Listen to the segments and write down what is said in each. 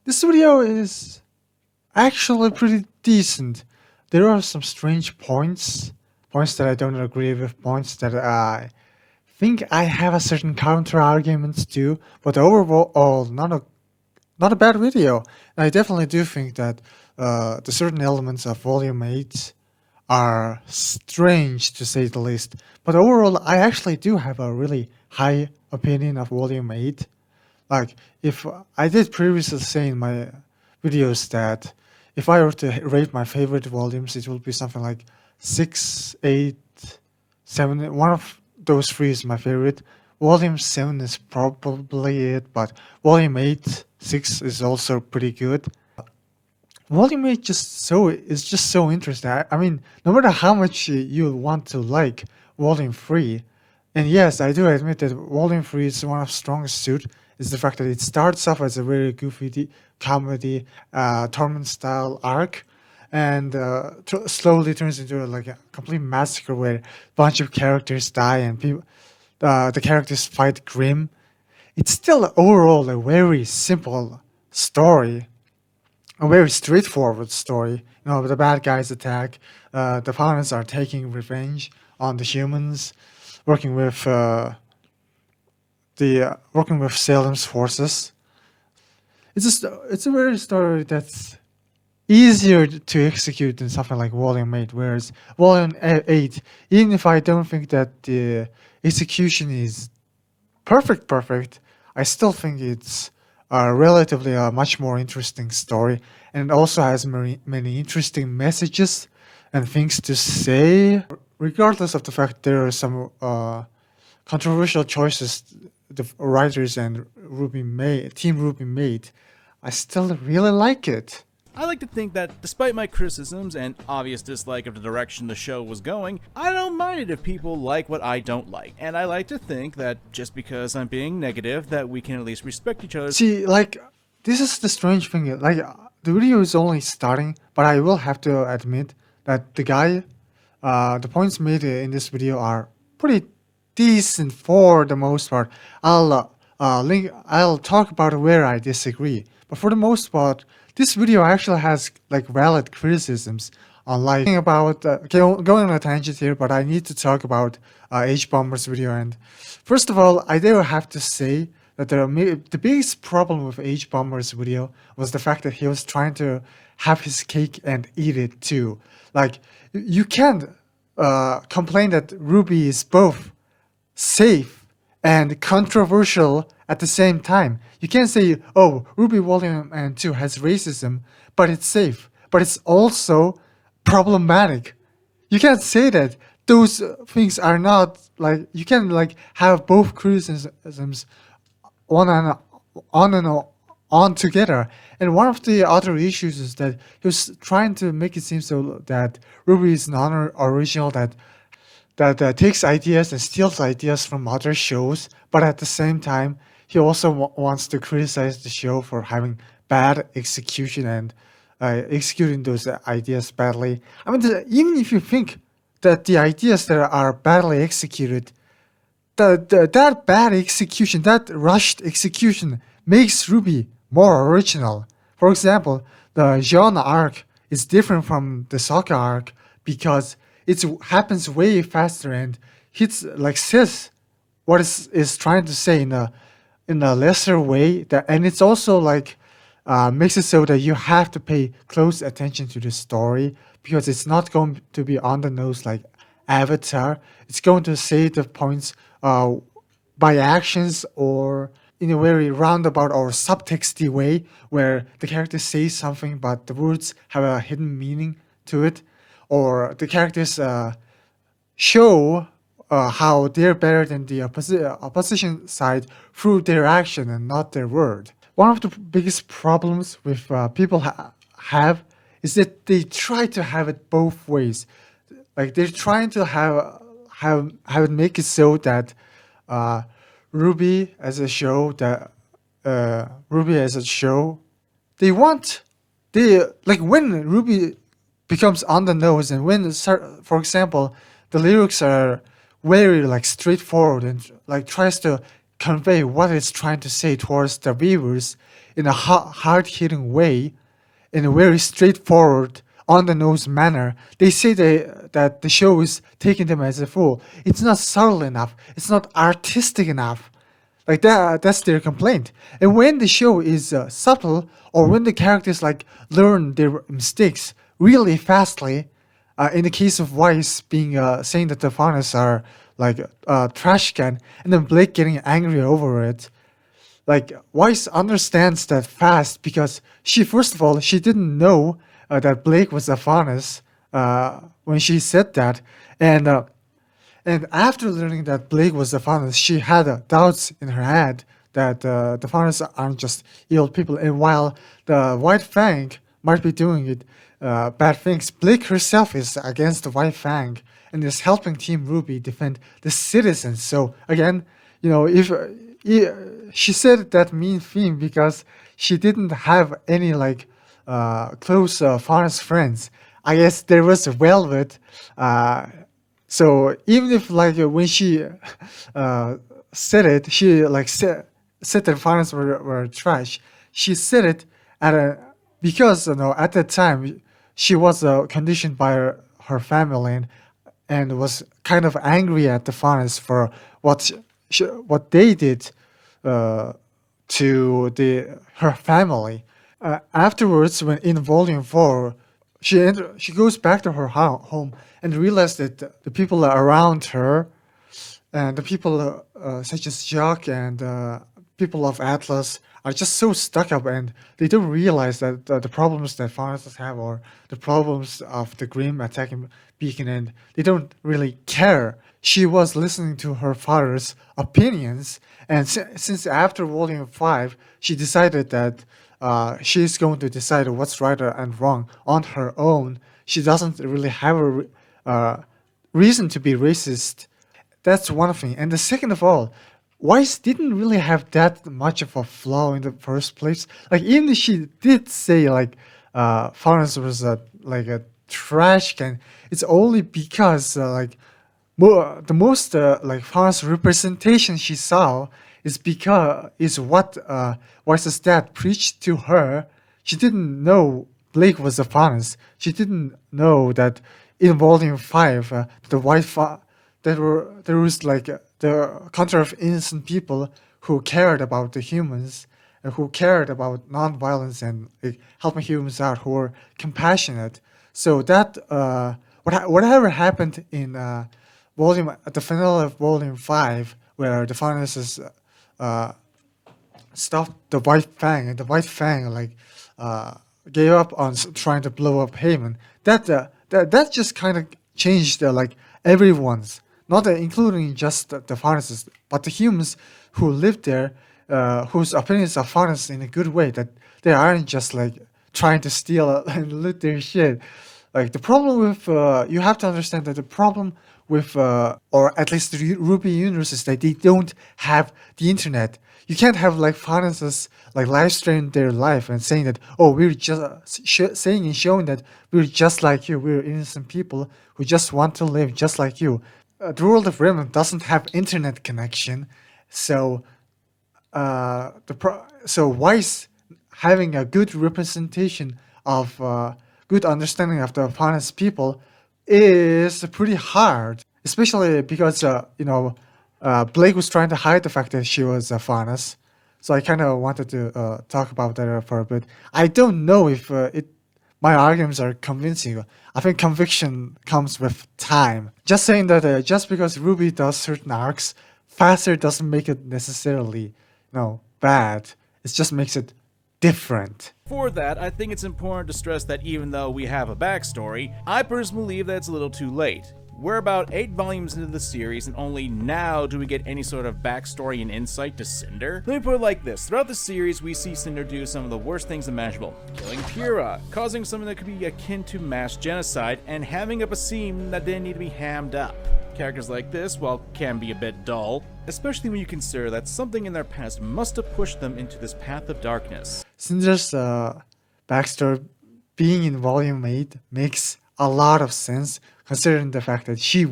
This video is actually pretty decent. There are some strange points that I don't agree with, points that I think I have a certain counter arguments to, but overall, not a bad video. And I definitely do think that the certain elements of Volume 8 are strange to say the least. But overall, I actually do have a really high opinion of Volume 8. Like, if I did previously say in my videos that if I were to rate my favorite volumes, it would be something like 6, 8, 7. One of those three is my favorite. Volume 7 is probably it, but Volume 8, 6 is also pretty good. Volume 8 is just so interesting. I mean, no matter how much you want to like Volume 3, and yes, I do admit that Volume 3 is one of strongest suit, is the fact that it starts off as a very goofy comedy, tournament style arc, and slowly turns into like a complete massacre where a bunch of characters die and the characters fight grim. It's still overall a very simple story, a very straightforward story. You know, the bad guys attack, the opponents are taking revenge on the humans, working with working with Salem's forces. It's a very story that's easier to execute than something like Volume 8. Whereas Volume 8, even if I don't think that the execution is perfect, I still think it's relatively a much more interesting story, and it also has many interesting messages and things to say. Regardless of the fact there are some controversial choices the writers and Team RWBY made, I still really like it. I like to think that despite my criticisms and obvious dislike of the direction the show was going, I don't mind it if people like what I don't like. And I like to think that just because I'm being negative, that we can at least respect each other. See, like, this is the strange thing. Like, the video is only starting, but I will have to admit that the points made in this video are pretty decent for the most part. I'll talk about where I disagree, but for the most part, this video actually has like valid criticisms. Unlike about going on a tangent here, but I need to talk about H Bomber's video. And first of all, I do have to say that the biggest problem with H Bomber's video was the fact that he was trying to have his cake and eat it too. Like, you can't complain that RWBY is both safe and controversial at the same time. You can't say, oh, RWBY Volume 2 has racism, but it's safe. But it's also problematic. You can't say that. Those things are not, like, you can like have both criticisms on and on together. And one of the other issues is that he was trying to make it seem so that RWBY is non-original, that takes ideas and steals ideas from other shows, but at the same time, he also wants to criticize the show for having bad execution and executing those ideas badly. I mean, even if you think that the ideas that are badly executed, that bad execution, that rushed execution makes RWBY more original. For example, the Jean arc is different from the Sokka arc because it happens way faster and hits like says what is trying to say in a lesser way. And it's also like makes it so that you have to pay close attention to the story because it's not going to be on the nose like Avatar. It's going to say the points by actions or in a very roundabout or subtexty way where the character says something but the words have a hidden meaning to it, or the characters show how they're better than the opposition side through their action and not their word. One of the biggest problems with people have is that they try to have it both ways. Like, they're trying to have it make it so that RWBY as a show they like when RWBY becomes on the nose and when for example the lyrics are very like straightforward and like tries to convey what it's trying to say towards the viewers in a hard-hitting way, in a very straightforward, on-the-nose manner. They say that the show is taking them as a fool. It's not subtle enough. It's not artistic enough. Like that's their complaint. And when the show is subtle, or when the characters like learn their mistakes really fastly, in the case of Weiss being saying that the Faunus are like trash can, and then Blake getting angry over it, like Weiss understands that fast because she first of all she didn't know that Blake was a Faunus when she said that, and and after learning that Blake was the Faunus, she had doubts in her head that the Faunus aren't just evil people. And while the White Fang might be doing it bad things, Blake herself is against the White Fang and is helping Team RWBY defend the citizens. So again, you know, if she said that mean theme because she didn't have any like close Faunus friends. I guess there was Velvet. So even if like when she said it, she like said that finance were trash. She said it at a because you know at that time she was conditioned by her family and was kind of angry at the finance for what they did to her family. Afterwards, when in Volume 4, she goes back to her home and realizes that the people around her and the people such as Jacques and people of Atlas are just so stuck up and they don't realize that the problems that Pharmacists have or the problems of the Grim attacking Beacon, and they don't really care. She was listening to her father's opinions, and since after Volume 5, she decided that she's going to decide what's right and wrong on her own. She doesn't really have a reason to be racist. That's one thing. And the second of all, Weiss didn't really have that much of a flaw in the first place. Like even if she did say like Florence was like a trash can, it's only because like the most like Florence representation she saw is what Weiss's dad preached to her. She didn't know Blake was a Florence. She didn't know that in Volume 5 the there was like the counter of innocent people who cared about the humans and who cared about non-violence and like, helping humans out, who were compassionate. So that whatever happened in volume at the finale of Volume 5, where the finances stopped the White Fang, and the White Fang like gave up on trying to blow up Haven. That just kind of changed like everyone's, not including just the finances, but the humans who lived there, whose opinions are honest in a good way. That they aren't just like trying to steal and loot their shit. Like the problem with you have to understand that the problem with or at least the Ruby universe is that they don't have the internet. You can't have like finances like live stream their life and saying that, oh, we're just saying and showing that we're just like you, we're innocent people who just want to live just like you. The world of Raymond doesn't have internet connection, so so Weiss having a good representation of good understanding of the finance people is pretty hard, especially because Blake was trying to hide the fact that she was a finance. So I kind of wanted to talk about that for a bit. I don't know if my arguments are convincing. I think conviction comes with time. Just saying that just because Ruby does certain arcs faster doesn't make it necessarily bad. It just makes it different. For that, I think it's important to stress that even though we have a backstory, I personally believe that it's a little too late. We're about 8 volumes into the series, and only now do we get any sort of backstory and insight to Cinder. Let me put it like this. Throughout the series, we see Cinder do some of the worst things imaginable. Killing Pyrrha, causing something that could be akin to mass genocide, and having up a scene that didn't need to be hammed up. Characters like this, while can be a bit dull, especially when you consider that something in their past must have pushed them into this path of darkness. Cinder's backstory being in Volume 8 makes a lot of sense, considering the fact that she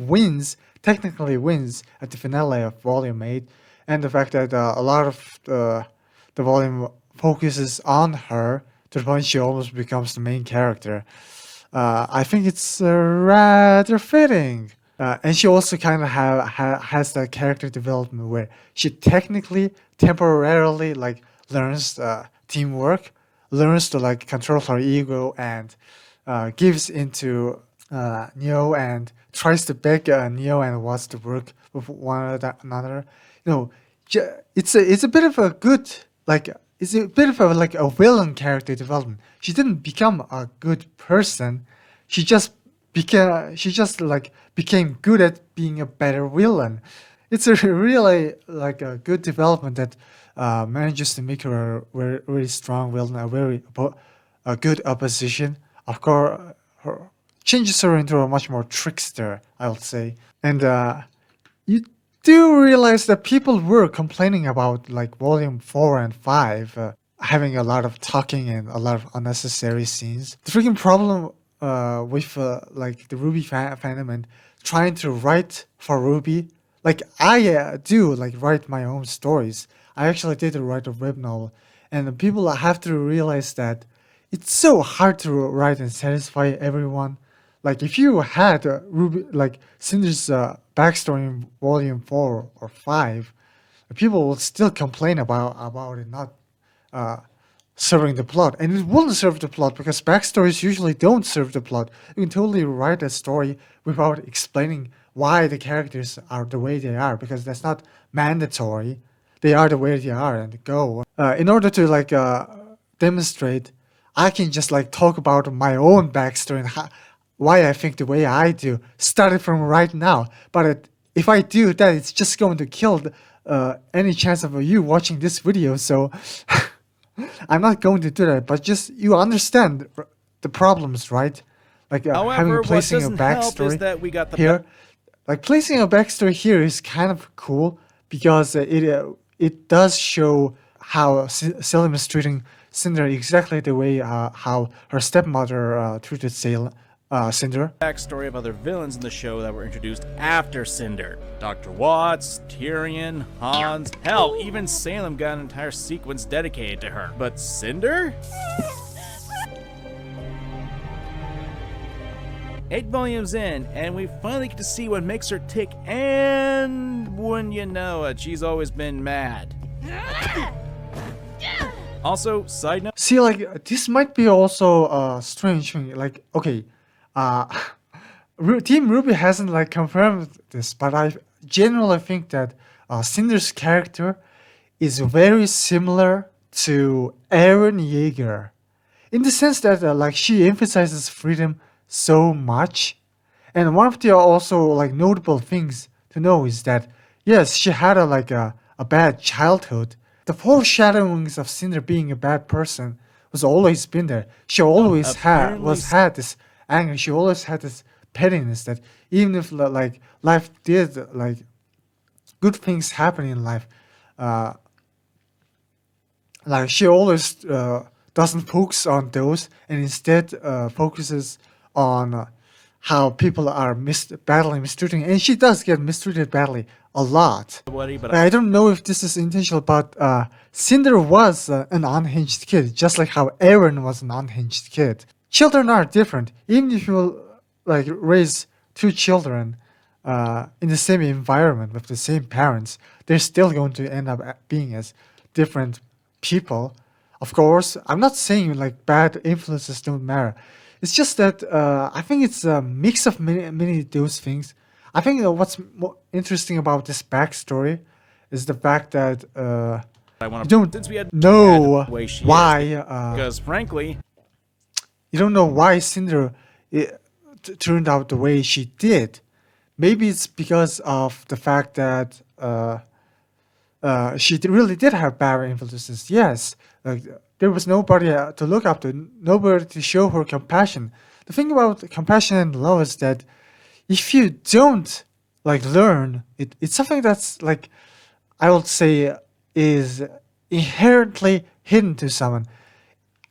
technically wins at the finale of Volume 8, and the fact that a lot of the volume focuses on her to the point she almost becomes the main character. I think it's rather fitting. And she also kind of has that character development where she technically temporarily like learns teamwork, learns to like control her ego, and gives into Neo and tries to beg Neo and Watts to work with one another. You know, it's a bit of a good like it's a bit of a like a villain character development. She didn't become a good person. She just good at being a better villain. It's a really like a good development that manages to make her a very, very strong villain, a good opposition. Of course, her changes her into a much more trickster, I would say. And you do realize that people were complaining about like volume 4 and 5 having a lot of talking and a lot of unnecessary scenes. The freaking problem with like the RWBY fandom and trying to write for RWBY, like I do like write my own stories. I actually did write a web novel, and the people have to realize that it's so hard to write and satisfy everyone. Like if you had Ruby like Cinder's backstory in volume 4 or 5, people will still complain about it not uh, serving the plot, and it wouldn't serve the plot because backstories usually don't serve the plot. You can totally write a story without explaining why the characters are the way they are because that's not mandatory. They are the way they are and go. In order to like demonstrate, I can just like talk about my own backstory and why I think the way I do started from right now. But if I do that, it's just going to kill any chance of you watching this video. So I'm not going to do that. But just you understand the problems, right? Like However, having what placing a doesn't help is backstory that we got the here. Like placing a backstory here is kind of cool because it does show how Salem is treating Cinder exactly the way how her stepmother treated Cinder. backstory of other villains in the show that were introduced after Cinder. Dr. Watts, Tyrion, Hans, hell, even Salem got an entire sequence dedicated to her. But Cinder? 8 volumes in, and we finally get to see what makes her tick, and wouldn't you know it, she's always been mad. Also, side note. See, like this might be also a strange thing. Like, okay, uh, Team RWBY hasn't like confirmed this, but I generally think that Cinder's character is very similar to Eren Yeager, in the sense that like she emphasizes freedom so much. And one of the also like notable things to know is that yes, she had a bad childhood. The foreshadowings of Cinder being a bad person was always been there. She always had this anger. She always had this pettiness that even if like life did like good things happen in life, uh, like she always doesn't focus on those and instead focuses on how people are badly mistreating, and she does get mistreated badly a lot. But I don't know if this is intentional, but Cinder was an unhinged kid, just like how Eren was an unhinged kid. Children are different. Even if you like raise two children in the same environment with the same parents, they're still going to end up being as different people. Of course, I'm not saying like bad influences don't matter. It's just that I think it's a mix of many of those things. I think what's more interesting about this backstory is the fact that I want you to, don't since we had know the way she why. because frankly, You don't know why Cinder turned out the way she did. Maybe it's because of the fact that she really did have bad influences. Yes, like there was nobody to look up to, nobody to show her compassion. The thing about compassion and love is that if you don't like learn it, it's something that's like I would say is inherently hidden to someone.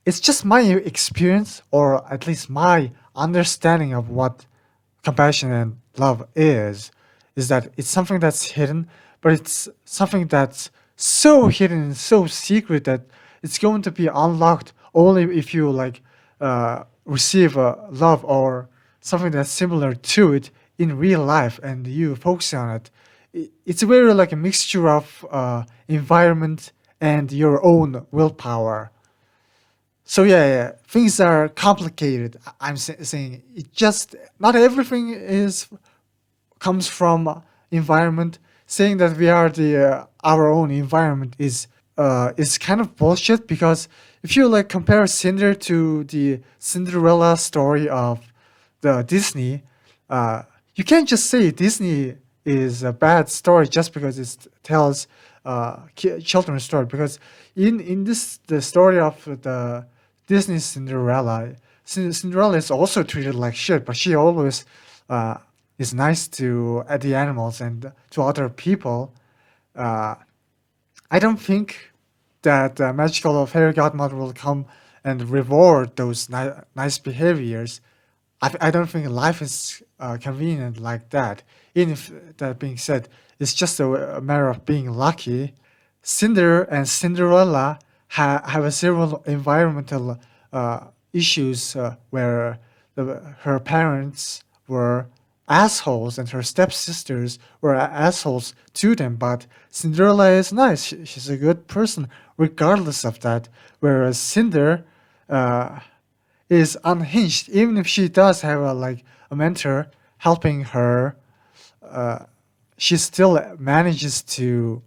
It's just my experience, or at least my understanding of what compassion and love is that it's something that's hidden, but it's something that's so hidden and so secret that it's going to be unlocked only if you like receive love or something that's similar to it in real life and you focus on it. It's very like a mixture of environment and your own willpower. So yeah, things are complicated. I'm saying it just not everything is comes from environment. Saying that we are the our own environment is kind of bullshit because if you like compare Cinder to the Cinderella story of the Disney, you can't just say Disney is a bad story just because it tells children's story. Because in this the story of the Disney Cinderella, Cinderella is also treated like shit, but she always uh, is nice to the animals and to other people. Uh, I don't think that the magical fairy godmother will come and reward those nice behaviors. I don't think life is convenient like that. Even if that being said, it's just a matter of being lucky. Cinder and Cinderella have a several environmental issues where her parents were assholes and her stepsisters were assholes to them. But Cinderella is nice. She's a good person regardless of that. Whereas Cinder uh, is unhinged, even if she does have a mentor helping her. She still manages to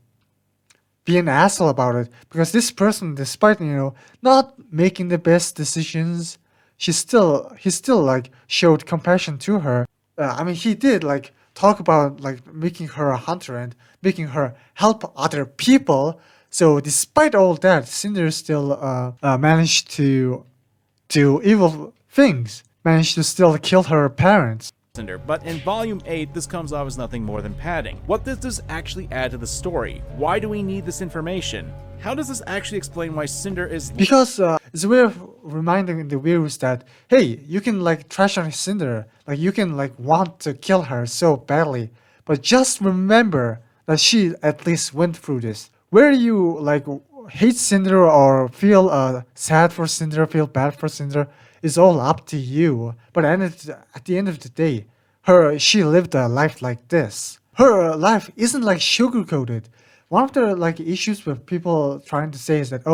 be an asshole about it because this person, despite not making the best decisions, he still like showed compassion to her. I mean, he did like talk about like making her a hunter and making her help other people. So despite all that, Cinder still managed to do evil things, managed to still kill her parents. Cinder, but in Volume 8, this comes off as nothing more than padding. What does this actually add to the story? Why do we need this information? How does this actually explain why Cinder is... Because it's a way of reminding the viewers that, hey, you can like trash on Cinder, like you can like want to kill her so badly, but just remember that she at least went through this. Where you like hate Cinder or feel sad for Cinder, feel bad for Cinder, is all up to you. But at the end of the day, she lived a life like this. Her life isn't like sugar coated. One of the like issues with people trying to say is that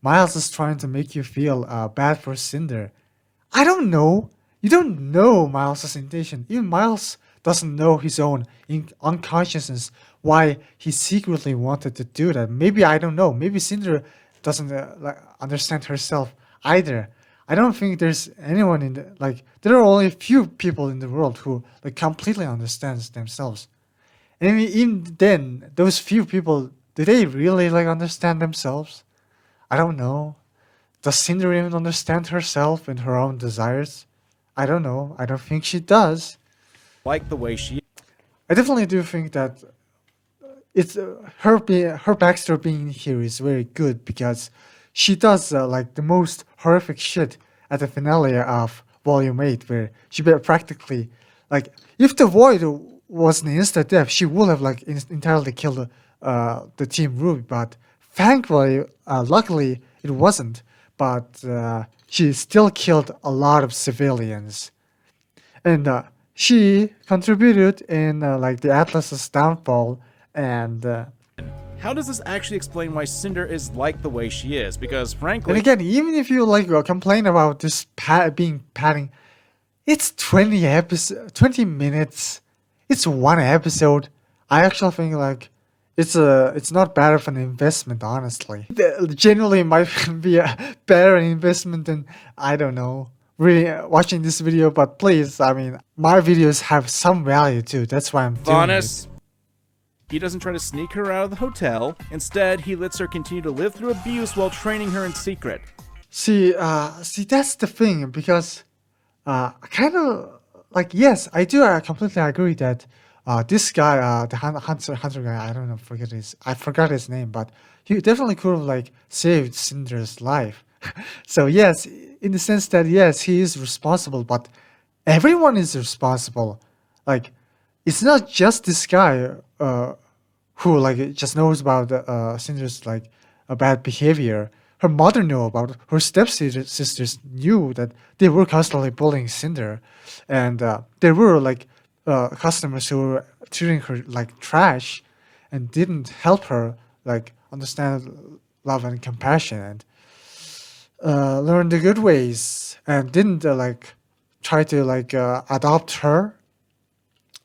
Miles is trying to make you feel bad for Cinder. I don't know. You don't know Miles' intention. Even Miles doesn't know his own unconsciousness why he secretly wanted to do that. Maybe I don't know. Maybe Cinder doesn't understand herself either. I don't think there's anyone in the like. There are only a few people in the world who like completely understands themselves. And even then, those few people, do they really like understand themselves? I don't know. Does Cinder even understand herself and her own desires? I don't know. I don't think she does. like the way she... I definitely do think that it's her backstory being here is very good because she does like the most horrific shit at the finale of Volume 8, where she practically like if the Void was an insta death, she would have like entirely killed the Team RWBY, but thankfully, luckily, it wasn't. But she still killed a lot of civilians, and she contributed in like the Atlas's downfall. And How does this actually explain why Cinder is like the way she is? Because and frankly... again, even if you like complain about this being padding, it's 20 minutes. It's one episode. I actually think like it's not bad of an investment, honestly. Generally, it might be a better investment than I don't know really watching this video. But please, I mean, my videos have some value too. That's why I'm doing it. Honest. He doesn't try to sneak her out of the hotel. Instead, he lets her continue to live through abuse while training her in secret. See, that's the thing because kind of like yes, I do completely agree that this guy, the hunter guy, I forgot his name, but he definitely could have like saved Cinder's life. So yes, in the sense that yes, he is responsible, but everyone is responsible. Like it's not just this guy who like just knows about Cinder's like a bad behavior. Her mother knew about it. Her stepsisters knew that they were constantly bullying Cinder, and there were like customers who were treating her like trash, and didn't help her like understand love and compassion and learn the good ways, and didn't like try to like adopt her.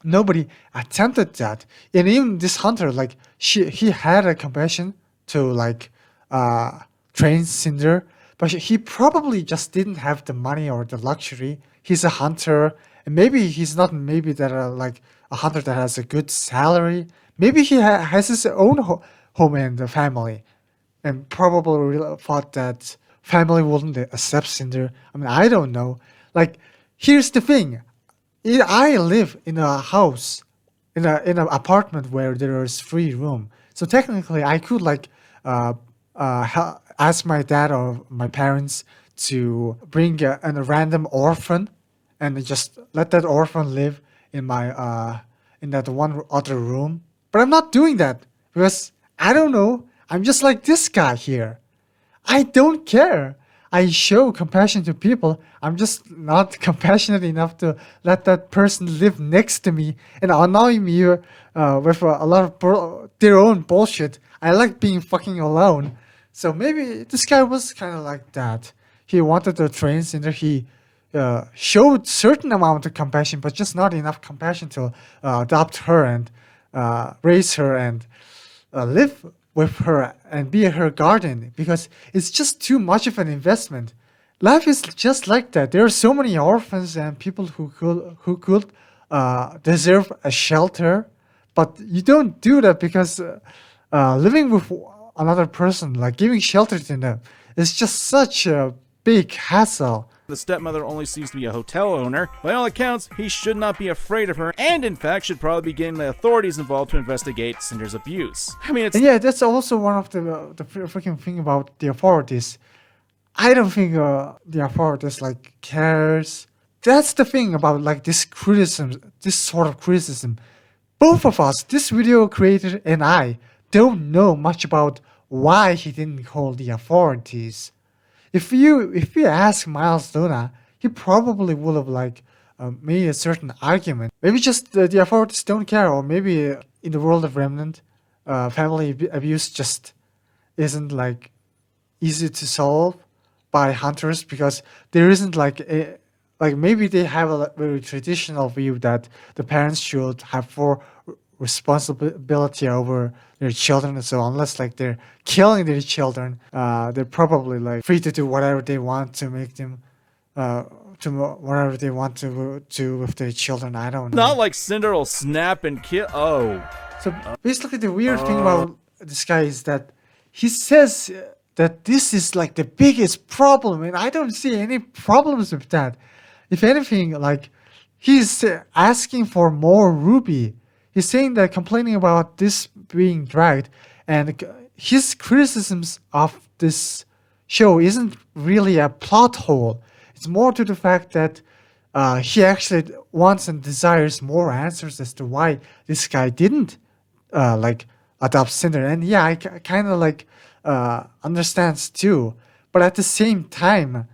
Nobody attempted that, and even this hunter like he had a compassion to like uh train Cinder, but he probably just didn't have the money or the luxury. He's a hunter, and maybe he's not maybe that like a hunter that has a good salary. Maybe he has his own home and family, and probably thought that family wouldn't accept Cinder. I mean, I don't know. Like, here's the thing: I live in a house, in an apartment where there is free room. So technically, I could like ask my dad or my parents to bring a random orphan, and just let that orphan live in my in that one other room. But I'm not doing that because I don't know. I'm just like this guy here. I don't care. I show compassion to people. I'm just not compassionate enough to let that person live next to me and annoy me with a lot of their own bullshit. I like being fucking alone. So maybe this guy was kind of like that. He wanted to train Cinder. He showed certain amount of compassion, but just not enough compassion to adopt her and raise her and live with her and be her guardian, because it's just too much of an investment. Life is just like that. There are so many orphans and people who could deserve a shelter, but you don't do that because living with another person, like giving shelter to them, is just such a big hassle. The stepmother only seems to be a hotel owner. By all accounts, he should not be afraid of her, and in fact should probably be getting the authorities involved to investigate Cinder's abuse. I mean, it's... And yeah, that's also one of the freaking thing about the authorities. I don't think the authorities like cares. That's the thing about like this criticism, this sort of criticism. Both of us, this video creator and I, don't know much about why he didn't call the authorities. If you ask Miles Luna, he probably would have like made a certain argument. Maybe just the authorities don't care, or maybe in the world of Remnant, family abuse just isn't like easy to solve by hunters, because there isn't like a, like maybe they have a very traditional view that the parents should have full responsibility over their children. So unless like they're killing their children, they're probably like free to do whatever they want to make them whatever they want to do with their children. I don't know. Not like Cinder will snap and kill. Oh. So basically, the weird thing about this guy is that he says that this is like the biggest problem, and I don't see any problems with that. If anything, like he's asking for more RWBY. He's saying that, complaining about this being dragged, and his criticisms of this show isn't really a plot hole. It's more to the fact that he actually wants and desires more answers as to why this guy didn't like adopt Cinder. And yeah, I kind of like understands too. But at the same time,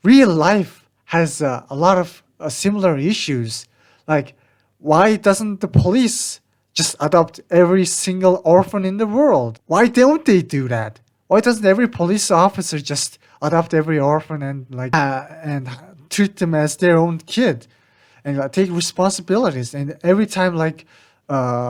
real life has a lot of similar issues. Like, why doesn't the police just adopt every single orphan in the world? Why don't they do that? Why doesn't every police officer just adopt every orphan and like and treat them as their own kid, and take responsibilities? And every time like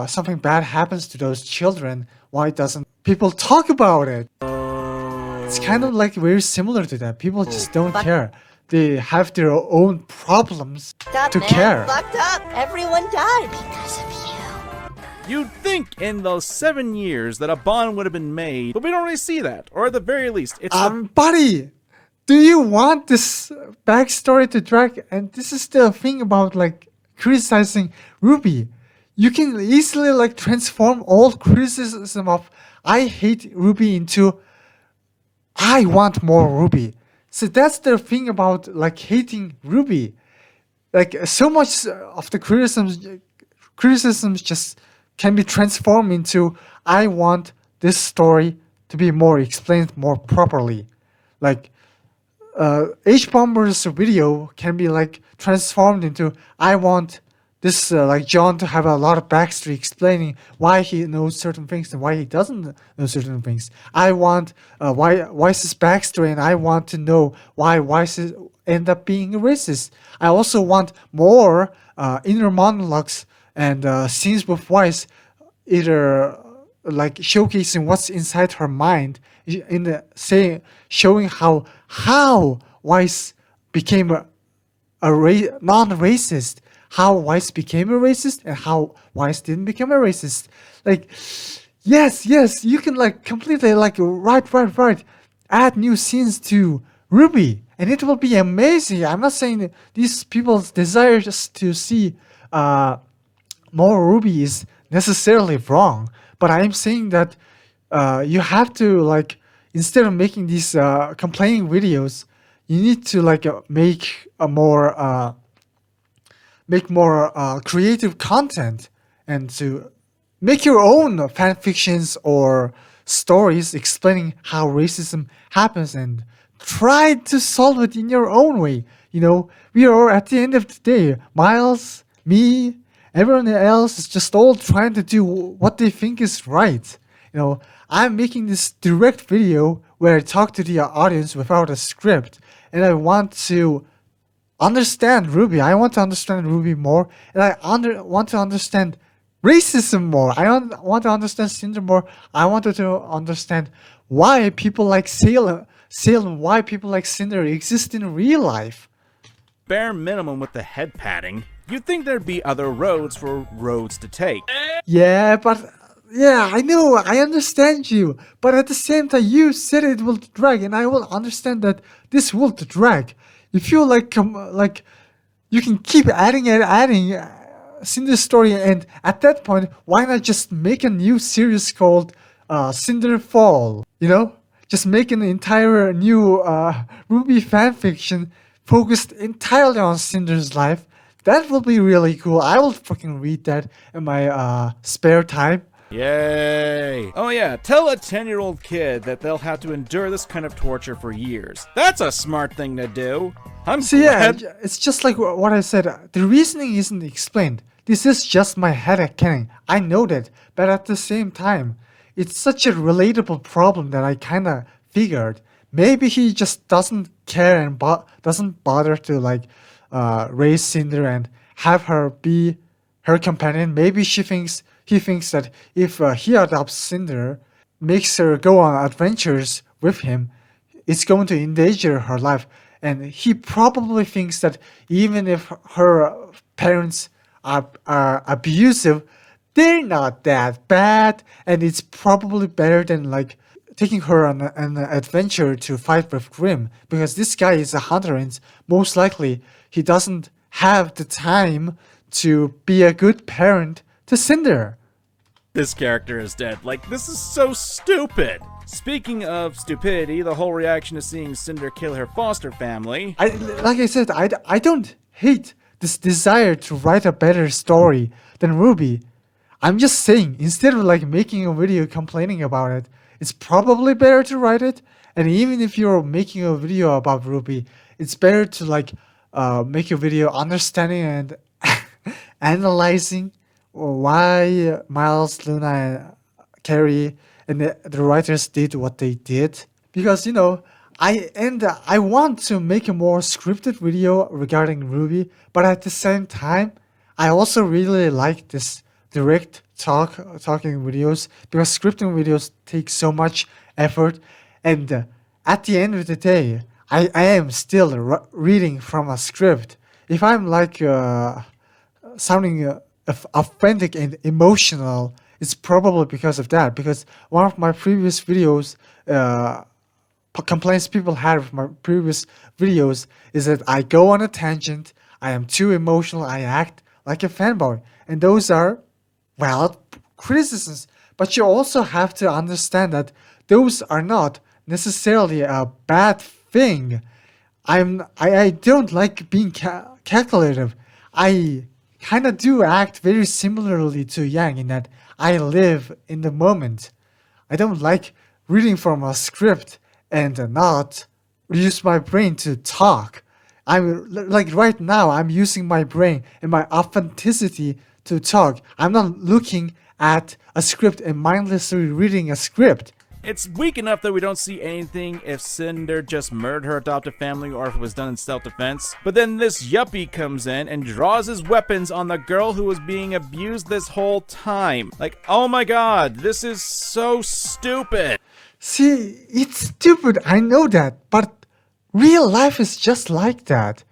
something bad happens to those children, why doesn't people talk about it? It's kind of like very similar to that. People just don't care. They have their own problems to care. Fucked up. Everyone died because of you. You'd think in those 7 years that a bond would have been made, but we don't really see that. Or at the very least, it's buddy, do you want this backstory to drag? And this is the thing about like criticizing RWBY. You can easily like transform all criticism of I hate RWBY into I want more RWBY. So that's the thing about like hating RWBY. Like so much of the criticisms just can be transformed into I want this story to be more explained more properly. Like H Bomber's video can be like transformed into I want this like John to have a lot of backstory explaining why he knows certain things and why he doesn't know certain things. I want why Weiss's backstory, and I want to know why Weiss end up being a racist. I also want more inner monologues and scenes with Weiss, either like showcasing what's inside her mind, in the saying showing how Weiss became a non-racist, how Weiss became a racist, and how Weiss didn't become a racist. Like, yes, you can like completely like right, add new scenes to RWBY, and it will be amazing. I'm not saying that these people's desire just to see more RWBY is necessarily wrong, but I'm saying that you have to like, instead of making these complaining videos, you need to like make more creative content, and to make your own fan fictions or stories explaining how racism happens, and try to solve it in your own way. You know, we are at the end of the day, Miles, me, everyone else is just all trying to do what they think is right. You know, I'm making this direct video where I talk to the audience without a script, and I want to understand RWBY. I want to understand RWBY more, and I want to understand racism more. I want to understand Cinder more. I wanted to understand why people like Salem, why people like Cinder exist in real life. Bare minimum with the head padding, you'd think there'd be other roads for roads to take. Yeah, I know, I understand you, but at the same time, you said it will drag, and I will understand that this will drag. If you like you can keep adding Cinder's story, and at that point, why not just make a new series called Cinder Fall? You know, just make an entire new RWBY fanfiction focused entirely on Cinder's life. That will be really cool. I will fucking read that in my spare time. Yay! Oh yeah, tell a 10-year-old kid that they'll have to endure this kind of torture for years. That's a smart thing to do. Yeah, it's just like what I said. The reasoning isn't explained. This is just my head canon. I know that, but at the same time, it's such a relatable problem that I kind of figured maybe he just doesn't care and doesn't bother to like raise Cinder and have her be her companion. Maybe he thinks that if he adopts Cinder, makes her go on adventures with him, it's going to endanger her life. And he probably thinks that even if her parents are abusive, they're not that bad, and it's probably better than like taking her on an adventure to fight with Grimm, because this guy is a hunter, and most likely he doesn't have the time to be a good parent to Cinder. This character is dead. Like, this is so stupid. Speaking of stupidity, the whole reaction to seeing Cinder kill her foster family. Like I said, I don't hate this desire to write a better story than RWBY. I'm just saying, instead of like making a video complaining about it, it's probably better to write it. And even if you're making a video about RWBY, it's better to like make a video understanding and analyzing why Miles, Luna, and Carrie and the writers did what they did. Because, you know, I want to make a more scripted video regarding RWBY, but at the same time, I also really like this direct talking videos, because scripting videos take so much effort, and at the end of the day, I am still reading from a script. If I'm like sounding authentic and emotional, it's probably because of that. Because one of my previous videos, complaints people had with my previous videos is that I go on a tangent, I am too emotional, I act like a fanboy. And those are valid criticisms. But you also have to understand that those are not necessarily a bad thing. I don't like being calculative. I kind of do act very similarly to Yang in that I live in the moment. I don't like reading from a script and not use my brain to talk. Like right now, I'm using my brain and my authenticity to talk. I'm not looking at a script and mindlessly reading a script. It's weak enough that we don't see anything if Cinder just murdered her adoptive family or if it was done in self-defense. But then this yuppie comes in and draws his weapons on the girl who was being abused this whole time. Like, oh my god, this is so stupid. See, it's stupid, I know that, but real life is just like that.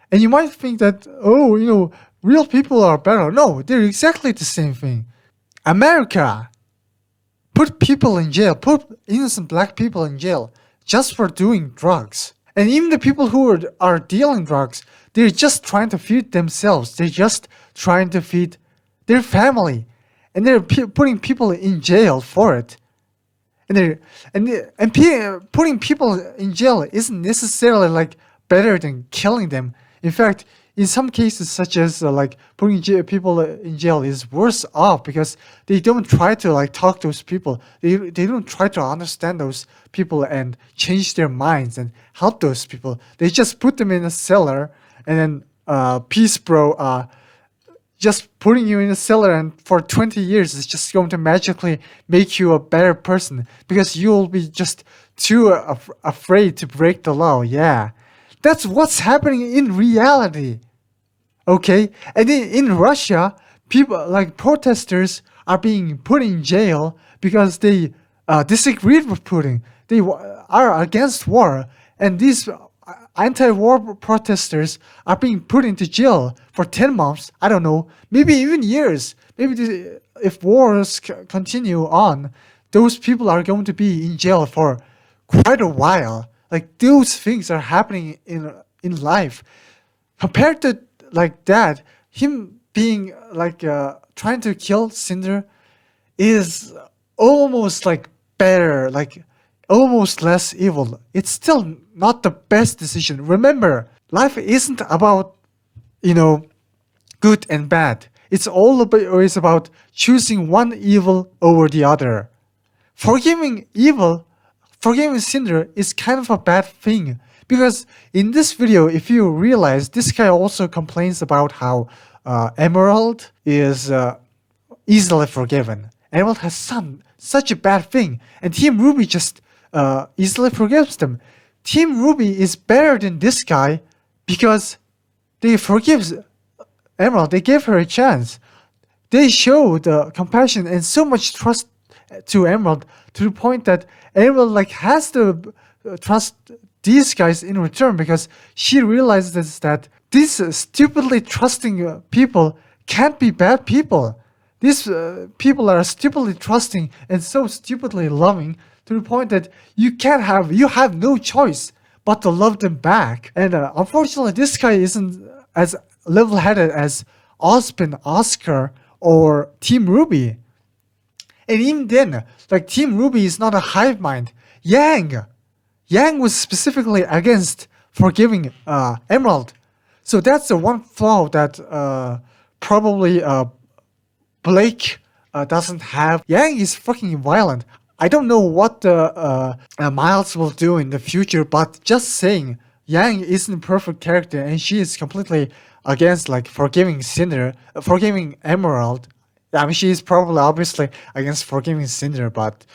And you might think that, oh, real people are better. No, they're exactly the same thing. America put people in jail, put innocent black people in jail just for doing drugs. And even the people who are dealing drugs, they're just trying to feed themselves. They're just trying to feed their family. And they're putting people in jail for it. Putting people in jail isn't necessarily like better than killing them. In fact, in some cases, such as like putting people in jail is worse off because they don't try to like talk to those people. They don't try to understand those people and change their minds and help those people. They just put them in a cellar and then peace bro. Just putting you in a cellar and for 20 years is just going to magically make you a better person because you'll be just too afraid to break the law. Yeah, that's what's happening in reality. Okay, and in Russia, people like protesters are being put in jail because they disagreed with Putin. They are against war, and these anti-war protesters are being put into jail for 10 months, I don't know, maybe even years. Maybe if wars continue on, those people are going to be in jail for quite a while. Like those things are happening in life. Compared to like that, him being like trying to kill Cinder is almost like better, like almost less evil. It's still not the best decision. Remember, life isn't about, good and bad. It's always about choosing one evil over the other. Forgiving Cinder is kind of a bad thing. Because in this video, if you realize, this guy also complains about how Emerald is easily forgiven. Emerald has done such a bad thing, and Team RWBY just easily forgives them. Team RWBY is better than this guy because they forgive Emerald. They gave her a chance. They show the compassion and so much trust to Emerald to the point that Emerald has to trust these guys in return because she realizes that these stupidly trusting people can't be bad people. These people are stupidly trusting and so stupidly loving to the point that you have no choice but to love them back. And unfortunately, this guy isn't as level-headed as Ospen, Oscar, or Team RWBY. And even then, Team RWBY is not a hive mind. Yang was specifically against forgiving Emerald. So that's the one flaw that probably Blake doesn't have. Yang is fucking violent. I don't know what Miles will do in the future, but just saying, Yang isn't a perfect character and she is completely against forgiving Emerald. I mean, she is probably obviously against forgiving Cinder, but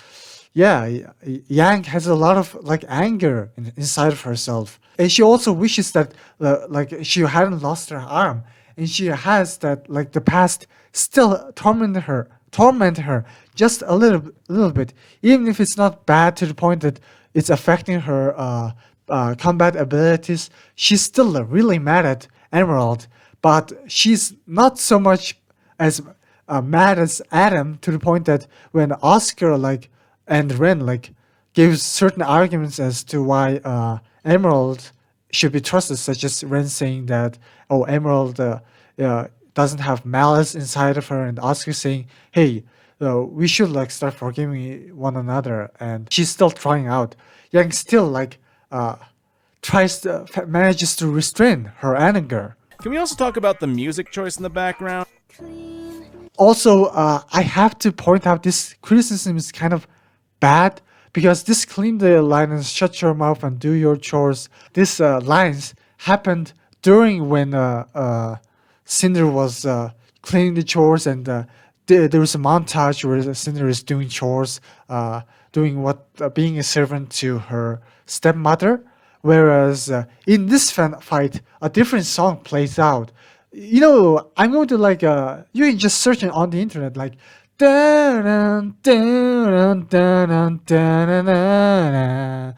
yeah, Yang has a lot of anger inside of herself, and she also wishes that she hadn't lost her arm, and she has that the past still torment her just a little bit, even if it's not bad to the point that it's affecting her combat abilities. She's still really mad at Emerald, but she's not so much as mad as Adam to the point that when Oscar and Ren gave certain arguments as to why Emerald should be trusted, such as Ren saying that Emerald doesn't have malice inside of her, and Oscar saying, hey, we should start forgiving one another, and she's still trying out. Yang still manages to restrain her anger. Can we also talk about the music choice in the background? Also, I have to point out this criticism is kind of bad because this clean the line and shut your mouth and do your chores. These lines happened during when Cinder was cleaning the chores, and there was a montage where Cinder is doing chores, doing what being a servant to her stepmother. Whereas in this fight, a different song plays out. You know, I'm going to like you can just search it on the internet like dun dun dun dun dun dun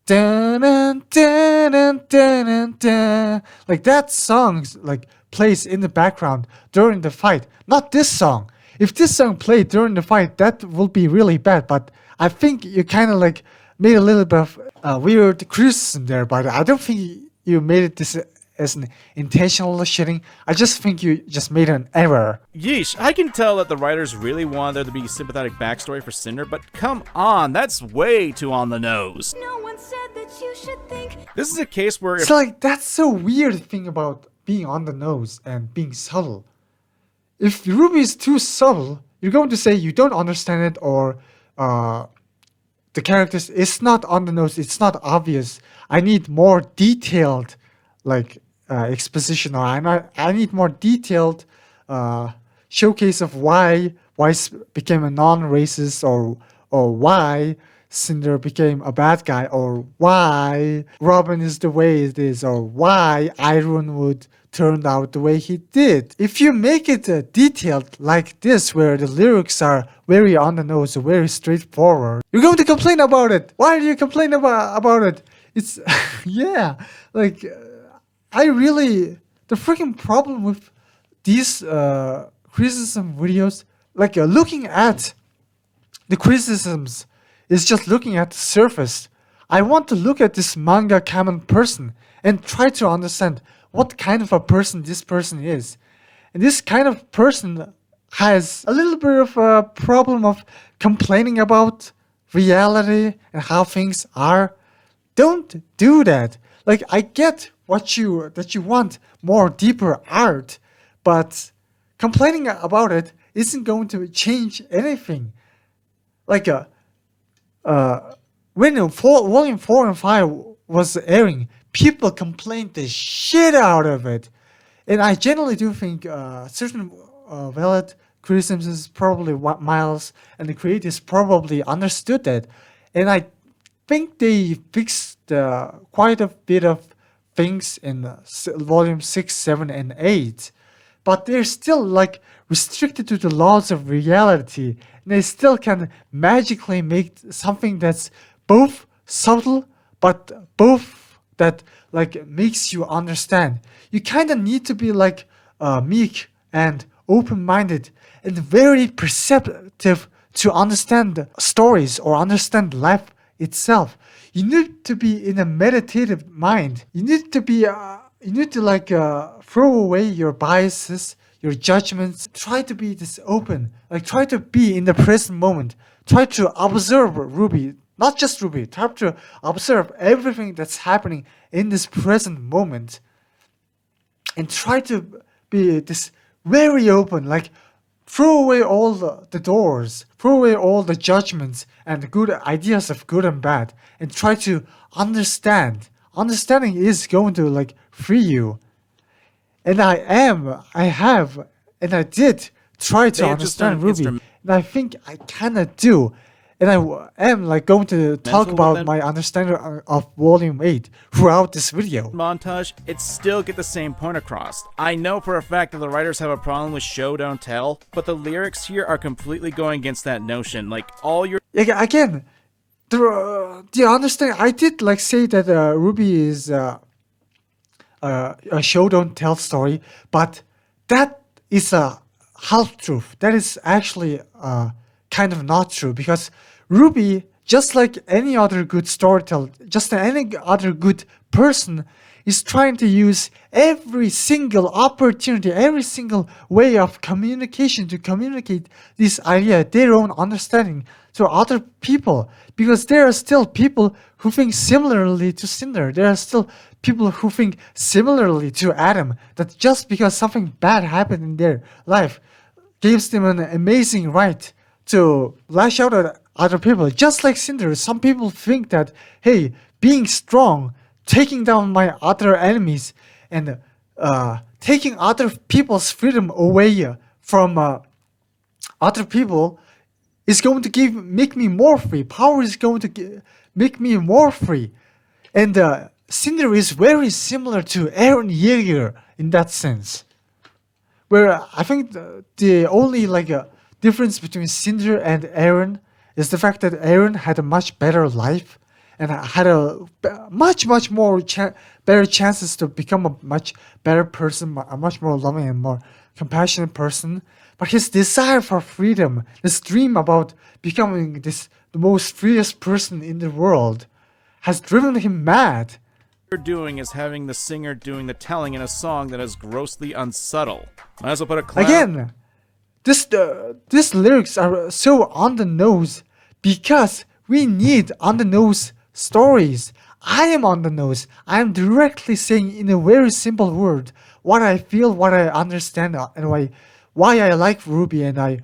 dun dun dun dun. Like that song like plays in the background during the fight, not this song. If this song played during the fight, that will be really bad. But I think you kind of like made a little bit of weird criticism there, but I don't think you made it this as an intentional shitting. I just think you just made an error. Yeesh, I can tell that the writers really wanted there to be sympathetic backstory for Cinder, but come on, that's way too on the nose. No one said that you should think. This is a case where if So like that's the weird thing about being on the nose and being subtle. If RWBY is too subtle, you're going to say you don't understand it, or the characters, it's not on the nose, it's not obvious. I need more detailed like exposition, or I need more detailed showcase of why Weiss became a non-racist, or why Cinder became a bad guy, or why Robin is the way it is, or why Ironwood turned out the way he did. If you make it detailed like this, where the lyrics are very on the nose, very straightforward, you're going to complain about it. Why do you complain about it? It's yeah, like I really, the freaking problem with these criticism videos, like looking at the criticisms is just looking at the surface. I want to look at this manga common person and try to understand what kind of a person this person is. And this kind of person has a little bit of a problem of complaining about reality and how things are. Don't do that. Like, I get that you want more deeper art, but complaining about it isn't going to change anything. Like when Volume 4 and 5 was airing, people complained the shit out of it. And I generally do think certain valid criticisms is probably what Miles and the creators probably understood that. And I think they fixed quite a bit of things in Volume 6, 7, and 8. But they're still like restricted to the laws of reality. And they still can magically make something that's both subtle, but both that like makes you understand. You kind of need to be like meek and open-minded and very perceptive to understand stories or understand life itself. You need to be in a meditative mind. You need to be throw away your biases, your judgments. Try to be this open. Like, try to be in the present moment. Try to observe RWBY, not just RWBY. Try to observe everything that's happening in this present moment, and try to be this very open. Like, throw away all the doors, throw away all the judgments and the good ideas of good and bad, and try to understand. Understanding is going to like free you. And I did try to understand RWBY, and I think I kind of do. And I am like going to talk about my understanding of Volume 8 throughout this video. Montage, it still get the same point across. I know for a fact that the writers have a problem with show don't tell, but the lyrics here are completely going against that notion. Like, all your again, the understanding, I did like say that RWBY is a show don't tell story, but that is a half truth. That is actually kind of not true, because RWBY, just like any other good storyteller, just any other good person, is trying to use every single opportunity, every single way of communication to communicate this idea, their own understanding, to other people, because there are still people who think similarly to Cinder. There are still people who think similarly to Adam, that just because something bad happened in their life, gives them an amazing right to lash out at other people. Just like Cinder, some people think that, hey, being strong, taking down my other enemies, and taking other people's freedom away from other people is going to make me more free. Power is going to make me more free. And Cinder is very similar to Aaron Yeager in that sense. Where I think the only difference between Cinder and Aaron is the fact that Aaron had a much better life and had a much more better chances to become a much better person, a much more loving and more compassionate person. But his desire for freedom, this dream about becoming the most freest person in the world, has driven him mad. What you're doing is having the singer doing the telling in a song that is grossly unsubtle. Might as well put a clown. Again, these lyrics are so on the nose because we need on the nose stories. I am on the nose. I am directly saying in a very simple word what I feel, what I understand, and why I like RWBY, and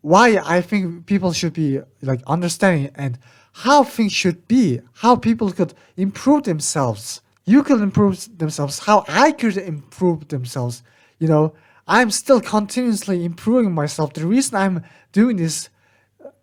why I think people should be understanding, and how things should be, how people could improve themselves. You could improve themselves, how I could improve themselves. I'm still continuously improving myself. The reason I'm doing this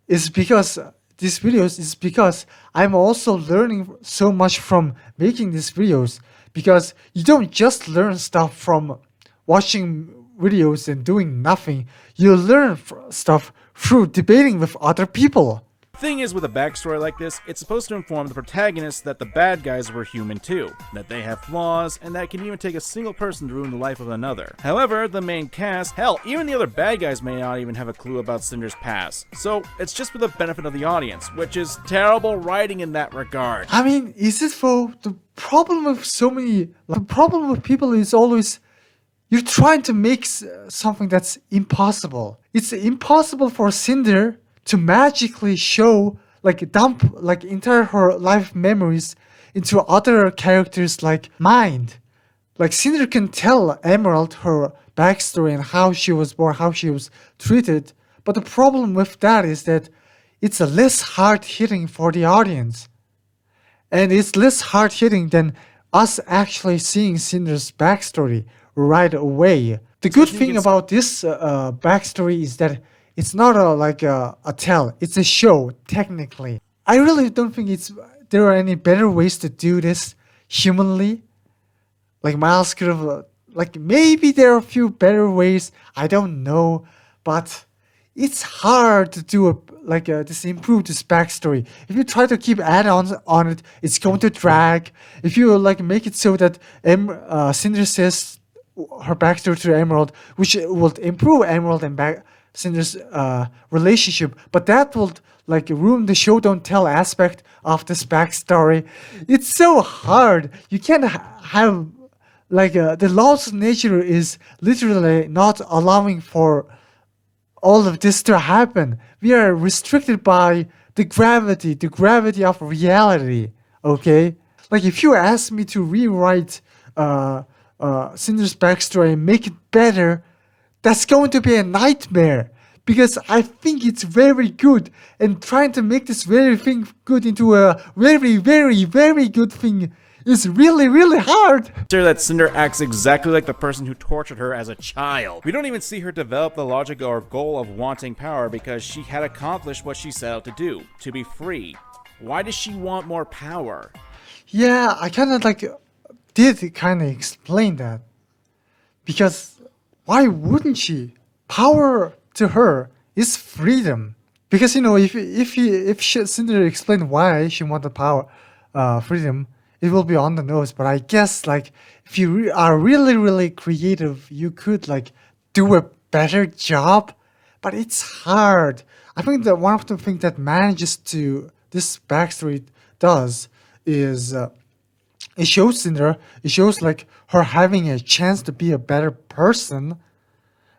is because these videos is because I'm also learning so much from making these videos. Because you don't just learn stuff from watching videos and doing nothing. You learn stuff through debating with other people. The thing is, with a backstory like this, it's supposed to inform the protagonists that the bad guys were human too, that they have flaws, and that it can even take a single person to ruin the life of another. However, the main cast, hell, even the other bad guys may not even have a clue about Cinder's past, so it's just for the benefit of the audience, which is terrible writing in that regard. I mean, is it for the problem with the problem with people is always you're trying to make something that's impossible. It's impossible for Cinder to magically show, dump entire her life memories into other characters' mind. Cinder can tell Emerald her backstory and how she was born, how she was treated, but the problem with that is that it's a less hard-hitting for the audience. And it's less hard-hitting than us actually seeing Cinder's backstory right away. The good thing about this backstory is that it's not a tell. It's a show, technically. I really don't think there are any better ways to do this humanly. Miles could have... maybe there are a few better ways. I don't know. But it's hard to do improve this backstory. If you try to keep add-ons on it, it's going to drag. If you make it so that Cinder says her backstory to Emerald, which will improve Emerald and Cinder's relationship, but that will ruin the show don't tell aspect of this backstory. It's so hard. You can't have the laws of nature is literally not allowing for all of this to happen. We are restricted by the gravity of reality. Okay, if you ask me to rewrite Cinder's backstory and make it better, that's going to be a nightmare, because I think it's very good, and trying to make this very thing good into a very, very, very good thing is really, really hard. That Cinder acts exactly like the person who tortured her as a child. We don't even see her develop the logic or goal of wanting power because she had accomplished what she set out to do, to be free. Why does she want more power? Yeah, I kind of did kind of explain that, because why wouldn't she? Power to her is freedom. Because if Cinder explained why she wanted power, freedom, it will be on the nose. But I guess if you are really, really creative, you could do a better job. But it's hard. I think that one of the things that manages to this backstory does is it shows Cinder. It shows her having a chance to be a better person.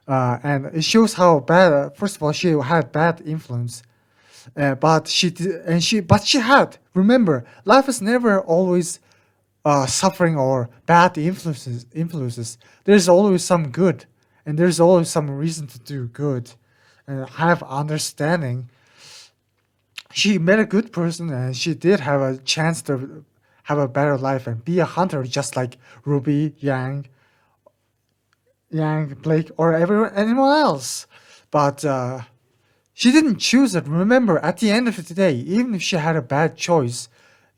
And it shows how bad. First of all, she had bad influence, but she had. Remember, life is never always suffering or bad influences. There's always some good, and there's always some reason to do good and have understanding. She met a good person, and she did have a chance to have a better life and be a hunter, just like Ruby, Yang, Blake, or anyone else. But she didn't choose it. Remember, at the end of the day, even if she had a bad choice,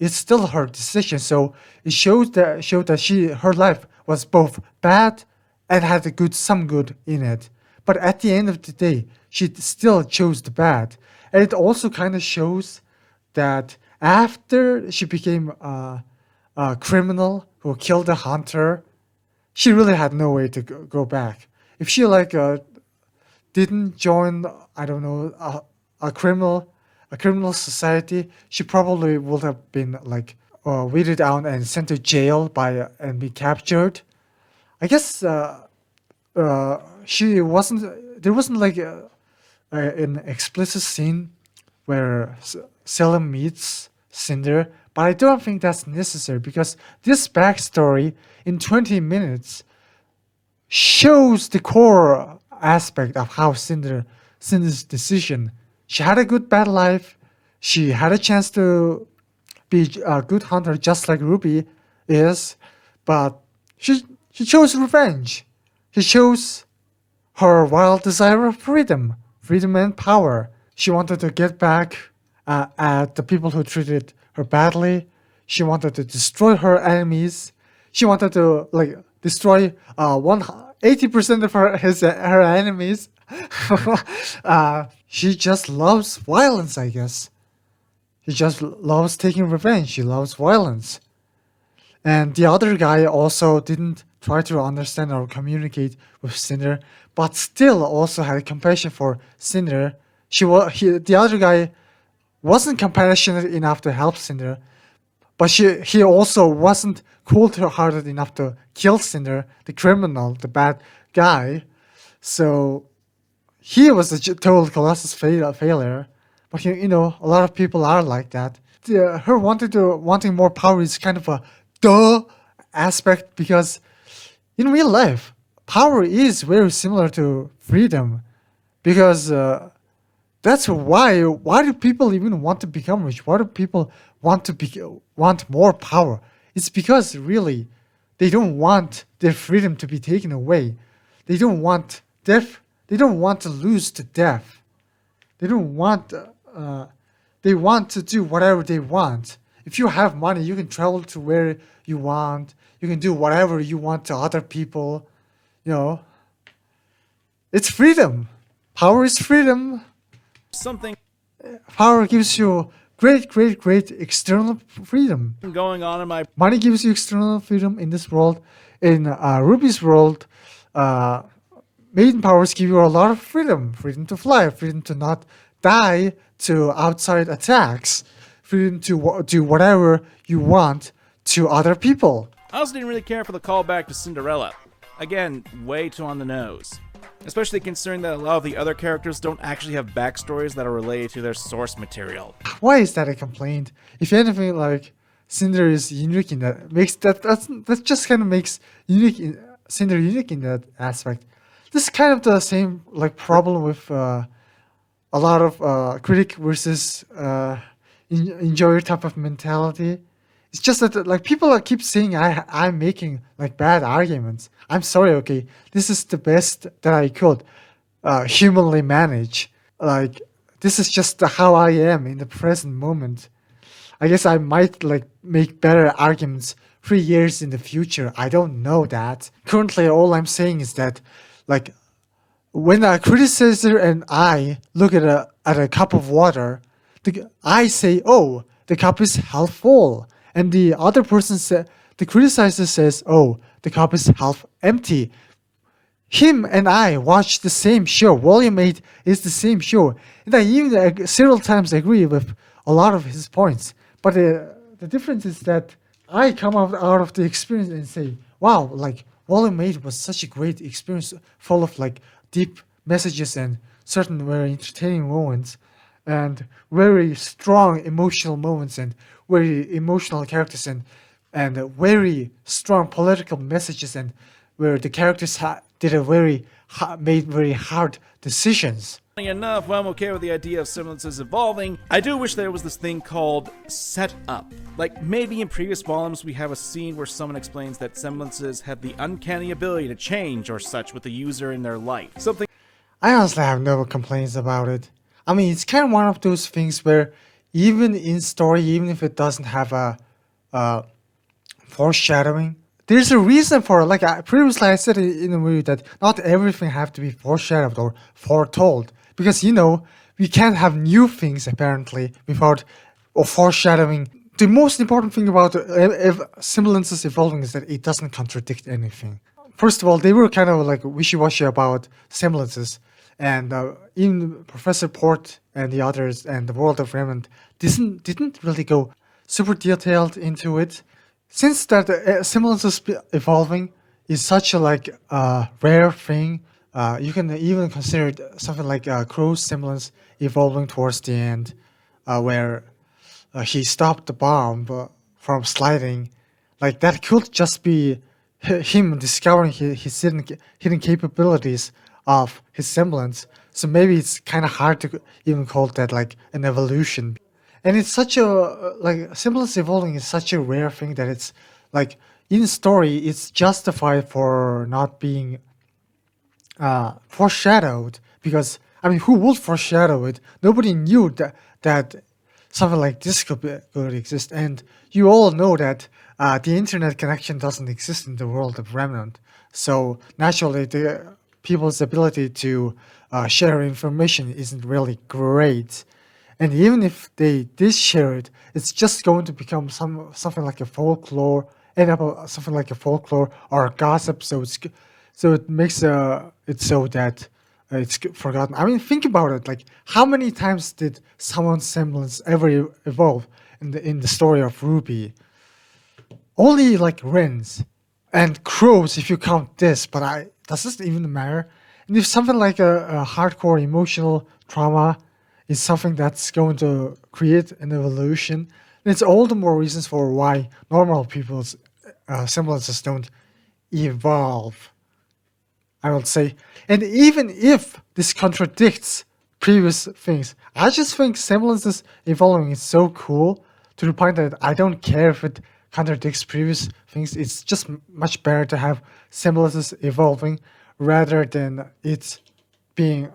it's still her decision. So it showed that her life was both bad and had some good in it. But at the end of the day, she still chose the bad. And it also kind of shows that after she became a criminal who killed a hunter, she really had no way to go back. If she didn't join, I don't know, a criminal society, she probably would have been weeded out and sent to jail and be captured. I guess she wasn't. There wasn't an explicit scene where Selim meets Cinder, but I don't think that's necessary because this backstory in 20 minutes shows the core aspect of how Cinder's decision. She had a good bad life. She had a chance to be a good hunter just like Ruby is, but she chose revenge. She chose her wild desire of freedom and power. She wanted to get back at the people who treated her badly. She wanted to destroy her enemies. She wanted to destroy 80% of her enemies. She just loves violence, I guess. She just loves taking revenge. She loves violence. And the other guy also didn't try to understand or communicate with Cinder, but still also had compassion for Cinder. The other guy wasn't compassionate enough to help Cinder, but he also wasn't cold-hearted enough to kill Cinder, the criminal, the bad guy. So he was a total colossus failure. But a lot of people are like that. Her wanting more power is kind of a duh aspect because in real life, power is very similar to freedom. Because that's why do people even want to become rich? Why do people want more power? It's because really they don't want their freedom to be taken away. They don't want death. They don't want to lose to death. They don't want. They want to do whatever they want. If you have money, you can travel to where you want. You can do whatever you want to other people. It's freedom. Power is freedom. Something Power gives you great external freedom. going on in my Money gives you external freedom in this world. In Ruby's world, maiden powers give you a lot of freedom. Freedom to fly, freedom to not die to outside attacks, freedom to do whatever you want to other people. I also didn't really care for the callback to Cinderella. Again, way too on the nose. Especially considering that a lot of the other characters don't actually have backstories that are related to their source material. Why is that a complaint? If anything, Cinder is unique in that. That just kind of makes Cinder unique in that aspect. This is kind of the same problem with a lot of critic versus enjoyer type of mentality. It's just that people keep saying I'm making bad arguments. I'm sorry, okay. This is the best that I could humanly manage. This is just how I am in the present moment. I guess I might make better arguments 3 years in the future. I don't know that. Currently, all I'm saying is that when a criticizer and I look at a cup of water, I say, oh, the cup is half full. And the other person the criticizer says, oh, the cup is half empty. Him and I watch the same show. Volume 8 is the same show. And I even several times agree with a lot of his points. But the difference is that I come out of the experience and say, wow, Volume 8 was such a great experience, full of deep messages and certain very entertaining moments and very strong emotional moments and very emotional characters and very strong political messages and where the characters did a very made very hard decisions. Enough, while I'm okay with the idea of semblances evolving, I do wish there was this thing called set up. Like, maybe in previous volumes we have a scene where someone explains that semblances have the uncanny ability to change or such with the user in their life. Something I honestly have no complaints about it. I mean, it's kind of one of those things where even in story, even if it doesn't have a foreshadowing, there's a reason for it. Like previously I said in the movie that not everything have to be foreshadowed or foretold. Because, we can't have new things, apparently, without or foreshadowing. The most important thing about semblances evolving is that it doesn't contradict anything. First of all, they were kind of like wishy-washy about semblances. And even Professor Port and the others and the World of Remnant didn't really go super detailed into it. Since that semblances evolving is such a rare thing, you can even consider it something like Crow's semblance evolving towards the end, where he stopped the bomb from sliding. Like that could just be him discovering his hidden capabilities of his semblance. So maybe it's kind of hard to even call that like an evolution. And it's such a semblance evolving is such a rare thing that it's like in story it's justified for not being foreshadowed, because I mean, who would foreshadow it? Nobody knew that something like this could exist, and you all know that the internet connection doesn't exist in the world of Remnant. So naturally, the people's ability to share information isn't really great. And even if they did share it, it's just going to become something like a folklore, end up something like a folklore or a gossip. So it makes it so that it's forgotten. I mean, think about it. Like, how many times did someone's semblance ever evolve in the story of RWBY? Only like Wrens and Crows, if you count this. But does this even matter? And if something like a hardcore emotional trauma is something that's going to create an evolution, then it's all the more reasons for why normal people's semblances don't evolve, I would say. And even if this contradicts previous things, I just think semblances evolving is so cool to the point that I don't care if it contradicts previous things. It's just much better to have semblances evolving rather than it being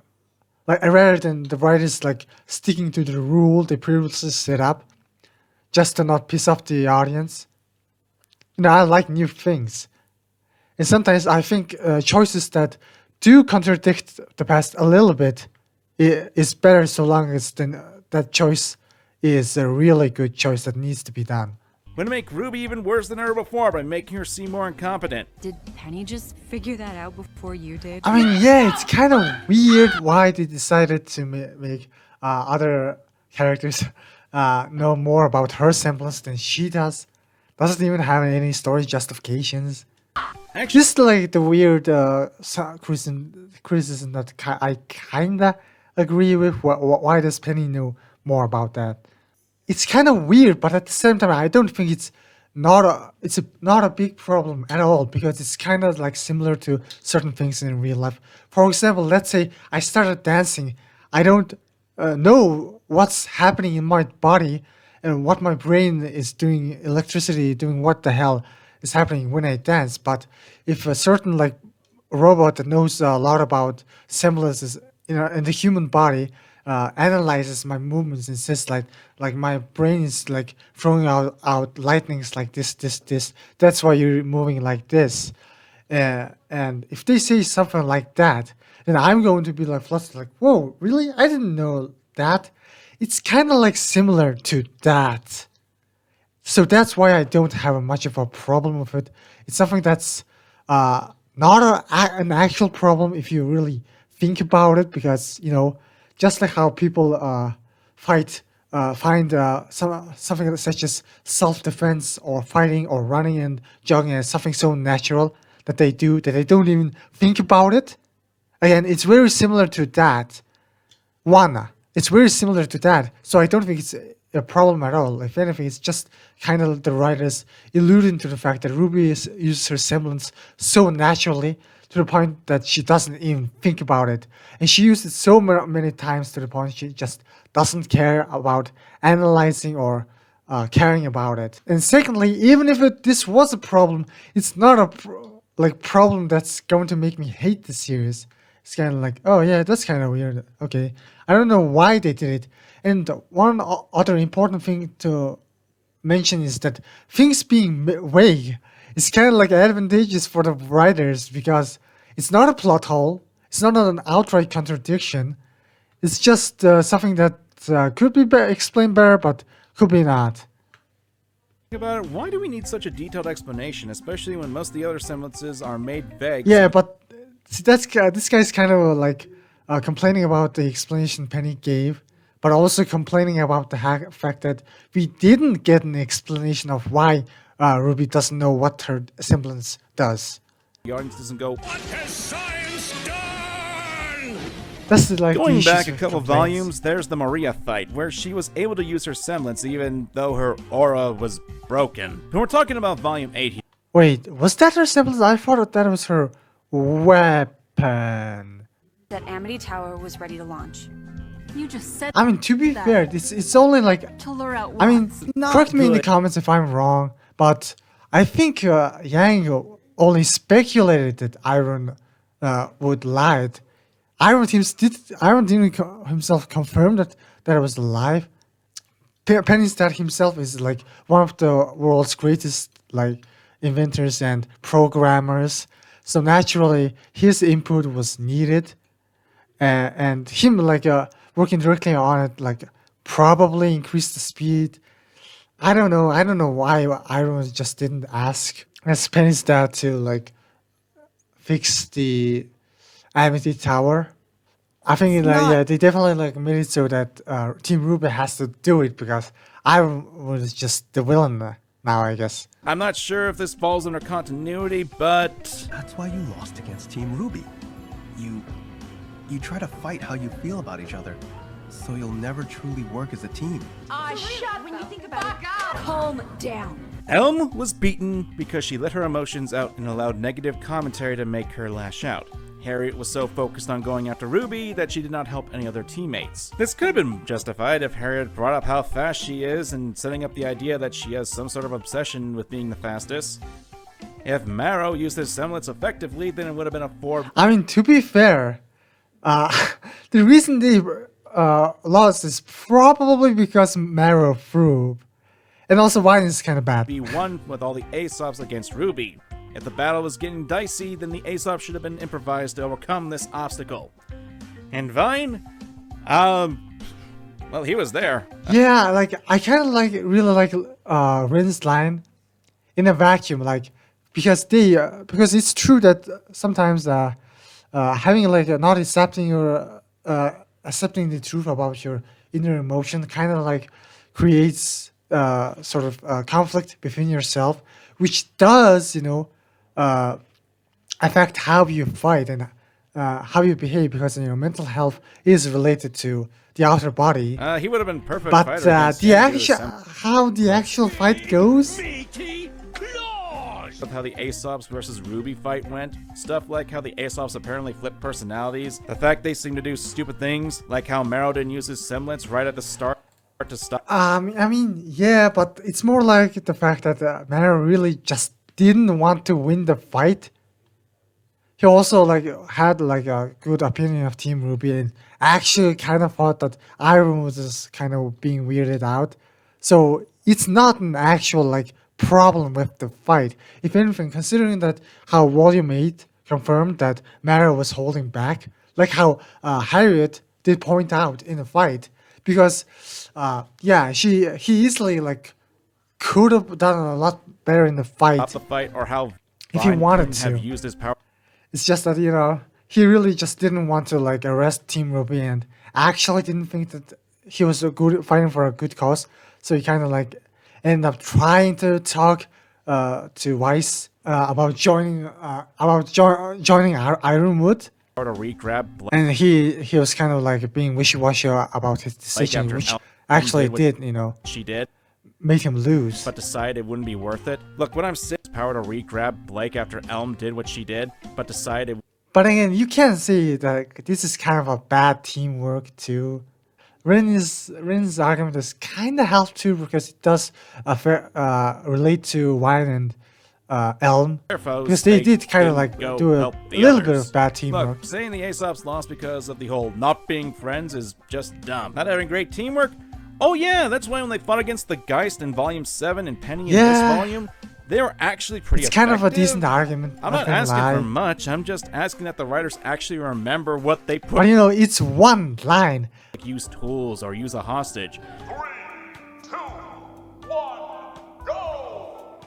rather than the writers like sticking to the rule they previously set up just to not piss off the audience. I like new things. And sometimes I think choices that do contradict the past a little bit is better, so long as that choice is a really good choice that needs to be done. We're gonna make RWBY even worse than ever before by making her seem more incompetent. Did Penny just figure that out before you did? I mean, yeah, it's kind of weird why they decided to make other characters know more about her semblance than she does. Doesn't even have any story justifications. Actually, Just like the weird criticism that I kinda agree with. Why does Penny know more about that? It's kind of weird, but at the same time, I don't think it's not a big problem at all, because it's kind of like similar to certain things in real life. For example, let's say I started dancing. I don't know what's happening in my body and what my brain is doing, electricity doing what the hell is happening when I dance. But if a certain like robot that knows a lot about semblances in the human body analyzes my movements and says like my brain is like throwing out lightnings like this, that's why you're moving like this, and if they say something like that, then I'm going to be like flustered, like, whoa, really? I didn't know that. It's kind of like similar to that. So that's why I don't have much of a problem with it. It's something that's not an actual problem if you really think about it, because just like how people find something such as self-defense or fighting or running and jogging as something so natural that they do that they don't even think about it. Again, it's very similar to that. It's very similar to that. So I don't think it's a problem at all. If anything, it's just kind of the writers alluding to the fact that Ruby uses her semblance so naturally to the point that she doesn't even think about it. And she uses it so many times to the point she just doesn't care about analyzing or caring about it. And secondly, even if this was a problem, it's not a problem that's going to make me hate the series. It's kind of like, oh yeah, that's kind of weird. Okay, I don't know why they did it. And one other important thing to mention is that things being vague is kind of like advantageous for the writers because it's not a plot hole. It's not an outright contradiction. It's just something that could be explained better, but could be not. About it, why do we need such a detailed explanation, especially when most of the other semblances are made vague? Yeah, but see, this guy's kind of like complaining about the explanation Penny gave, but also complaining about the fact that we didn't get an explanation of why Ruby doesn't know what her semblance does. The audience doesn't go, What has science done? That's like going the back issues a with couple complaints. volumes, there's the Maria fight, where she was able to use her semblance even though her aura was broken. And we're talking about volume 8 here. Wait, was that her semblance? I thought that was her weapon. That Amity Tower was ready to launch. You just said I mean, to be that. fair, it's only like, to lure out I mean, once. correct me in the good. comments if I'm wrong, but I think Yang only speculated that Iron would lie. Iron didn't himself confirm that it was alive. Pennystadt himself is like one of the world's greatest like inventors and programmers, so naturally his input was needed, and him like working directly on it like probably increased the speed. I don't know why Iron just didn't ask as Pennystadt to like fix the Amity Tower. I think they definitely like made it so that Team RWBY has to do it because Iron was just the villain now, I guess. I'm not sure if this falls under continuity, but That's why you lost against Team RWBY. You try to fight how you feel about each other, so you'll never truly work as a team. Shut when you think about it. Calm down. Elm was beaten because she let her emotions out and allowed negative commentary to make her lash out. Harriet was so focused on going after Ruby that she did not help any other teammates. This could have been justified if Harriet brought up how fast she is and setting up the idea that she has some sort of obsession with being the fastest. If Marrow used his semblance effectively, then it would have been a 4. I mean, to be fair, the reason they lost is probably because Marrow threw, and also Vine is kind of bad. B1 with all the Aesops against Ruby. If the battle was getting dicey, then the Aesop should have been improvised to overcome this obstacle. And Vine? Well, he was there. Yeah, like I kind of like really like Rin's line in a vacuum, like because it's true that sometimes having like not accepting your accepting the truth about your inner emotion kind of like creates sort of conflict between yourself, which does affect how you fight and how you behave, because mental health is related to the outer body. He would have been perfect But fighter against the him. He was how the actual fight goes, BT claws! with how the Aesops versus Ruby fight went. Stuff like how the Aesops apparently flip personalities. The fact they seem to do stupid things, like how Marrow didn't use his semblance right at the start to stop. I mean, yeah, but it's more like the fact that Mara really just didn't want to win the fight. He also like had like a good opinion of Team RWBY and actually kind of thought that Iron was just kind of being weirded out. So it's not an actual like problem with the fight. If anything, considering that how Volume 8 confirmed that Mara was holding back, like how Harriet did point out in the fight, because he easily like could have done a lot better in the fight. Stop the fight, or how If he Vine wanted couldn't have to. used his power. It's just that he really just didn't want to like arrest Team RWBY and actually didn't think that he was fighting for a good cause. So he kind of like ended up trying to talk to Weiss about joining Ironwood, To re-grab Blake and he was kind of like being wishy-washy about his decision, after which actually what did, you know, she did, made him lose. but decided it wouldn't be worth it. Look, when I'm saying power to re-grab Blake after Elm did what she did, but decided But again, you can see that this is kind of a bad teamwork too. Rin's argument is kind of helped too because it does relate to Wine and Elm, their foes, because they did kind of didn't like go do a help the little bit others. of bad teamwork. Look, saying the Aesops lost because of the whole not being friends is just dumb. Not having great teamwork? Oh yeah, that's why when they fought against the Geist in Volume 7 and Penny in this Yeah. volume, they were actually pretty It's kind of a effective. decent argument. I'm not not gonna asking lie. for much, I'm just asking that the writers actually remember what they put. But you know, it's one line. Like use tools or use a hostage. 3, 2, 1, go!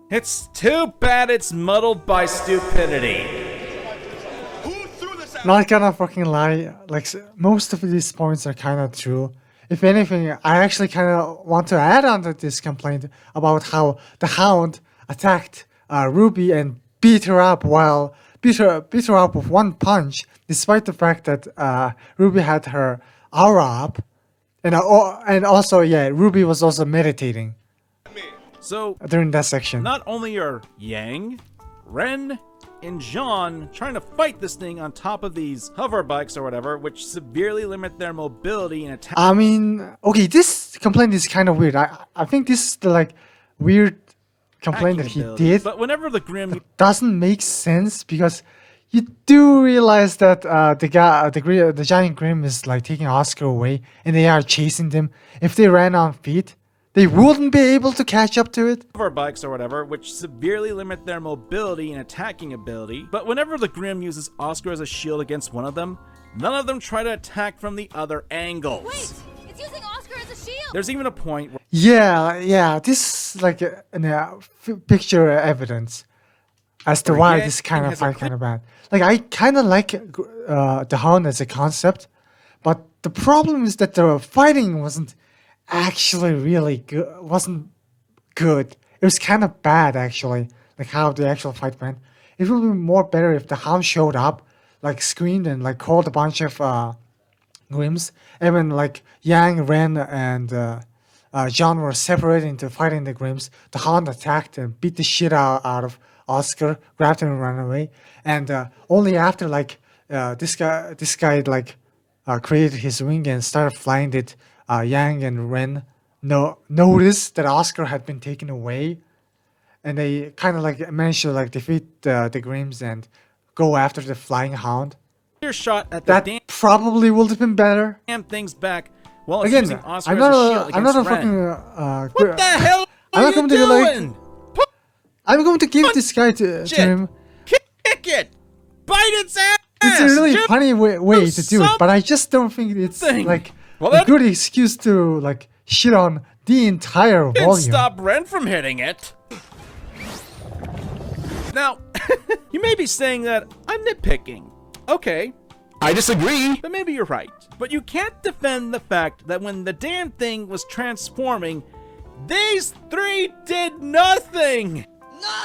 It's too bad it's muddled by stupidity. Who threw this at Not gonna fucking lie. Like most of these points are kind of true. If anything, I actually kind of want to add on to this complaint about how the Hound attacked Ruby and beat her up beat her up with one punch, despite the fact that Ruby had her aura up, and also Ruby was also meditating me? So, during that section. not only are Yang, Ren, and Jean trying to fight this thing on top of these hover bikes or whatever, which severely limit their mobility and attack. I mean, okay, this complaint is kind of weird. I think this is the like weird complaint that he did. But whenever the Grim Doesn't make sense because you do realize that the giant Grim is like taking Oscar away and they are chasing them. If they ran on feet, they wouldn't be able to catch up to it. hover bikes or whatever, which severely limit their mobility and attacking ability. But whenever the Grim uses Oscar as a shield against one of them, none of them try to attack from the other angles. Wait! It's using Oscar as a shield! There's even a point where Yeah, this is like picture evidence as to why Yang this kind of has a fight kind of bad. Like I kind of like the Hound as a concept, but the problem is that the fighting wasn't actually really good. Wasn't good. It was kind of bad actually. Like how the actual fight went. It would be more better if the Hound showed up, like screamed and like called a bunch of Grims, and when like Yang, Ren, and John were separated into fighting the Grims, the Hound attacked and beat the shit out of Oscar, grabbed him and ran away. And only after like this guy like created his wing and started flying did Yang and Ren noticed that Oscar had been taken away, and they kind of like managed to like defeat the Grims and go after the flying Hound. clear shot at the That probably would have been better. damn thing's back while it's Again, using Oscar I'm as a not shield I'm not a against fucking. Ren. What the hell I'm are not you going to like. doing? I'm going to give this guy to Shit. him. Kick it! Bite its ass! It's a really Give funny way do to do it, but I just don't think it's something. like Well, a that- good excuse to like shit on the entire Didn't volume. stop Ren from hitting it. Now, you may be saying that I'm nitpicking. Okay, I disagree. but maybe you're right. But you can't defend the fact that when the damn thing was transforming, these three did nothing!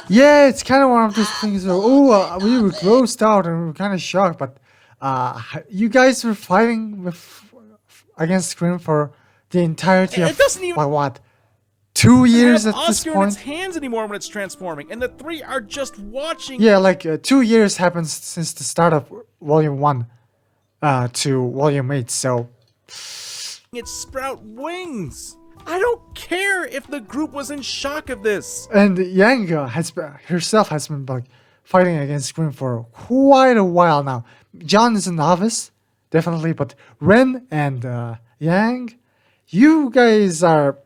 Yeah, it's kind of one of those things where, we were grossed out and we were kind of shocked, but you guys were fighting against Grim for the entirety It of, doesn't even- like, what, 2 years It at doesn't have this Oscar in its point? hands anymore when it's transforming, and the three are just watching Yeah, like 2 years happens since the start of Volume 1 to Volume 8, so it sprout wings. I don't care if the group was in shock of this. and Yang herself has been like fighting against Grim for quite a while now. John is a novice, definitely, but Ren and Yang, you guys are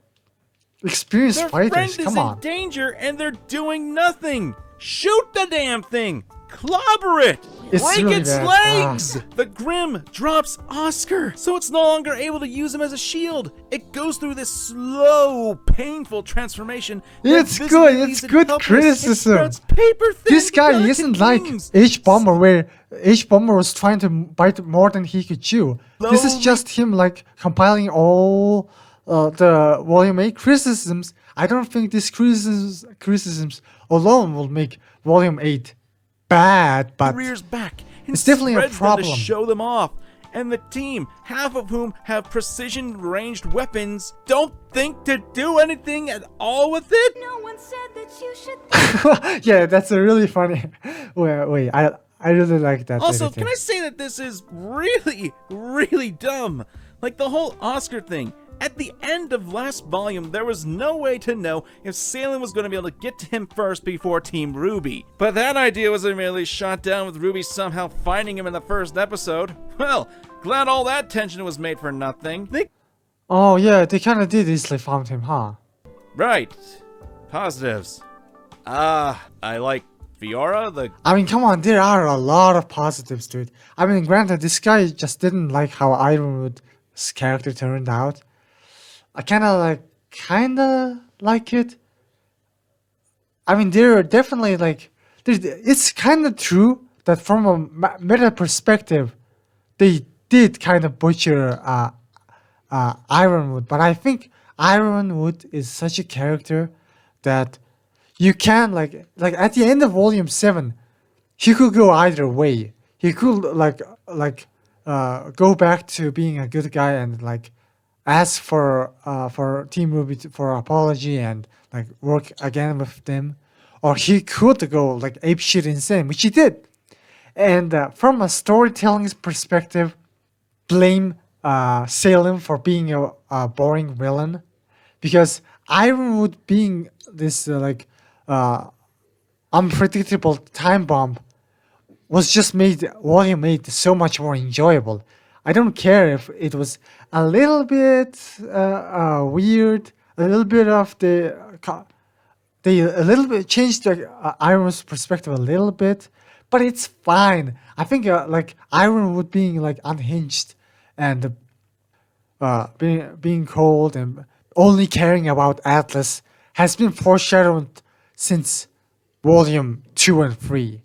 experienced Their fighters. friend is Come in on. danger and they're doing nothing. Shoot the damn thing. Clobber it. It's Break really its bad. legs. The Grim drops Oscar, so it's no longer able to use him as a shield. It goes through this slow, painful transformation. that It's visibly good. leaves It's it good helpless. criticism. It sprouts paper-thin This guy delicate isn't like wings. H-Bomber, where H-Bomber was trying to bite more than he could chew. This is Slowly- just him like compiling all the Volume 8 criticisms. I don't think these criticisms alone will make Volume 8 bad, but rears back and it's definitely a spreads them problem. to show them off. and the team, half of whom have precision-ranged weapons, don't think to do anything at all with it? No one said that you should. Yeah, that's a really funny. Wait, I really like that. Also, editing. can I say that this is really, really dumb? Like the whole Oscar thing. At the end of last volume, there was no way to know if Salem was going to be able to get to him first before Team RWBY. But that idea was immediately shot down with RWBY somehow finding him in the first episode. Well, glad all that tension was made for nothing. Oh yeah, they kind of did easily found him, huh? Right. Positives. I like Fiora, the... I mean, come on, there are a lot of positives to it. I mean, granted, this guy just didn't like how Ironwood's character turned out. I kind of like it. I mean, there are definitely it's kind of true that from a meta perspective, they did kind of butcher Ironwood, but I think Ironwood is such a character that you can like at the end of Volume 7, he could go either way. He could go back to being a good guy and ask for Team RWBY for apology and work again with them, or he could go apeshit insane, which he did. And from a storytelling perspective, blame Salem for being a boring villain, because Ironwood being this unpredictable time bomb was just made Volume 8 so much more enjoyable. I don't care if it was a little bit weird, a little bit of they a little bit changed Ironwood's perspective a little bit, but it's fine. I think Ironwood being unhinged and being cold and only caring about Atlas has been foreshadowed since Volume 2 and 3.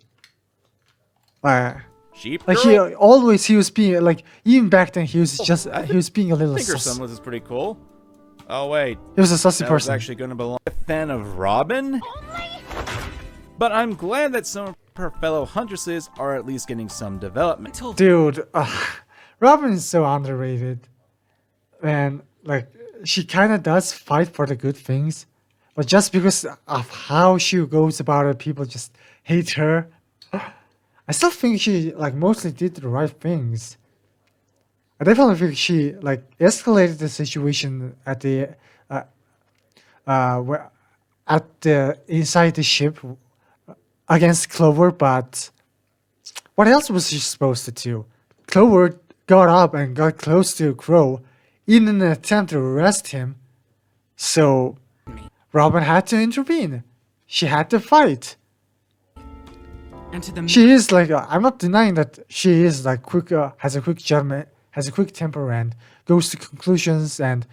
Sheep Girl? He was being even back then he was being a little Tinker sus. Summers is pretty cool. Oh wait, He was a sussy that was person. actually going to belong a fan of Robin? But I'm glad that some of her fellow huntresses are at least getting some development. Dude, Robin is so underrated. And she kind of does fight for the good things, but just because of how she goes about it, people just hate her. I still think she mostly did the right things. I definitely think she escalated the situation at the inside the ship against Clover, but what else was she supposed to do? Clover got up and got close to Crow in an attempt to arrest him, so Robin had to intervene. She had to fight. And to the She is I'm not denying that she is quick, has a quick judgment, has a quick temper, and goes to conclusions and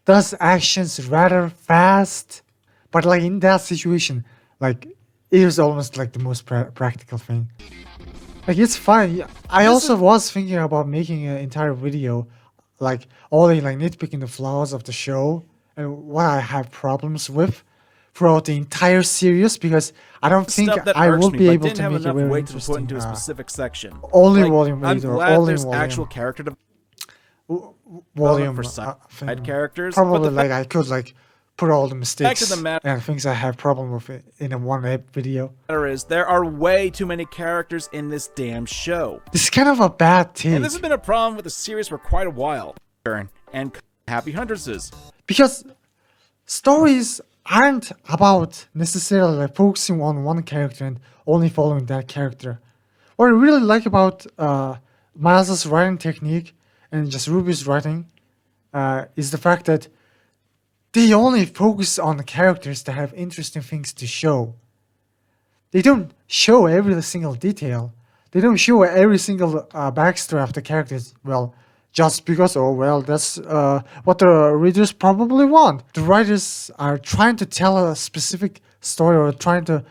does actions rather fast. But in that situation, it is almost the most practical thing. It's fine. I also was thinking about making an entire video, only nitpicking the flaws of the show and what I have problems with throughout the entire series, because I don't think Stuff that I irks will me, be but able didn't to have make it enough very weight to put interesting. into a specific section. Only Like, Volume I'm 8 or glad only there's volume. actual character Volume for thing. side characters. Probably but the I could put all the mistakes the matter- and things I have problem with it in a one video. matter is, there are way too many characters in this damn show. This is kind of a bad take, And this has been a problem with the series for quite a while. And Happy Huntresses. because stories aren't about necessarily focusing on one character and only following that character. What I really like about Miles's writing technique and just RWBY's writing is the fact that they only focus on the characters that have interesting things to show. They don't show every single detail. They don't show every single backstory of the characters. Well, just because, that's what the readers probably want. The writers are trying to tell a specific story or trying to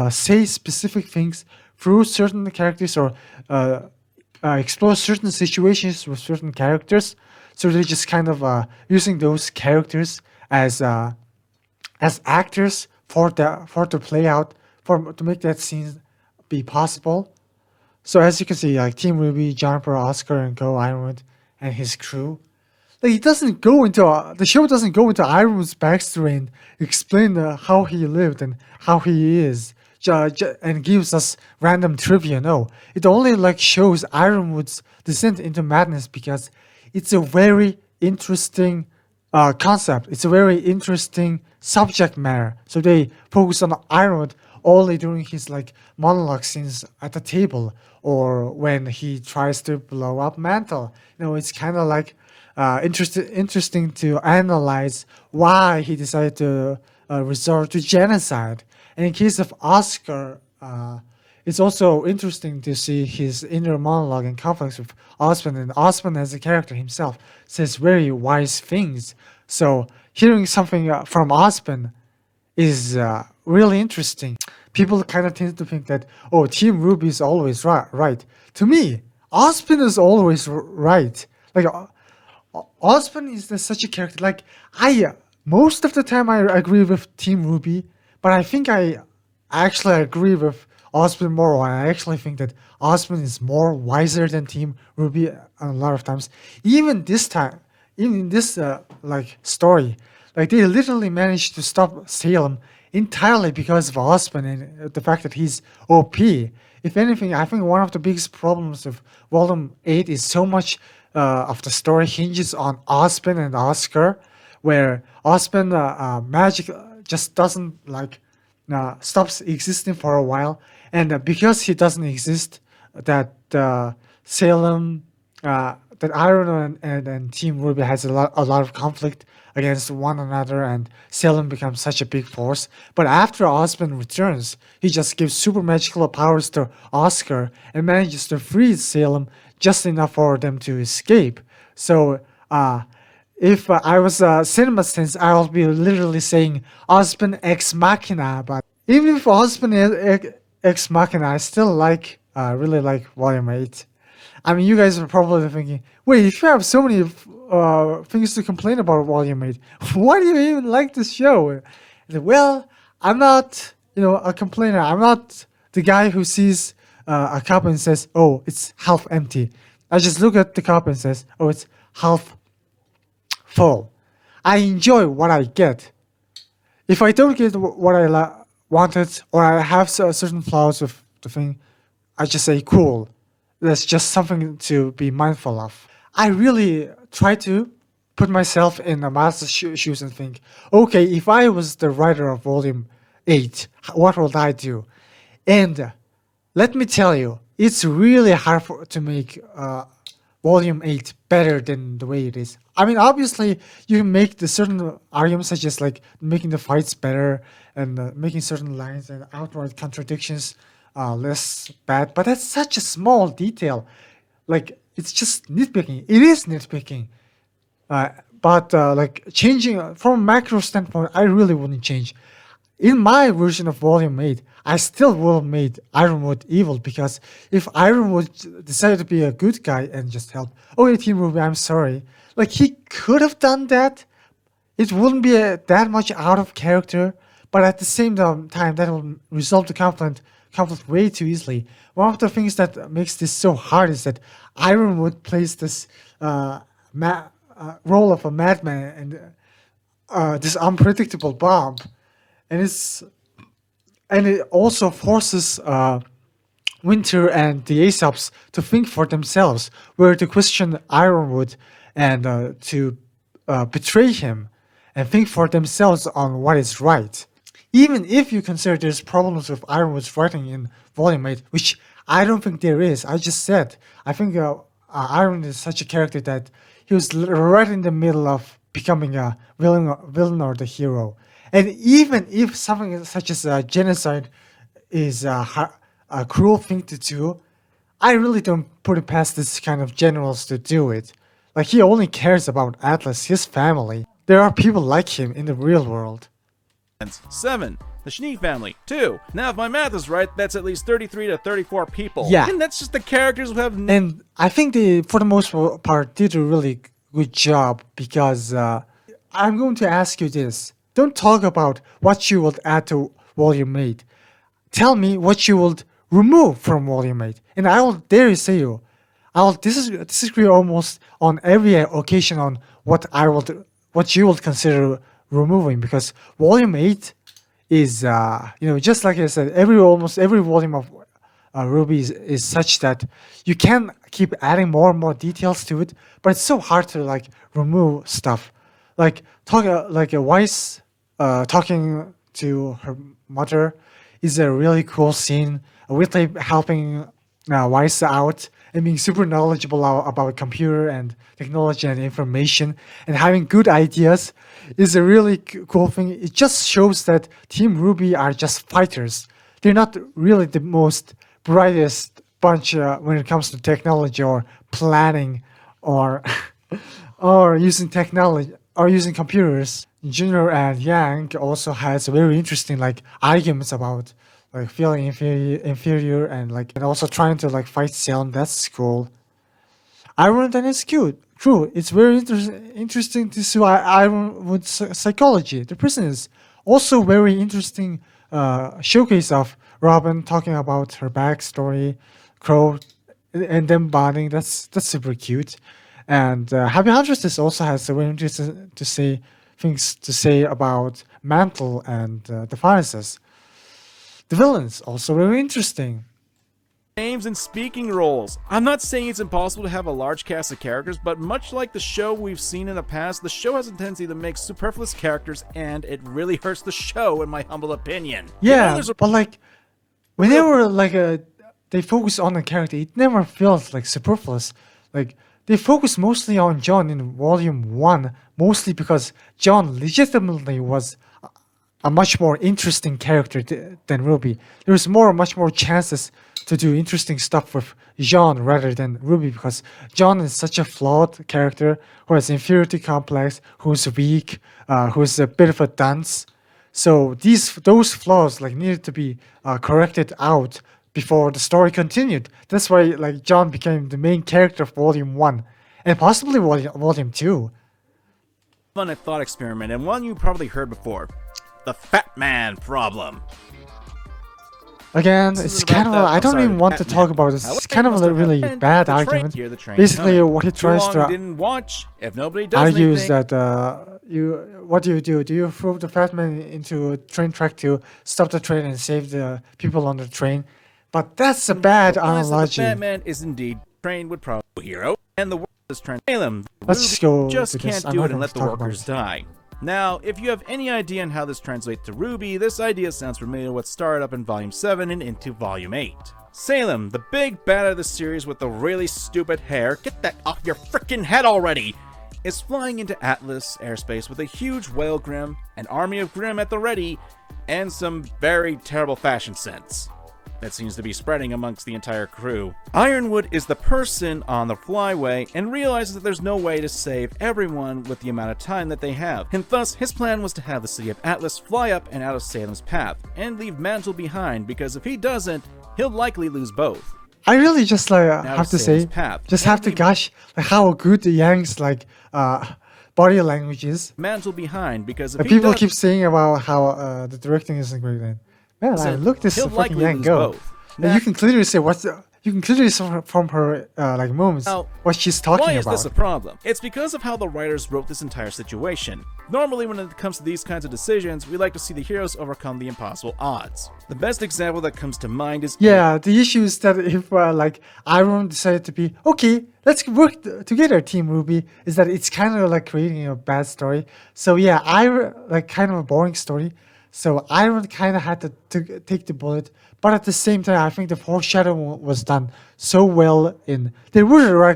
say specific things through certain characters or explore certain situations with certain characters. So they're just kind of using those characters as actors for to play out, to make that scene be possible. So as you can see, like Team Ruby, Juniper, Oscar, and Go Ironwood, and his crew. Like it doesn't go into the show doesn't go into Ironwood's backstory and explain how he lived and how he is, and gives us random trivia. No, it only like shows Ironwood's descent into madness because it's a very interesting concept. It's a very interesting subject matter. So they focus on Ironwood only during his like monologue scenes at the table or when he tries to blow up Mantle. It's kind of like interesting to analyze why he decided to resort to genocide. And in case of Oscar, it's also interesting to see his inner monologue and conflicts with Osmond. And Osmond, as a character himself, says very wise things. So hearing something from Osmond is really interesting. People kind of tend to think that, oh, Team Ruby is always right. To me, Osmond is always right. Like, Osmond is such a character. Like, most of the time I agree with Team Ruby, but I think I actually agree with Osmond more. I actually think that Osmond is more wiser than Team Ruby a lot of times. Even this time, even in this like story, like they literally managed to stop Salem entirely because of Osmond and the fact that he's OP. If anything, I think one of the biggest problems of Volume 8 is so much of the story hinges on Osmond and Oscar, where Osmond magic just doesn't like stops existing for a while, and because he doesn't exist, that Salem, that Iron and Team Ruby has a lot of conflict against one another, and Salem becomes such a big force. But after Osmond returns, he just gives super magical powers to Oscar and manages to freeze Salem just enough for them to escape. So if I was a cinema sense, I would be literally saying Osmond ex machina. But even if Osmond ex machina, I still really like Volume 8. I mean, you guys are probably thinking, wait, if you have so many things to complain about Volume 8, why do you even like this show? Well, I'm not, a complainer. I'm not the guy who sees a cup and says, oh, it's half empty. I just look at the cup and says, oh, it's half full. I enjoy what I get. If I don't get what I wanted, or I have certain flaws with the thing, I just say, cool. That's just something to be mindful of. I really try to put myself in a master's shoes and think, okay, if I was the writer of Volume 8, what would I do? And let me tell you, it's really hard to make Volume 8 better than the way it is. I mean, obviously, you can make the certain arguments such as like making the fights better and making certain lines and outright contradictions less bad, but that's such a small detail. Like, it's just nitpicking. It is nitpicking. But like changing from a macro standpoint, I really wouldn't change. In my version of Volume 8, I still would have made Ironwood evil, because if Ironwood decided to be a good guy and just help, okay, Team Ruby, I'm sorry. Like, he could have done that. It wouldn't be that much out of character, but at the same time, that will resolve the conflict way too easily. One of the things that makes this so hard is that Ironwood plays this role of a madman and this unpredictable bomb, and it also forces Winter and the Aesops to think for themselves, where to question Ironwood and to betray him and think for themselves on what is right. Even if you consider there's problems with Ironwood's writing in Volume 8, which I don't think there is. I just said, I think Iron is such a character that he was right in the middle of becoming a villain or the hero. And even if something such as genocide is a cruel thing to do, I really don't put it past this kind of generals to do it. Like, he only cares about Atlas, his family. There are people like him in the real world. 7. The Schnee family. 2. Now, if my math is right, that's at least 33 to 34 people. Yeah. And that's just the characters who have... And I think they, for the most part, did a really good job, because I'm going to ask you this. Don't talk about what you would add to Volume 8. Tell me what you would removed from Volume 8. And I will dare you say you, I will disagree almost on every occasion on what you would consider removing, because Volume 8 is just like I said, almost every volume of RWBY is such that you can keep adding more and more details to it, but it's so hard to like remove stuff. Like a Weiss talking to her mother is a really cool scene. Whitley helping Weiss out and being super knowledgeable about computer and technology and information and having good ideas is a really cool thing. It just shows that Team RWBY are just fighters. They're not really the most brightest bunch when it comes to technology or planning or or using technology or using computers. Junior and Yang also has very interesting like arguments about like feeling inferior and also trying to like fight Salem. That's cool. Iron and it's cute. True, it's very interesting to see Ironwood's psychology. The prison is also very interesting showcase of Robin talking about her backstory, Crow, and them bonding. That's super cute. And Happy Huntress also has very interesting things to say about Mantle and the Furnaces. The villains also very interesting. Names and speaking roles. I'm not saying it's impossible to have a large cast of characters, but much like the show we've seen in the past, the show has a tendency to make superfluous characters, and it really hurts the show, in my humble opinion. Yeah, but like whenever they focus on a character, it never feels like superfluous. Like they focus mostly on John in Volume 1, mostly because John legitimately was a much more interesting character than RWBY. There's much more chances to do interesting stuff with John rather than RWBY, because John is such a flawed character who has inferiority complex, who's weak, who's a bit of a dunce. So those flaws needed to be corrected out before the story continued. That's why John became the main character of Volume 1 and possibly Volume 2. Fun thought experiment, and one you probably heard before: the Fat Man problem. Again, it's kind of I don't even want to talk about this. It's kind of a really bad argument. Basically, what he tries to argue is that what do? Do you throw the Fat Man into a train track to stop the train and save the people on the train? But that's a bad analogy. The Fat Man is indeed trained with probably a hero, and the world is trying to fail him. Let's go. Just can't do it and let the workers die. Now, if you have any idea on how this translates to RWBY, this idea sounds familiar with what started up in Volume 7 and into Volume 8. Salem, the big bad of the series with the really stupid hair, get that off your frickin' head already, is flying into Atlas airspace with a huge whale Grimm, an army of Grimm at the ready, and some very terrible fashion sense that seems to be spreading amongst the entire crew. Ironwood is the person on the flyway and realizes that there's no way to save everyone with the amount of time that they have, and thus his plan was to have the city of Atlas fly up and out of Salem's path and leave Mantle behind, because if he doesn't, he'll likely lose both. I really just have to say, have to gush how good the Yang's body language is. Mantle behind, because if people keep saying about how the directing isn't great. Then, man, look this fucking Yang go. Now, you can clearly say from her moments what she's talking about. Why is this a problem? It's because of how the writers wrote this entire situation. Normally, when it comes to these kinds of decisions, we like to see the heroes overcome the impossible odds. The best example that comes to mind is the issue is that if Iron decided to be okay, let's work together, Team RWBY, is that it's kind of creating a bad story. So kind of a boring story. So Iron kind of had to take the bullet, but at the same time, I think the foreshadowing was done so well. They were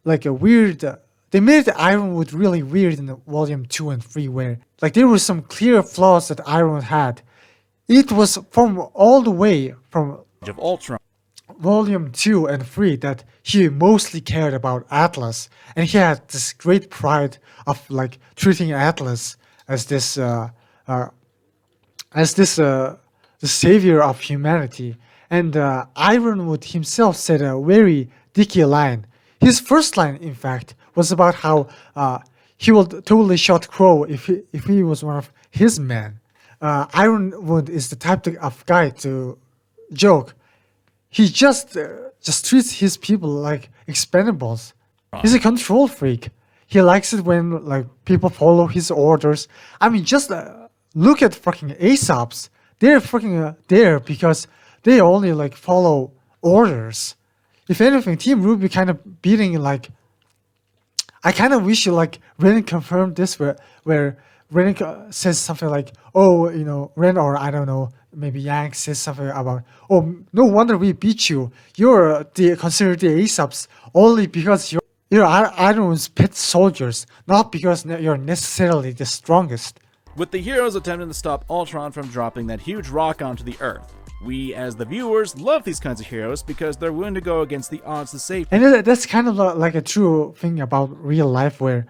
a weird. They made Ironwood really weird in the Volume 2 and 3, where there were some clear flaws that Ironwood had. It was from all the way from of Ultron, Volume 2 and 3, that he mostly cared about Atlas, and he had this great pride of treating Atlas as the savior of humanity. And Ironwood himself said a very dicky line. His first line, in fact, was about how he would totally shot Crow if he was one of his men. Ironwood is the type of guy to joke. he just treats his people like expendables. He's a control freak. He likes it when like people follow his orders. I mean, just look at fucking Aesop's. They're fucking there because they only like follow orders. If anything, Team RWBY kind of beating like. I kind of wish like Ren confirmed this where Ren says something like, oh, you know, Ren or I don't know, maybe Yang says something about, oh, no wonder we beat you. You're considered the Aesop's only because you're Ironwood's pet soldiers, not because you're necessarily the strongest. With the heroes attempting to stop Ultron from dropping that huge rock onto the Earth, we, as the viewers, love these kinds of heroes because they're willing to go against the odds to save. And that's kind of like a true thing about real life, where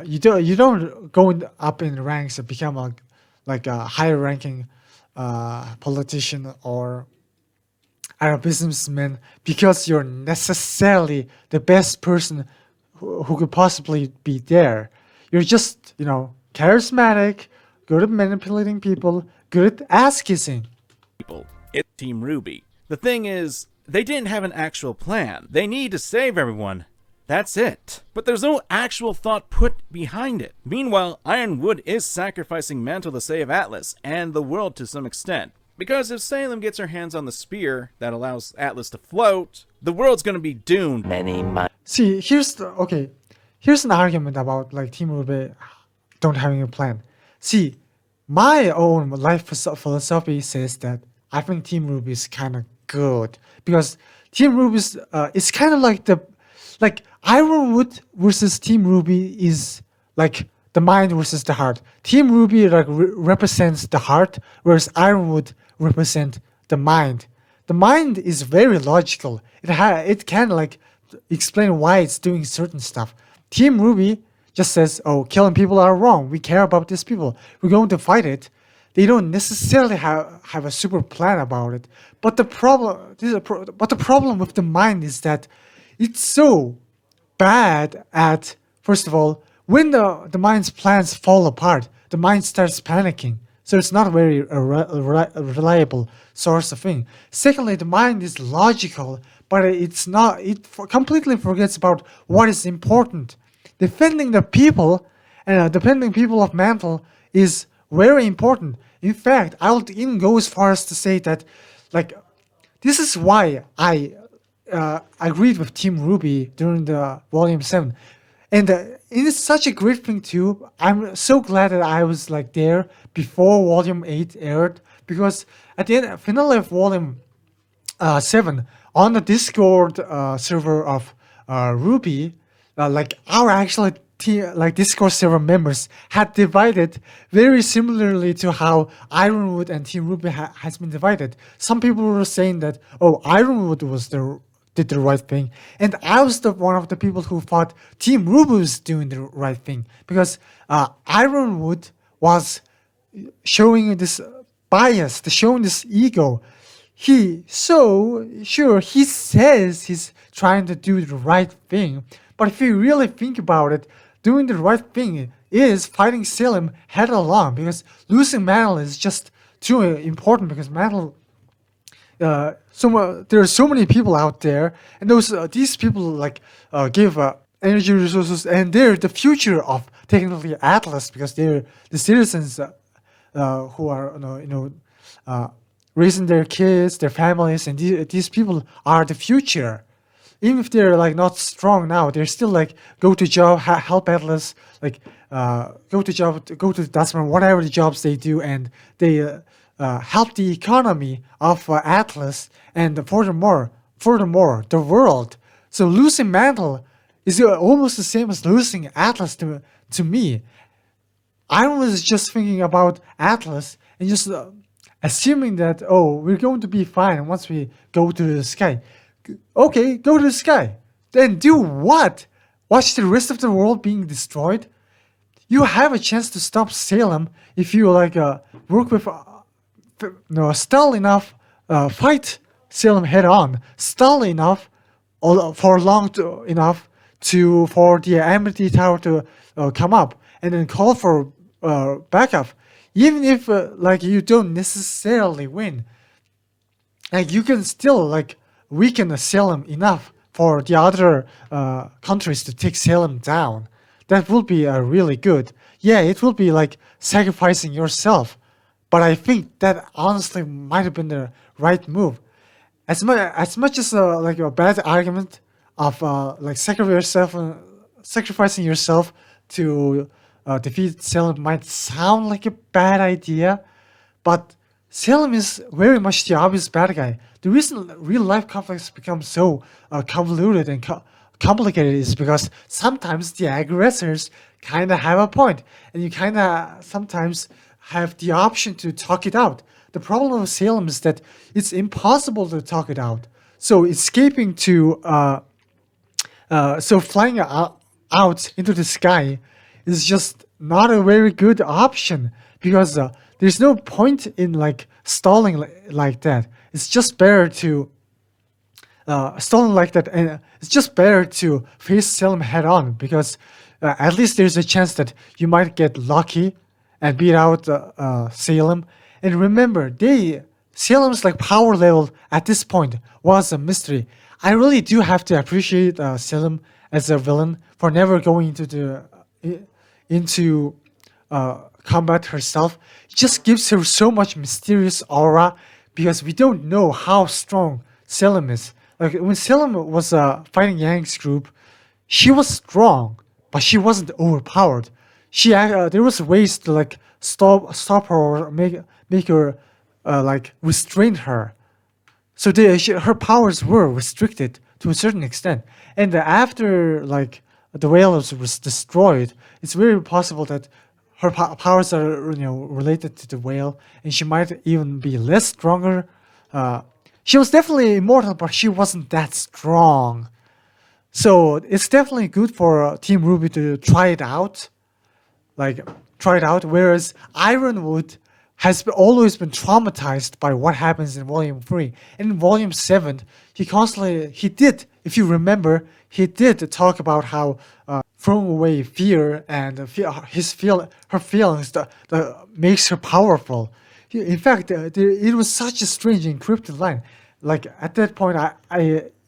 you don't go up in the ranks and become a higher ranking politician or a businessman because you're necessarily the best person who could possibly be there. You're just charismatic, good at manipulating people, good at ass kissing. It's Team RWBY. The thing is, they didn't have an actual plan. They need to save everyone. That's it. But there's no actual thought put behind it. Meanwhile, Ironwood is sacrificing Mantle to save Atlas and the world to some extent. Because if Salem gets her hands on the spear that allows Atlas to float, the world's gonna be doomed. See, here's an argument about like Team RWBY don't having a plan. See, my own life philosophy says that I think Team RWBY is kind of good because Team RWBY is kind of like Ironwood versus Team RWBY is like the mind versus the heart. Team RWBY like represents the heart, whereas Ironwood represent the mind. The mind is very logical. It can like explain why it's doing certain stuff. Team RWBY just says, "Oh, killing people are wrong. We care about these people. We're going to fight it." They don't necessarily have a super plan about it. But the problem with the mind is that it's so bad at, first of all, when the mind's plans fall apart, the mind starts panicking. So it's not a very reliable source of thing. Secondly, the mind is logical, but it's not. It completely forgets about what is important. Defending the people and defending people of Mantle is very important. In fact, I would even go as far as to say that, like, this is why I agreed with Team RWBY during the Volume 7. And it's such a great thing too. I'm so glad that I was like there before Volume 8 aired, because at the end, finale of Volume 7, on the Discord server of RWBY, like our actual Discord server members had divided very similarly to how Ironwood and Team RWBY has been divided. Some people were saying that, oh, Ironwood did the right thing, and I was one of the people who thought Team RWBY was doing the right thing, because Ironwood was showing this bias, showing this ego. He says he's trying to do the right thing, but if you really think about it, doing the right thing is fighting Salem head along, because losing Mantle is just too important, because Mantle, there are so many people out there, and these people like give energy resources, and they're the future of technically Atlas, because they're the citizens who are raising their kids, their families, and these people are the future. Even if they're like not strong now, they're still like go to job, help Atlas, like go to job, go to the Dustman, whatever the jobs they do, and they help the economy of Atlas, and furthermore, the world. So losing Mantle is almost the same as losing Atlas to me. I was just thinking about Atlas and just assuming that, oh, we're going to be fine once we go to the sky. Okay, go to the sky. Then do what? Watch the rest of the world being destroyed? You have a chance to stop Salem if you like work with stall enough, fight Salem head on, stall enough for long enough for the Amity Tower to come up, and then call for backup. Even if you don't necessarily win, like you can still like weaken Salem enough for the other countries to take Salem down. That would be really good. Yeah, it will be like sacrificing yourself, but I think that honestly might have been the right move. As much as like a bad argument of like sacrificing yourself to defeat Salem might sound like a bad idea, but Salem is very much the obvious bad guy. The reason real life conflicts become so convoluted and complicated is because sometimes the aggressors kind of have a point, and you kind of sometimes have the option to talk it out. The problem with Salem is that it's impossible to talk it out. So escaping to so flying out into the sky is just not a very good option because there's no point in like stalling like that. It's just better to stalling like that, and it's just better to face Salem head on because at least there's a chance that you might get lucky and beat out Salem. And remember, Salem's like power level at this point was a mystery. I really do have to appreciate Salem as a villain for never going into combat herself. It just gives her so much mysterious aura because we don't know how strong Salem is. Like when Salem was fighting Yang's group, she was strong, but she wasn't overpowered. There was ways to like stop her or make her like restrain her. So her powers were restricted to a certain extent. And after like the whale was destroyed, it's very possible that her powers are related to the whale, and she might even be less stronger. She was definitely immortal, but she wasn't that strong. So it's definitely good for Team RWBY to try it out. Whereas Ironwood has always been traumatized by what happens in Volume 3. And in Volume 7, he did, if you remember, he did talk about how throwing away fear and her feelings that makes her powerful. In fact, it was such a strange encrypted line. Like at that point,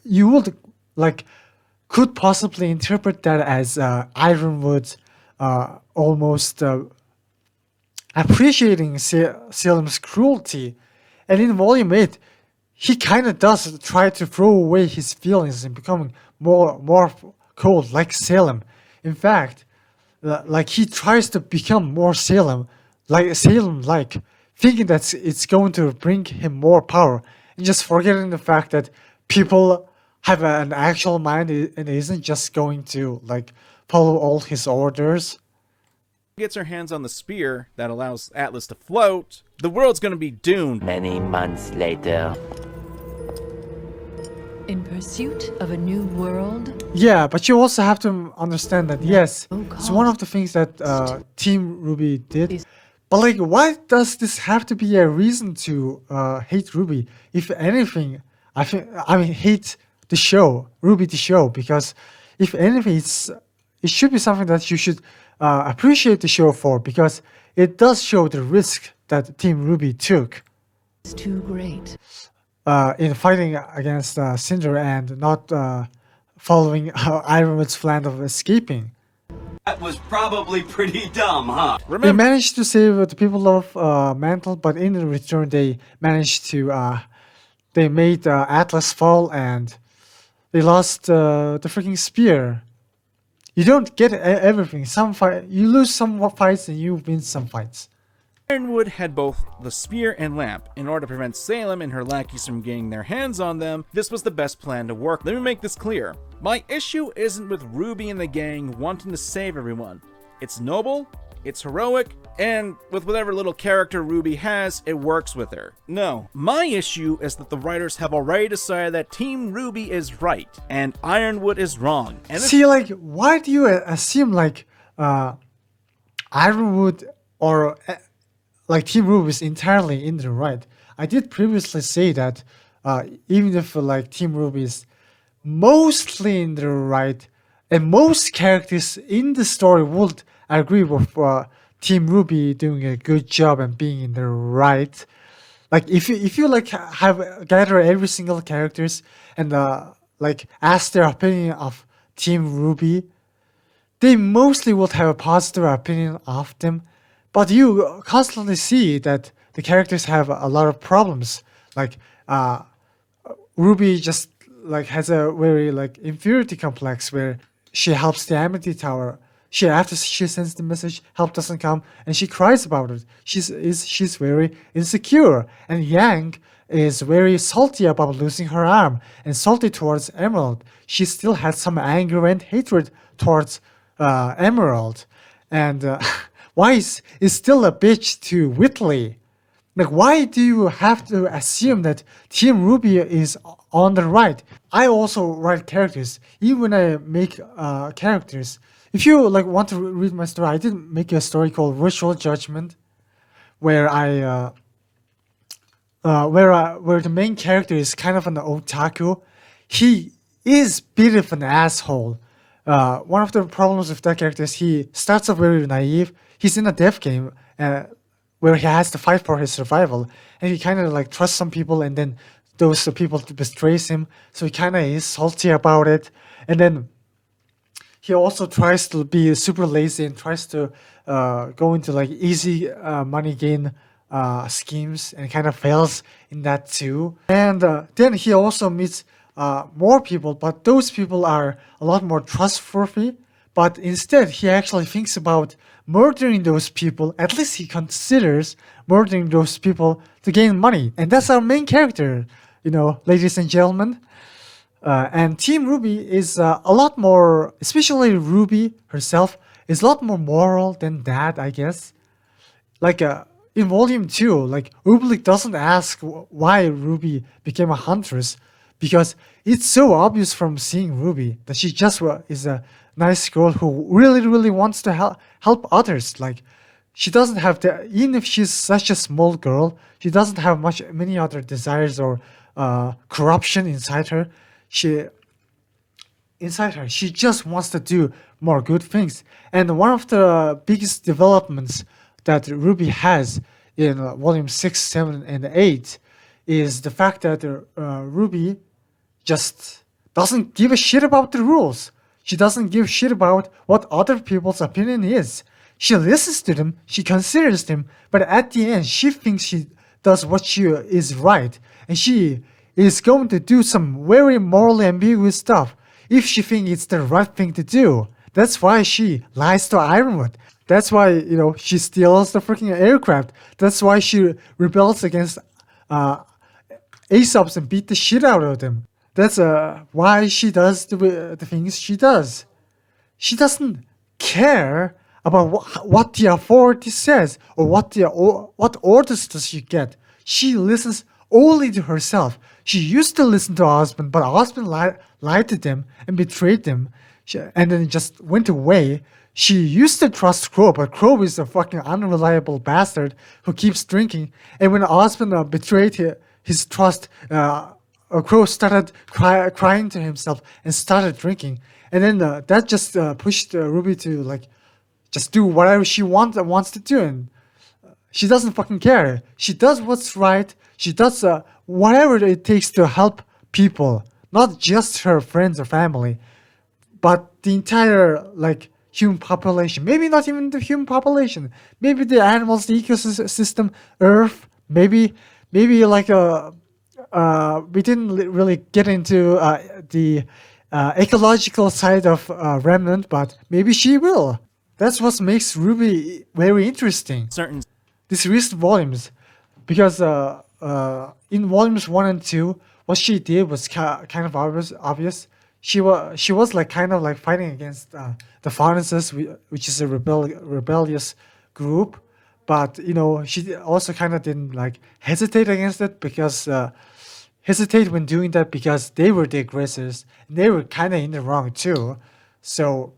you would like could possibly interpret that as Ironwood almost appreciating Salem's cruelty. And in Volume 8, he kind of does try to throw away his feelings and becoming more cold like Salem. In fact, like he tries to become more Salem, thinking that it's going to bring him more power, and just forgetting the fact that people have an actual mind and isn't just going to like follow all his orders. Gets her hands on the spear that allows Atlas to float, the world's gonna be doomed. Many months later. In pursuit of a new world? Yeah, but you also have to understand that, yes, it's one of the things that Team RWBY did. But like, why does this have to be a reason to hate RWBY? If anything, I mean, hate the show, RWBY the show, because if anything, it should be something that you should appreciate the show for, because it does show the risk that Team RWBY took. It's too great. In fighting against Cinder and not following Ironwood's plan of escaping. That was probably pretty dumb, huh? They managed to save the people of Mantle, but in return they managed to they made Atlas fall and they lost the freaking spear. You don't get everything. You lose some fights and you win some fights. Ironwood had both the spear and lamp. In order to prevent Salem and her lackeys from getting their hands on them, this was the best plan to work. Let me make this clear. My issue isn't with RWBY and the gang wanting to save everyone. It's noble, it's heroic, and with whatever little character RWBY has, it works with her. No, my issue is that the writers have already decided that Team RWBY is right, and Ironwood is wrong. And see, like, why do you assume, like, Ironwood or... like Team RWBY is entirely in the right? I did previously say that even if like Team RWBY is mostly in the right, and most characters in the story would agree with Team RWBY doing a good job and being in the right, Like if you like have gather every single characters and like ask their opinion of Team RWBY, they mostly would have a positive opinion of them, but you constantly see that the characters have a lot of problems. Like Ruby just like has a very like inferiority complex where she helps the Amity Tower. She after she sends the message, help doesn't come, and she cries about it. She's very insecure, and Yang is very salty about losing her arm and salty towards Emerald. She still has some anger and hatred towards Emerald, and Weiss is still a bitch to Whitley. Like, why do you have to assume that Team RWBY is on the right? I also write characters, even when I make characters. If you like want to read my story, I did make a story called Virtual Judgment, where where the main character is kind of an otaku. He is a bit of an asshole. One of the problems with that character is he starts off very naive. He's in a death game where he has to fight for his survival, and he kind of like trusts some people, and then those people betrays him. So he kind of is salty about it, and then he also tries to be super lazy and tries to go into like easy money gain schemes and kind of fails in that too. And then he also meets more people, but those people are a lot more trustworthy. But instead, he actually thinks about murdering those people. At least he considers murdering those people to gain money. And that's our main character, you know, ladies and gentlemen. And Team RWBY is a lot more, especially Ruby herself, is a lot more moral than that, I guess. Like in Volume 2, like Oobleek doesn't ask why Ruby became a huntress, because it's so obvious from seeing Ruby that she just is a nice girl who really wants to help others. Like she doesn't have the, even if she's such a small girl, she doesn't have many other desires or corruption inside her. She just wants to do more good things. And one of the biggest developments that Ruby has in Volume 6, 7, and 8 is the fact that Ruby just doesn't give a shit about the rules. She doesn't give shit about what other people's opinion is. She listens to them, she considers them, but at the end, she thinks she does what she is right, and she is going to do some very morally ambiguous stuff if she thinks it's the right thing to do. That's why she lies to Ironwood. That's why, you know, she steals the freaking aircraft. That's why she rebels against Aesop's and beat the shit out of them. That's why she does the things she does. She doesn't care about what the authority says or what orders does she get. She listens only to herself. She used to listen to Osmond, but Osmond lied to them and betrayed them, and then just went away. She used to trust Crow, but Crow is a fucking unreliable bastard who keeps drinking. And when Osmond betrayed his trust, Crow started crying to himself and started drinking. And then that just pushed Ruby to like just do whatever she wants to do. And she doesn't fucking care. She does what's right. She does whatever it takes to help people, not just her friends or family, but the entire like human population. Maybe not even the human population. Maybe the animals, the ecosystem, Earth. Maybe like we didn't really get into the ecological side of Remnant, but maybe she will. That's what makes RWBY very interesting. These recent volumes, because in volumes 1 and 2, what she did was kind of obvious. She was like kind of like fighting against the Furnaces, which is a rebellious group, but you know she also kind of didn't like hesitate against it because hesitate when doing that because they were the aggressors and they were kind of in the wrong too. So,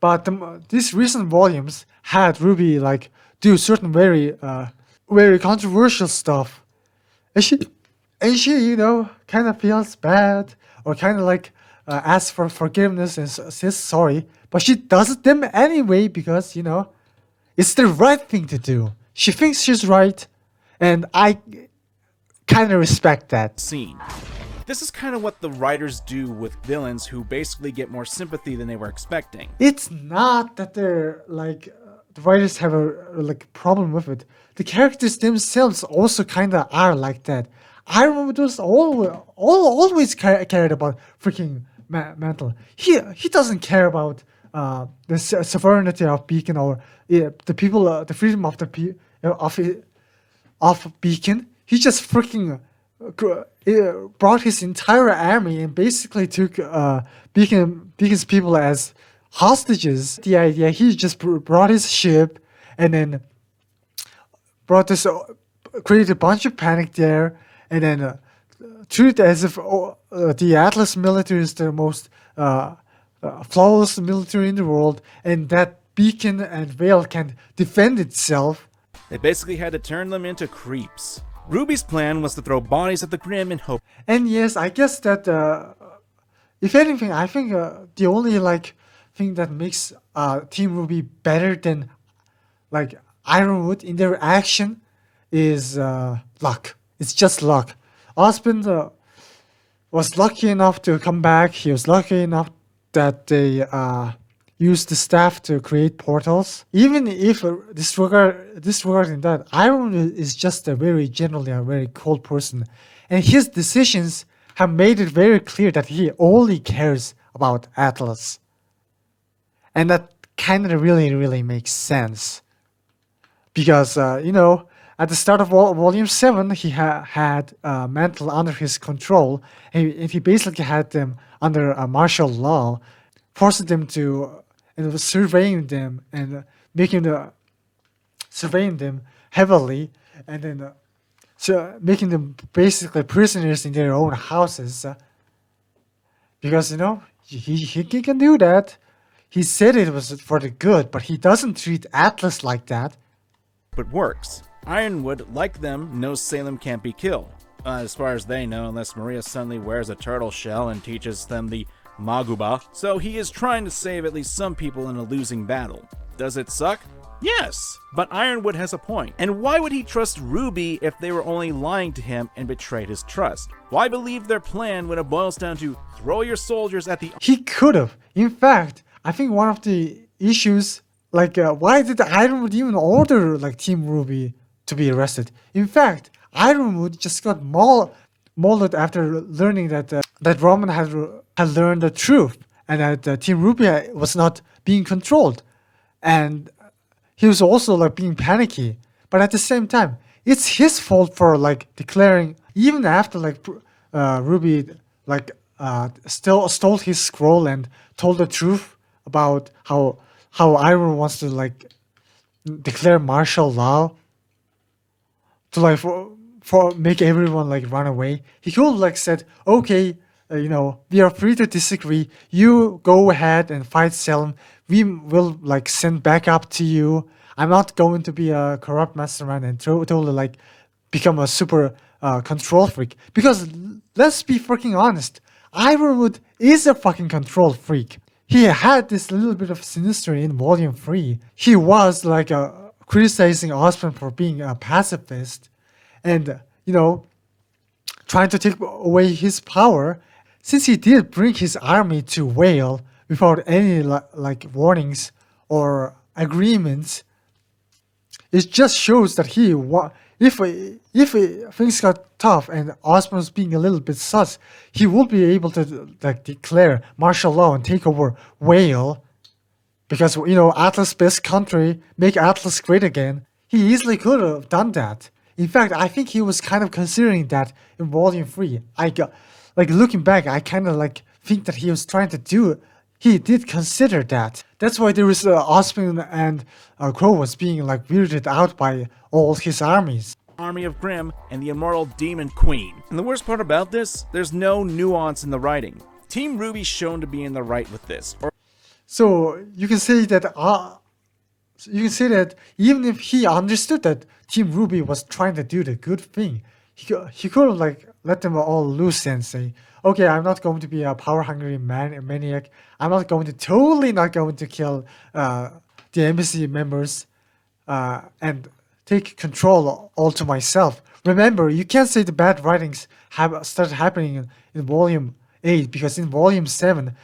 but these recent volumes had Ruby like do certain very controversial stuff, and she you know kind of feels bad or kind of like asks for forgiveness and says sorry, but she does them anyway because you know it's the right thing to do. She thinks she's right, and I kind of respect that scene. This is kind of what the writers do with villains who basically get more sympathy than they were expecting. It's not that they're like the writers have a like problem with it. The characters themselves also kind of are like that. Iron Man was always cared about freaking Mantle. He doesn't care about the sovereignty of Beacon or the people, the freedom of the of Beacon. He just freaking brought his entire army and basically took Beacon's people as hostages. The idea, he just brought his ship and then brought this, created a bunch of panic there, and then treated as if the Atlas military is the most flawless military in the world, and that Beacon and Vale can defend itself. They basically had to turn them into creeps. RWBY's plan was to throw bodies at the Grimm in hope. And yes, I guess that if anything, I think the only like thing that makes Team RWBY better than like Ironwood in their action is luck. It's just luck. Osmond was lucky enough to come back. He was lucky enough that they used the staff to create portals. Even if disregarding that, Iron is just generally a very cold person, and his decisions have made it very clear that he only cares about Atlas, and that kind of really makes sense, because at the start of Volume 7, he had Mantle under his control, and he basically had them under martial law, forcing them to surveying them and surveying them heavily, and then making them basically prisoners in their own houses, because he can do that. He said it was for the good, but he doesn't treat Atlas like that. But works. Ironwood, like them, knows Salem can't be killed. As far as they know, unless Maria suddenly wears a turtle shell and teaches them the Maguba. So he is trying to save at least some people in a losing battle. Does it suck? Yes, but Ironwood has a point. And why would he trust RWBY if they were only lying to him and betrayed his trust? Why believe their plan when it boils down to throw your soldiers at the... He could have. In fact, I think one of the issues, why did Ironwood even order Team RWBY to be arrested? In fact, Ironwood just got molded after learning that Roman had learned the truth, and that Team RWBY was not being controlled, and he was also being panicky. But at the same time, it's his fault for declaring, even after RWBY still stole his scroll and told the truth about how Iron wants to declare martial law to for make everyone run away. He could have said, okay, we are free to disagree. You go ahead and fight Salem. We will send backup to you. I'm not going to be a corrupt mastermind and totally become a super control freak. Because let's be freaking honest, Ironwood is a fucking control freak. He had this little bit of sinister in Volume 3. He was criticizing Osmond for being a pacifist, and trying to take away his power. Since he did bring his army to Whale without any warnings or agreements, it just shows that if things got tough and Osmond was being a little bit sus, he would be able to declare martial law and take over Whale, because Atlas' best country, make Atlas great again. He easily could have done that. In fact, I think he was kind of considering that in Volume 3. Looking back, I kind of think that he was trying to do it. He did consider that. That's why there was Osmond and Crow was being weirded out by all his armies. Army of Grimm and the immortal Demon Queen. And the worst part about this, there's no nuance in the writing. Team RWBY's shown to be in the right with this. So you can say that even if he understood that Team RWBY was trying to do the good thing, he could have let them all loose and say, okay, I'm not going to be a power-hungry maniac. I'm totally not going to kill the embassy members and take control all to myself. Remember, you can't say the bad writings have started happening in volume 8 because in volume 7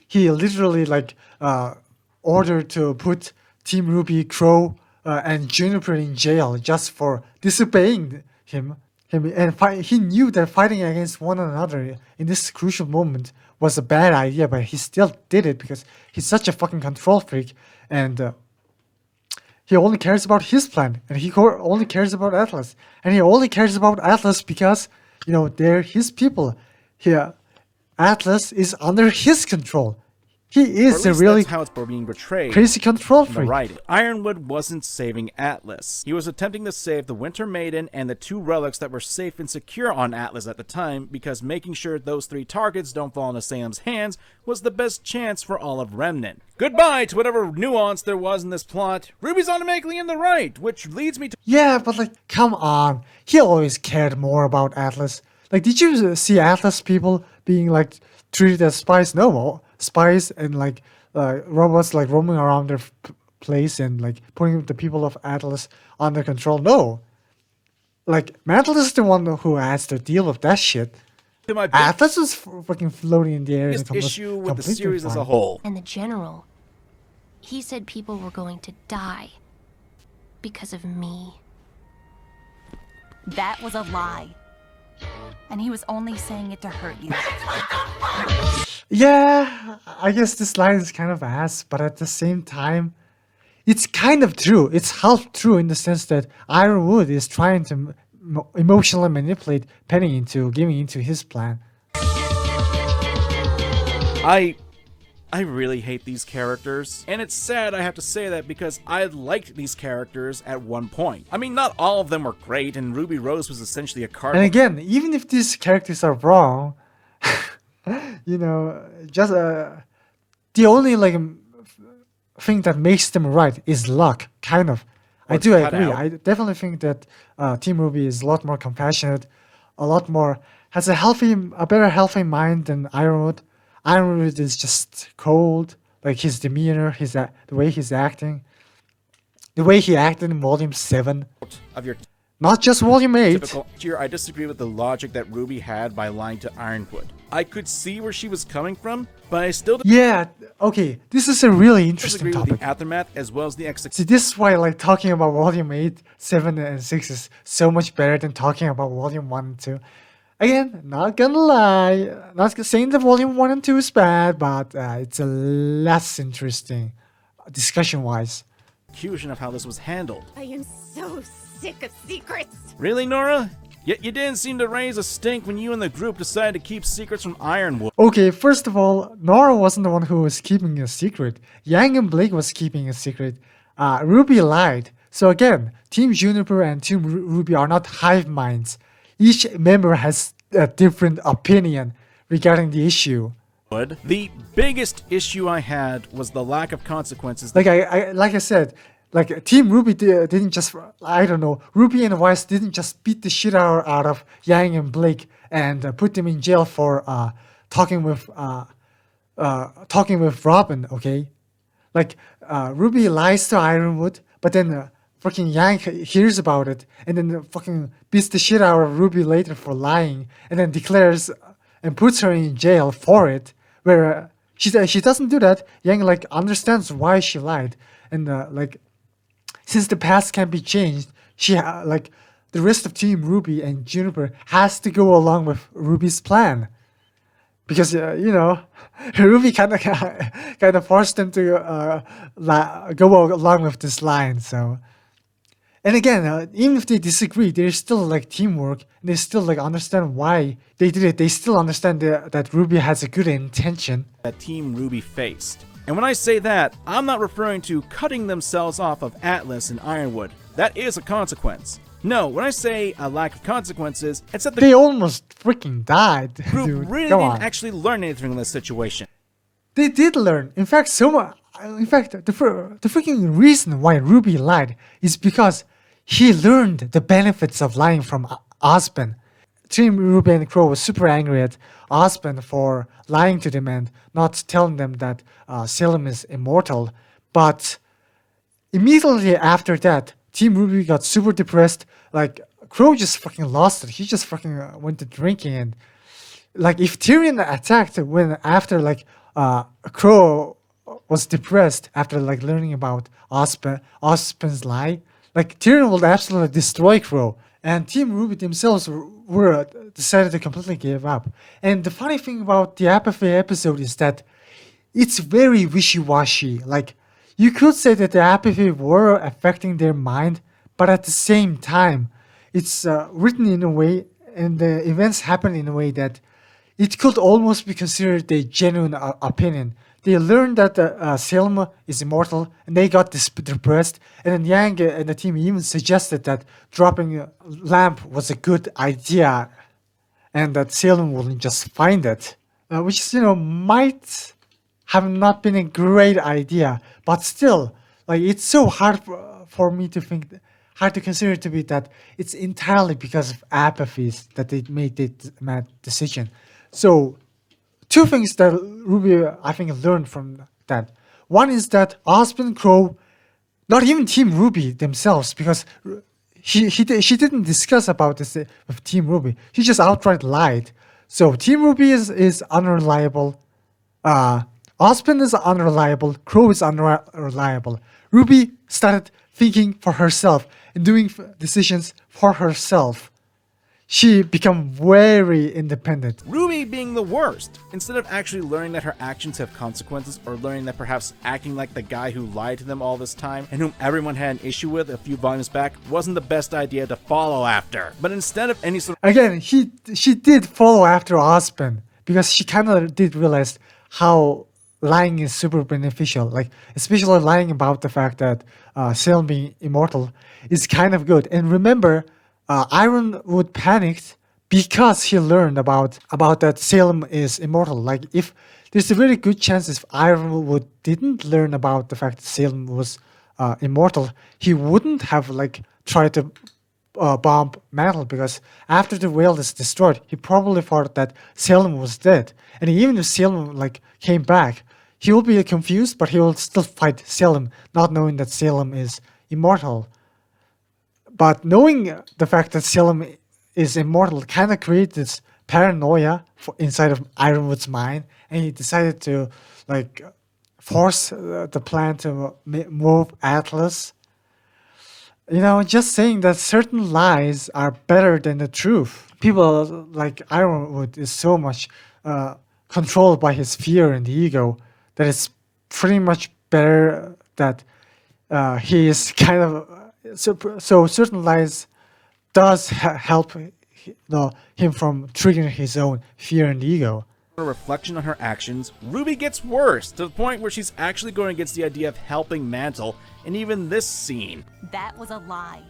he literally ordered to put Team Ruby, Crow, and Juniper in jail just for disobeying him. He knew that fighting against one another in this crucial moment was a bad idea, but he still did it because he's such a fucking control freak, and he only cares about his plan, and he only cares about Atlas, and he only cares about Atlas because they're his people. Here, Atlas is under his control. He is a really that's how it's being portrayed crazy control in the freak. writing. Ironwood wasn't saving Atlas. He was attempting to save the Winter Maiden and the 2 relics that were safe and secure on Atlas at the time, because making sure those 3 targets don't fall into Salem's hands was the best chance for all of Remnant. Goodbye to whatever nuance there was in this plot. Ruby's automatically in the right, which leads me to... Yeah, but come on. He always cared more about Atlas. Did you see Atlas people being treated as spies? No, spies and robots roaming around their place and putting the people of Atlas under control. No, Mantle is the one who has to deal with that shit. Atlas was fucking floating in the air. Biggest issue with the series as a whole. And the general, he said people were going to die because of me. That was a lie. And he was only saying it to hurt you. Yeah, I guess this line is kind of ass, but at the same time, it's kind of true. It's half true in the sense that Ironwood is trying to emotionally manipulate Penny into giving into his plan. I really hate these characters, and it's sad I have to say that because I liked these characters at one point. I mean, not all of them were great, and Ruby Rose was essentially a card. And again, even if these characters are wrong, just the only thing that makes them right is luck, kind of. I do agree. I definitely think that Team Ruby is a lot more compassionate, a lot more has a better healthy mind than Ironwood. Ironwood is just cold, his demeanor, the way he's acting, the way he acted in Volume 7. Of your not just Volume 8. I disagree with the logic that Ruby had by lying to Ironwood. I could see where she was coming from, but I still... Yeah, okay, this is a really interesting topic. With the aftermath as well as the execution. See, this is why talking about Volume 8, 7, and 6 is so much better than talking about Volume 1 and 2. Again, not gonna lie, not saying that Volume 1 and 2 is bad, but it's a less interesting discussion-wise. Execution of how this was handled. I am so sick of secrets. Really, Nora? Yet you didn't seem to raise a stink when you and the group decided to keep secrets from Ironwood. Okay, first of all, Nora wasn't the one who was keeping a secret. Yang and Blake was keeping a secret. Ruby lied. So again, Team Juniper and Team Ruby are not hive minds. Each member has a different opinion regarding the issue. The biggest issue I had was the lack of consequences. Like I said, Team Ruby didn't just, Ruby and Weiss didn't just beat the shit out of Yang and Blake and put them in jail for talking with Robin, okay? Ruby lies to Ironwood, but then fucking Yang hears about it and then fucking beats the shit out of Ruby later for lying and then declares and puts her in jail for it, where she doesn't do that. Yang understands why she lied, and since the past can be changed, she the rest of Team Ruby and Juniper has to go along with Ruby's plan, because Ruby kind of forced them to go along with this line. So. And again, even if they disagree, there's still teamwork, and they still understand why they did it. They still understand that Ruby has a good intention. That Team Ruby faced. And when I say that, I'm not referring to cutting themselves off of Atlas and Ironwood. That is a consequence. No, when I say a lack of consequences, it's that they almost freaking died. Group Dude, really didn't actually learn anything from this situation. They did learn. In fact, the freaking reason why Ruby lied is because he learned the benefits of lying from Osben. Team Ruby and Crow was super angry at Osben for lying to them and not telling them that Salem is immortal. But immediately after that, Team Ruby got super depressed. Like Crow just fucking lost it. He just fucking went to drinking, and like if Tyrion attacked when after like Crow was depressed after like learning about Ospen's lie, like Tyrion would absolutely destroy Crow. And Team Ruby themselves were decided to completely give up. And the funny thing about the Apathy episode is that it's very wishy-washy. Like you could say that the Apathy were affecting their mind, but at the same time, it's written in a way, and the events happen in a way that it could almost be considered a genuine opinion. They learned that Salem is immortal, and they got depressed. And then Yang and the team even suggested that dropping a lamp was a good idea, and that Salem wouldn't just find it, which is, might have not been a great idea. But still, like it's so hard for me to think, hard to consider it to be that it's entirely because of apathies that they made this mad decision. So, two things that Ruby, I think, learned from that. One is that Ospen Crow, not even Team Ruby themselves, because she didn't discuss about this with Team Ruby. She just outright lied. So Team Ruby is unreliable. Ospen is unreliable. Crow is unreliable. Ruby started thinking for herself and doing decisions for herself. She became very independent. Ruby being the worst. Instead of actually learning that her actions have consequences, or learning that perhaps acting like the guy who lied to them all this time and whom everyone had an issue with a few volumes back wasn't the best idea to follow after. But instead of any sort of... Again, she did follow after Ospen because she kind of did realize how lying is super beneficial. Like, especially lying about the fact that Salem being immortal is kind of good. And remember, Ironwood panicked because he learned about that Salem is immortal. Like, if there's a very good chance if Ironwood didn't learn about the fact that Salem was immortal, he wouldn't have like tried to bomb Mantle, because after the whale is destroyed, he probably thought that Salem was dead. And even if Salem like came back, he will be confused, but he will still fight Salem, not knowing that Salem is immortal. But knowing the fact that Salem is immortal kind of created this paranoia inside of Ironwood's mind, and he decided to like force the plan to move Atlas. Just saying that certain lies are better than the truth. People like Ironwood is so much controlled by his fear and ego that it's pretty much better that he is kind of... So certain lies does help him from triggering his own fear and ego. A reflection on her actions, Ruby gets worse, to the point where she's actually going against the idea of helping Mantle in even this scene. That was a lie.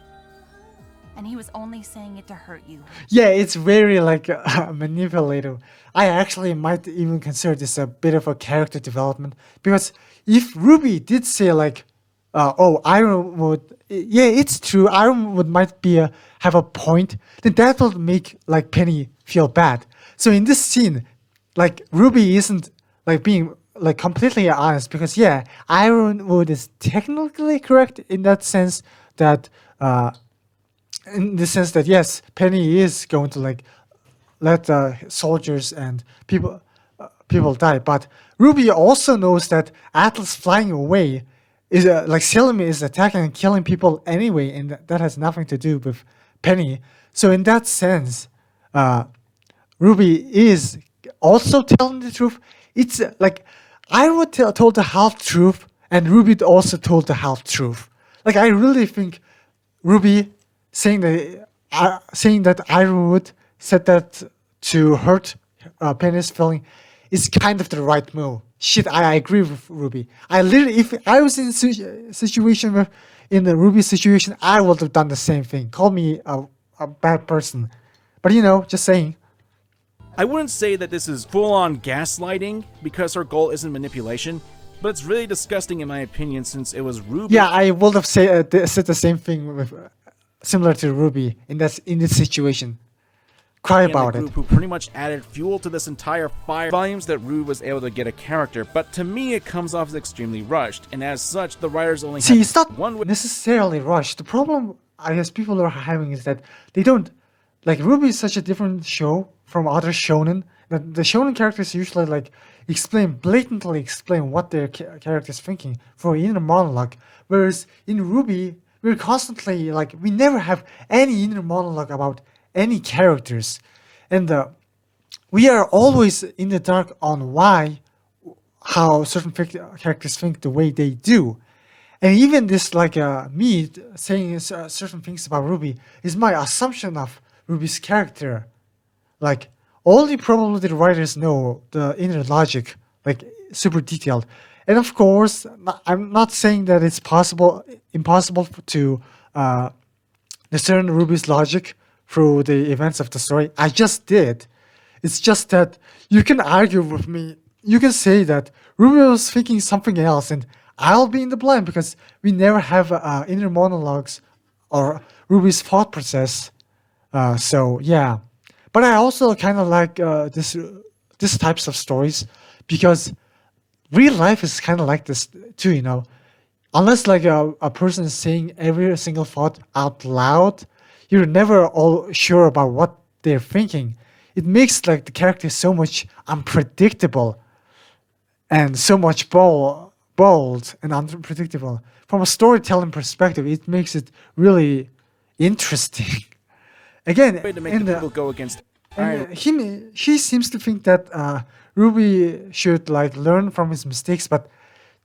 And he was only saying it to hurt you. Yeah, it's very like manipulative. I actually might even consider this a bit of a character development, because if Ruby did say like, Ironwood, yeah, it's true, Ironwood might have a point, then that will make like Penny feel bad. So in this scene, like Ruby isn't like being like completely honest, because yeah, Ironwood is technically correct in that sense that yes, Penny is going to like let soldiers and people die, but Ruby also knows that Atlas flying away is like Salem is attacking and killing people anyway, and that has nothing to do with Penny. So in that sense, Ruby is also telling the truth. It's like Ironwood told the half truth, and Ruby also told the half truth. Like, I really think Ruby saying that Ironwood said that to hurt Penny's feeling is kind of the right move. Shit, I agree with Ruby. I literally, if I was in the Ruby situation, I would have done the same thing. Call me a bad person, but just saying. I wouldn't say that this is full-on gaslighting, because her goal isn't manipulation, but it's really disgusting in my opinion, since it was Ruby. Yeah, I would have said the same thing with similar to Ruby in this situation. cry and about the it. group who pretty much added fuel to this entire fire. Volumes that RWBY was able to get a character, but to me it comes off as extremely rushed, and as such, the writers only See, had it's not one way. necessarily rushed. The problem I guess people are having is that they don't like RWBY is such a different show from other shonen. That the shonen characters usually like blatantly explain what their character is thinking for inner monologue, whereas in RWBY we're constantly like we never have any inner monologue about any characters, and we are always in the dark on how certain characters think the way they do. And even this, like me saying certain things about RWBY is my assumption of RWBY's character. Like, only probably the writers know the inner logic, like super detailed. And of course, I'm not saying that it's impossible to discern RWBY's logic through the events of the story. I just did. It's just that you can argue with me. You can say that RWBY was thinking something else, and I'll be in the blind because we never have inner monologues or RWBY's thought process. So yeah, but I also kind of like this types of stories because real life is kind of like this too. You know, unless like a person is saying every single thought out loud, you're never all sure about what they're thinking. It makes like the character so much unpredictable and so much bold and unpredictable. From a storytelling perspective, it makes it really interesting. Again, Way to make the people go against. She seems to think that RWBY should like learn from his mistakes, but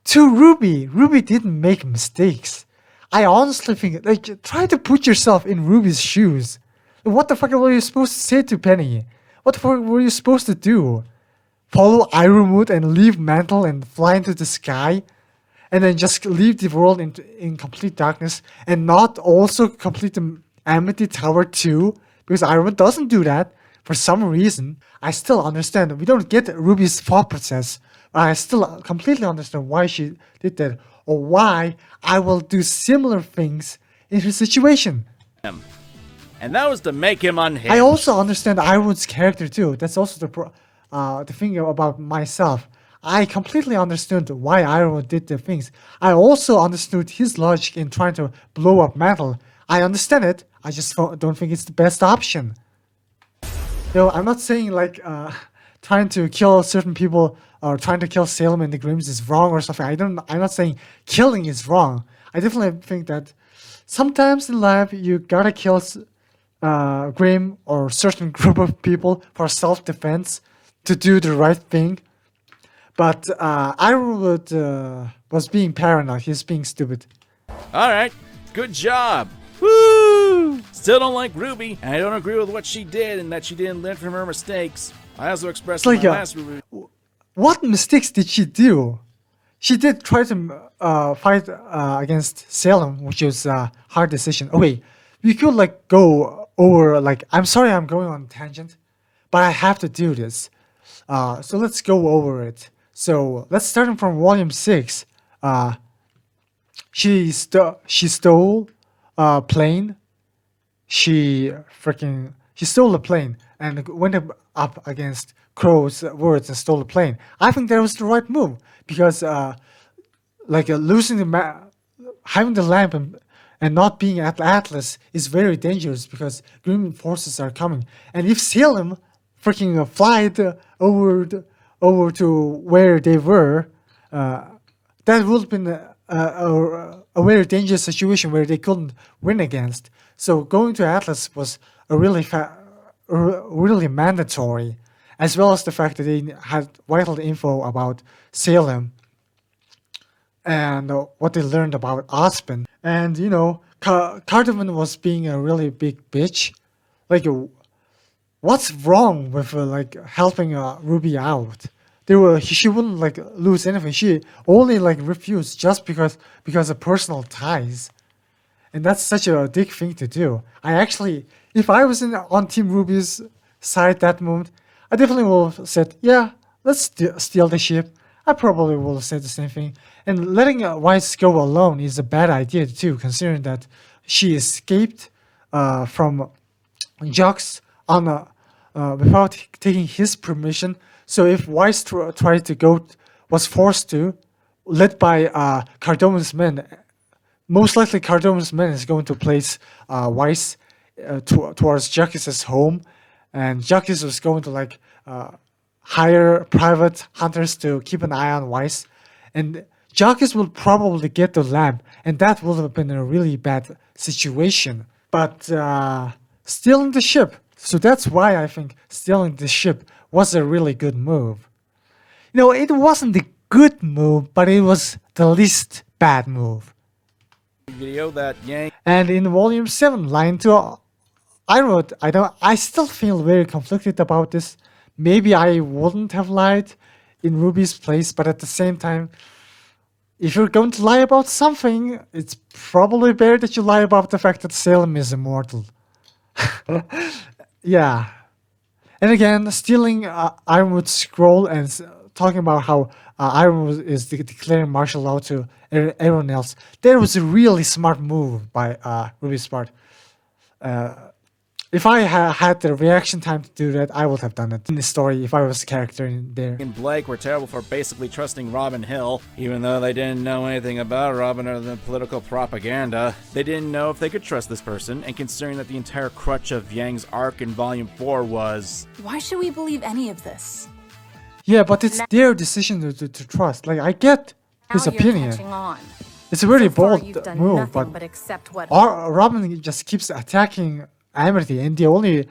to RWBY didn't make mistakes. I honestly think like try to put yourself in RWBY's shoes. What the fuck were you supposed to say to Penny? What the fuck were you supposed to do? Follow Irumut and leave Mantle and fly into the sky? And then just leave the world in complete darkness and not also complete the Amity Tower too? Because Irumut doesn't do that for some reason. I still understand. We don't get RWBY's thought process, but I still completely understand why she did that or why I will do similar things in her situation. And that was to make him unhinged. I also understand Irumut's character too. That's also the thing about myself. I completely understood why Irumut did the things. I also understood his logic in trying to blow up Mantle. I understand it. I just don't think it's the best option. You know, I'm not saying like trying to kill certain people or trying to kill Salem and the Grimms is wrong or something. I'm not saying killing is wrong. I definitely think that sometimes in life you gotta kill Grimm or certain group of people for self-defense to do the right thing. But Irumut was being paranoid. He's being stupid. All right, good job. Woo! Still don't like RWBY, and I don't agree with what she did and that she didn't learn from her mistakes. I also expressed in my last review. What mistakes did she do? She did try to fight against Salem, which was a hard decision. Okay, we could like go over like I'm sorry I'm going on a tangent, but I have to do this. So let's go over it. So let's start from volume 6. She stole a plane. She stole a plane and went up against Crow's words and stole a plane. I think that was the right move because losing having the lamp and not being at Atlas is very dangerous because Grim forces are coming. And if Salem flied over to where they were, that would have been a very dangerous situation where they couldn't win against. So going to Atlas was a really mandatory, as well as the fact that they had vital info about Salem and what they learned about Ospen. And you know, Cardamon was being a really big bitch. Like, what's wrong with helping RWBY out? She wouldn't lose anything. She only refused just because of personal ties, and that's such a dick thing to do. If I was on Team RWBY's side that moment, I definitely would have said, yeah, let's steal the ship. I probably would have said the same thing. And letting Weiss go alone is a bad idea too, considering that she escaped from Jux on without taking his permission. So if Weiss tried to go, was forced to, led by Cardone's men, most likely Cardone's men is going to place Weiss towards Jacques' home, and Jacques was going to like hire private hunters to keep an eye on Weiss, and Jacques will probably get the lamp, and that would have been a really bad situation. But stealing the ship, so that's why I think stealing the ship was a really good move. You know, it wasn't the good move, but it was the least bad move. Video that Yang. And in Volume 7, Line 2, I still feel very conflicted about this. Maybe I wouldn't have lied in Ruby's place, but at the same time, if you're going to lie about something, it's probably better that you lie about the fact that Salem is immortal. Yeah. And again, stealing Ironwood's scroll and talking about how Ironwood is declaring martial law to everyone else, that was a really smart move by Ruby Smart. If I had the reaction time to do that, I would have done it in the story if I was a character in there. And Blake were terrible for basically trusting Robin Hill, even though they didn't know anything about Robin other than political propaganda. They didn't know if they could trust this person, and considering that the entire crutch of Yang's arc in Volume 4 was... Why should we believe any of this? Yeah, but it's their decision to trust. Like, I get his opinion. It's a very bold move, but Robin just keeps attacking Amity, and the only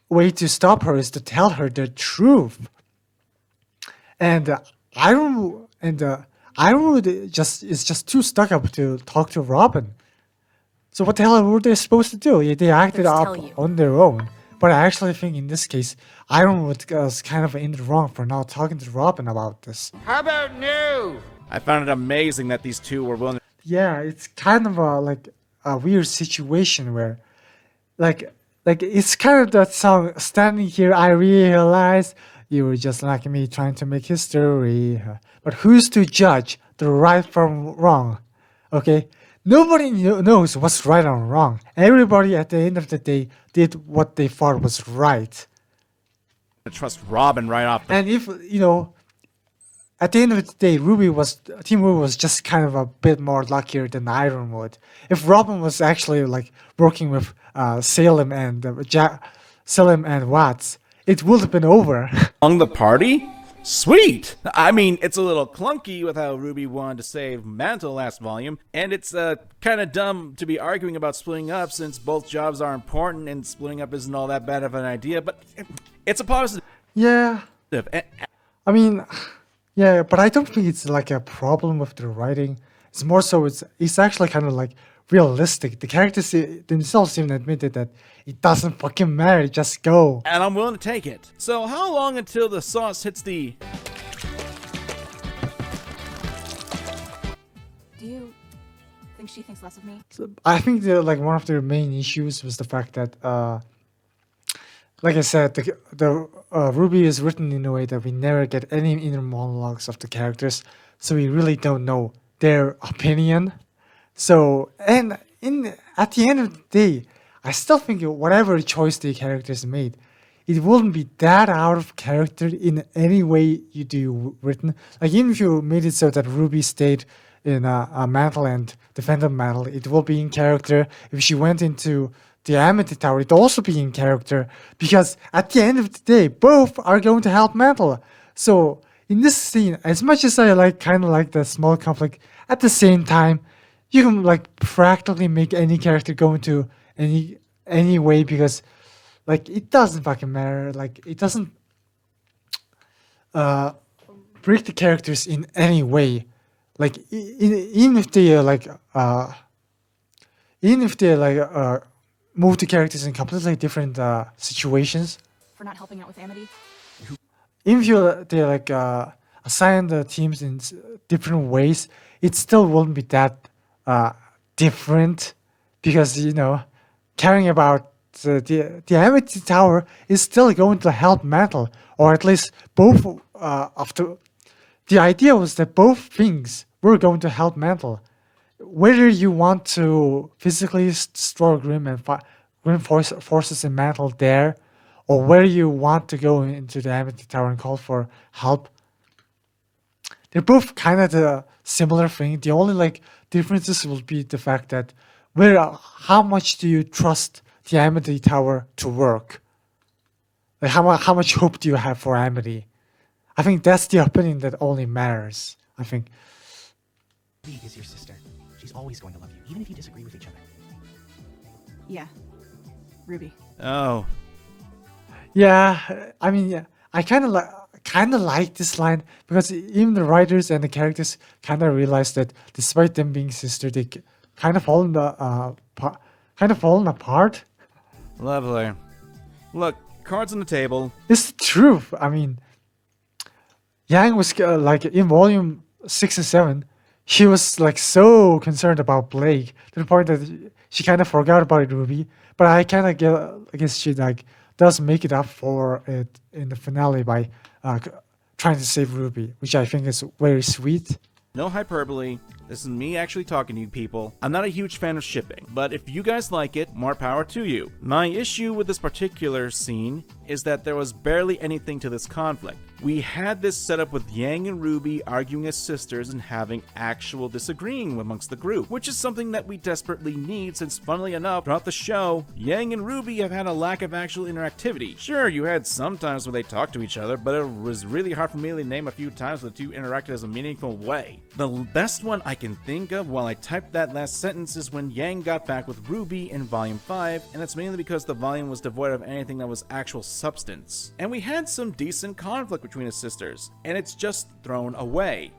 way to stop her is to tell her the truth. And Ironwood is just too stuck up to talk to Robin. So what the hell were they supposed to do? They acted up on their own. But I actually think in this case, Ironwood was kind of in the wrong for not talking to Robin about this. How about no? I found it amazing that these two were willing to... Yeah, it's kind of like a weird situation where like it's kind of that song, standing here I realize you were just like me trying to make history. But who's to judge the right from wrong? Okay? Nobody knows what's right or wrong. Everybody at the end of the day did what they thought was right. Trust Robin right off. And if, you know, at the end of the day, Team Ruby was just kind of a bit more luckier than Ironwood. If Robin was actually like working with Salem and Watts, it would have been over. On the party? Sweet! I mean, it's a little clunky with how Ruby wanted to save Mantle last volume, and it's kind of dumb to be arguing about splitting up since both jobs are important and splitting up isn't all that bad of an idea, but it's a positive. Yeah. I mean, yeah, but I don't think it's like a problem with the writing. It's more so it's actually kind of like realistic. The characters themselves even admitted that it doesn't fucking matter, just go. And I'm willing to take it. So how long until the sauce hits the... Do you think she thinks less of me? So I think like one of their main issues was the fact that, like I said, the RWBY is written in a way that we never get any inner monologues of the characters, so we really don't know their opinion. So, and at the end of the day, I still think whatever choice the characters made, it wouldn't be that out of character in any way you do written. Like, even if you made it so that Ruby stayed in a mantle and defended mantle, it will be in character. If she went into the Amity Tower, it will also be in character. Because at the end of the day, both are going to help mantle. So, in this scene, as much as I kind of like the small conflict, at the same time, you can like practically make any character go into any way because like it doesn't fucking matter. Like it doesn't break the characters in any way. Like even if they move the characters in completely different situations. For not helping out with Amity? Even if they assign the teams in different ways, it still won't be that different because, you know, caring about the Amity Tower is still going to help Mantle, or at least both of the idea was that both things were going to help Mantle. Whether you want to physically destroy Grim and Grim forces in Mantle there, or where you want to go into the Amity Tower and call for help. They're both kind of the similar thing. The only like differences will be the fact that how much do you trust the Amity Tower to work? Like how much hope do you have for Amity? I think that's the opinion that only matters. I think. League is your sister. She's always going to love you, even if you disagree with each other. Yeah. Ruby. Oh. Yeah, I mean, yeah, I kind of like this line because even the writers and the characters kind of realize that despite them being sister, they kind of fallen apart. Lovely. Look, cards on the table. It's the truth. I mean, Yang was like in volume 6 and 7, she was like so concerned about Blake to the point that she kind of forgot about Ruby. But I kind of I guess she like does make it up for it in the finale by trying to save Ruby, which I think is very sweet. No hyperbole. This is me actually talking to you people. I'm not a huge fan of shipping, but if you guys like it, more power to you. My issue with this particular scene is that there was barely anything to this conflict. We had this set up with Yang and Ruby arguing as sisters and having actual disagreeing amongst the group, which is something that we desperately need since, funnily enough, throughout the show, Yang and Ruby have had a lack of actual interactivity. Sure, you had some times when they talked to each other, but it was really hard for me to name a few times where the two interacted as a meaningful way. The best one I can think of while I typed that last sentence is when Yang got back with Ruby in Volume 5, and that's mainly because the volume was devoid of anything that was actual substance. And we had some decent conflict between his sisters, and it's just thrown away.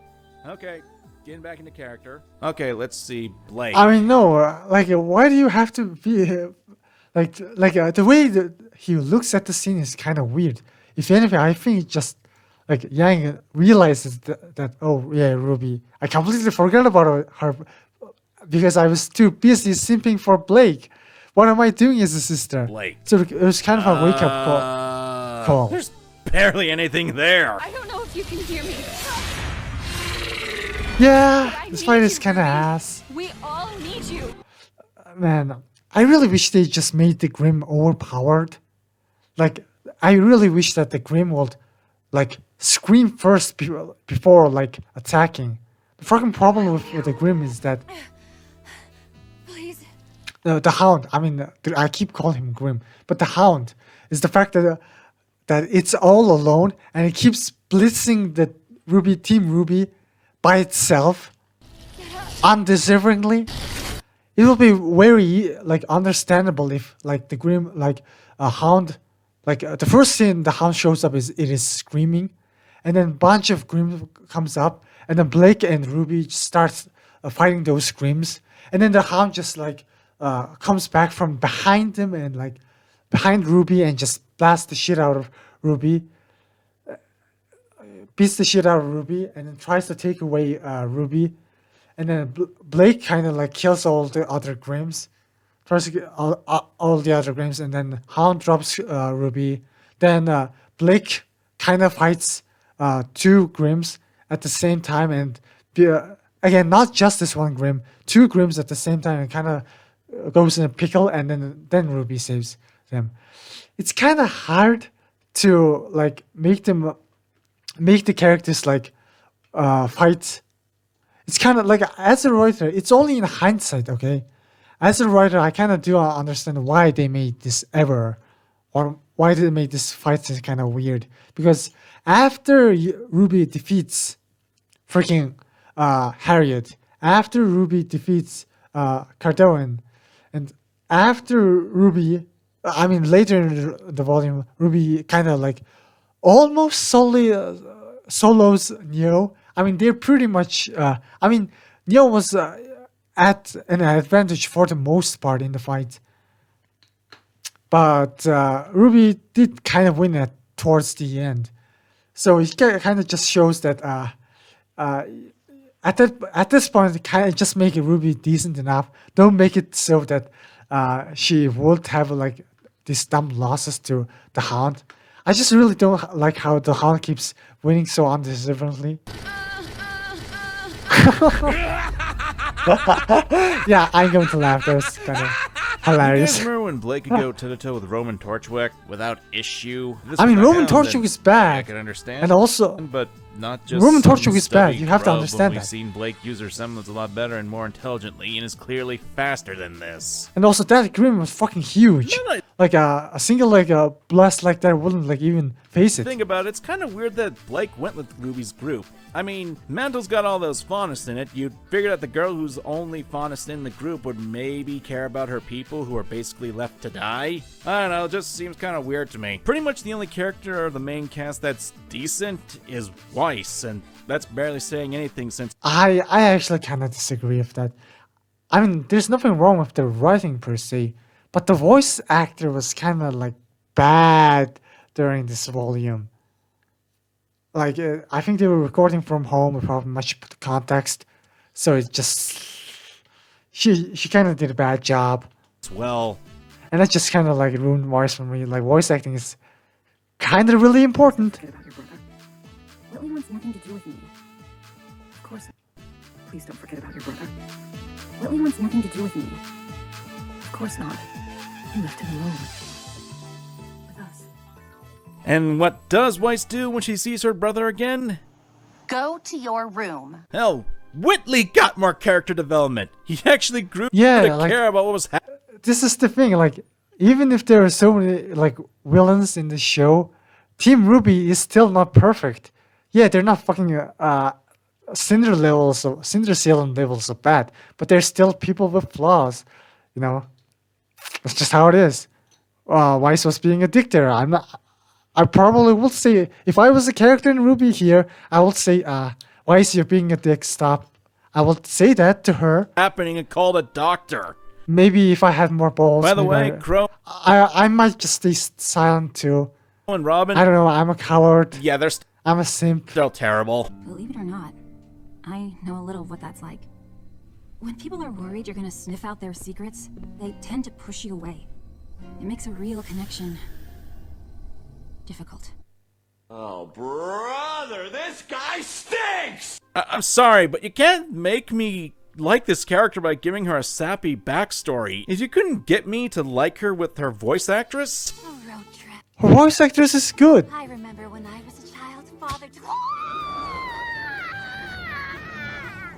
Okay, getting back into character. Okay, let's see, Blake. I mean, no, why do you have to be the way that he looks at the scene is kind of weird. If anything, I think just like Yang realizes that oh yeah, Ruby, I completely forgot about her because I was too busy simping for Blake. What am I doing as a sister? Blake. So it was kind of a wake up call. There's barely anything there. I don't know if you can hear me. Yeah, this fight is kind of ass. We all need you. Man, I really wish they just made the Grimm overpowered. Like, I really wish that the Grimm would, like, scream first before, like, attacking. The fucking problem with the Grimm is that... Please. The Hound, I mean, I keep calling him Grimm, but the Hound is the fact that it's all alone and it keeps blitzing the Team Ruby by itself, undeservingly. It will be very, like, understandable if, like, the Grimm, like, a Hound, like, the first scene the Hound shows up it is screaming, and then a bunch of Grimm comes up, and then Blake and Ruby starts fighting those Grimms, and then the Hound just, like, comes back from behind them and, like, behind Ruby and just blasts the shit out of Ruby, beats the shit out of Ruby, and then tries to take away Ruby. And then Blake kind of like kills all the other Grimms, tries to get all the other Grimms, and then Hound drops Ruby. Then Blake kind of fights 2 Grimms at the same time, and again, not just this one Grimm, 2 Grimms at the same time, and kind of goes in a pickle, and then Ruby saves them. It's kind of hard to like make the characters like fight. It's kind of like, as a writer, it's only in hindsight, okay? As a writer, I kind of do understand why they made this ever, or why they made this fight kind of weird. Because after Ruby defeats freaking Harriet, after Ruby defeats Cardoan, and after Ruby, I mean later in the volume, Ruby kind of like almost solos Neo. I mean, they're pretty much... Neo was at an advantage for the most part in the fight. But Ruby did kind of win towards the end. So it kind of just shows that at this point, kind of just make Ruby decent enough. Don't make it so that she would have like these dumb losses to the Hound. I just really don't like how the Hound keeps winning so undeservedly. Yeah, I'm going to laugh. That was kind of hilarious. You guys remember and Blake could go toe-to-toe with Roman Torchwick without issue. I mean, Roman Torchwick is I bad. can understand. And also, but not just Roman some Torchwick is bad. stubby You have to grub understand when that. We've seen Blake use her semblance a lot better and more intelligently, and is clearly faster than this. And also, that Grim was fucking huge. No. Like a single like a blast like that wouldn't like even face it. Think about it, it's kind of weird that Blake went with Ruby's group. I mean, Mantle's got all those Faunus in it. You'd figure that the girl who's only Faunus in the group would maybe care about her people who are basically left to die. I don't know, it just seems kind of weird to me. Pretty much the only character of the main cast that's decent is Weiss, and that's barely saying anything since I actually kind of disagree with that. I mean, there's nothing wrong with the writing per se, but the voice actor was kind of like bad during this volume. Like, I think they were recording from home without much context, so it just she kind of did a bad job. well. And that just kind of like ruined voice for me. Like, voice acting is kind of really important. Whitley wants nothing to do with me. Of course. Please don't forget about your brother. Whitley wants nothing to do with me. Of course not. You left him alone. With us. And what does Weiss do when she sees her brother again? Go to your room. Hell, Whitley got more character development. He actually grew Yeah, to like, care about what was happening. This is the thing, like, even if there are so many like villains in the show, Team RWBY is still not perfect. Yeah, they're not fucking Cinder Salem levels of bad, but they're still people with flaws. You know, that's just how it is. Weiss was being a dictator. I probably would say, if I was a character in RWBY here, I would say, Weiss, you're being a dick. Stop. I would say that to her. Happening and called a doctor. Maybe if I had more balls. By the way, Crow. I might just stay silent too. And Robin. I don't know. I'm a coward. Yeah, I'm a simp. Still terrible. Believe it or not, I know a little of what that's like. When people are worried you're gonna sniff out their secrets, they tend to push you away. It makes a real connection difficult. Oh, brother, this guy stinks! I'm sorry, but you can't make me like this character by giving her a sappy backstory. If you couldn't get me to like her with her voice actress. A road trip. Her voice actress is good. I remember when I was a child, Father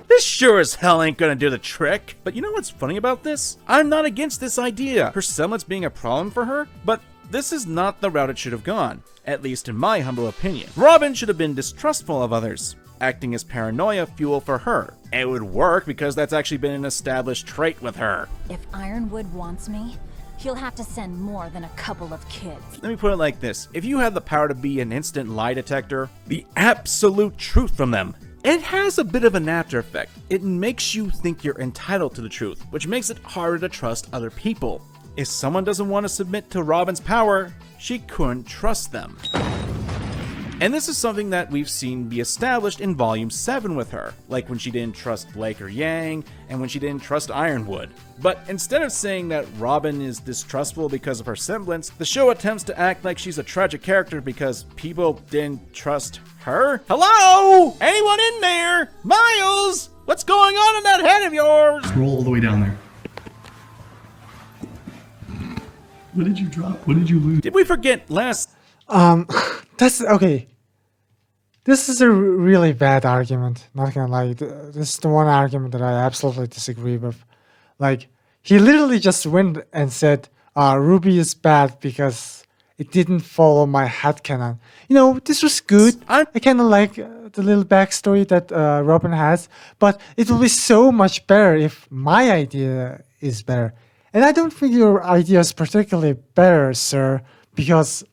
This sure as hell ain't gonna do the trick. But you know what's funny about this? I'm not against this idea, her semblance being a problem for her, but this is not the route it should have gone, at least in my humble opinion. Robin should have been distrustful of others, acting as paranoia fuel for her. It would work because that's actually been an established trait with her. If Ironwood wants me, he'll have to send more than a couple of kids. Let me put it like this. If you have the power to be an instant lie detector, the absolute truth from them, it has a bit of an after effect. It makes you think you're entitled to the truth, which makes it harder to trust other people. If someone doesn't want to submit to Robin's power, she couldn't trust them. And this is something that we've seen be established in Volume 7 with her, like when she didn't trust Blake or Yang, and when she didn't trust Ironwood. But instead of saying that Robin is distrustful because of her semblance, the show attempts to act like she's a tragic character because people didn't trust her? Hello? Anyone in there? Miles? What's going on in that head of yours? Scroll all the way down there. What did you drop? What did you lose? Did we forget last... That's okay. This is a really bad argument. Not gonna lie. This is the one argument that I absolutely disagree with. Like, he literally just went and said, RWBY is bad because it didn't follow my headcanon. You know, this was good. I kind of like the little backstory that Robin has, but it will be so much better if my idea is better. And I don't think your idea is particularly better, sir, because,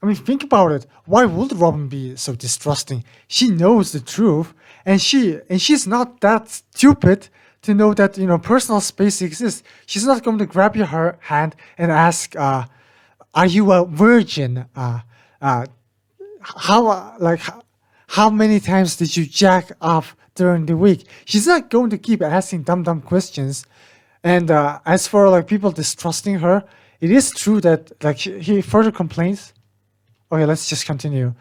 I mean, think about it. Why would Robin be so distrusting? She knows the truth, and she's not that stupid to know that, you know, personal space exists. She's not going to grab your hand and ask, "Are you a virgin? How many times did you jack off during the week?" She's not going to keep asking dumb questions. And as for like people distrusting her, it is true that like he further complains. Okay, let's just continue.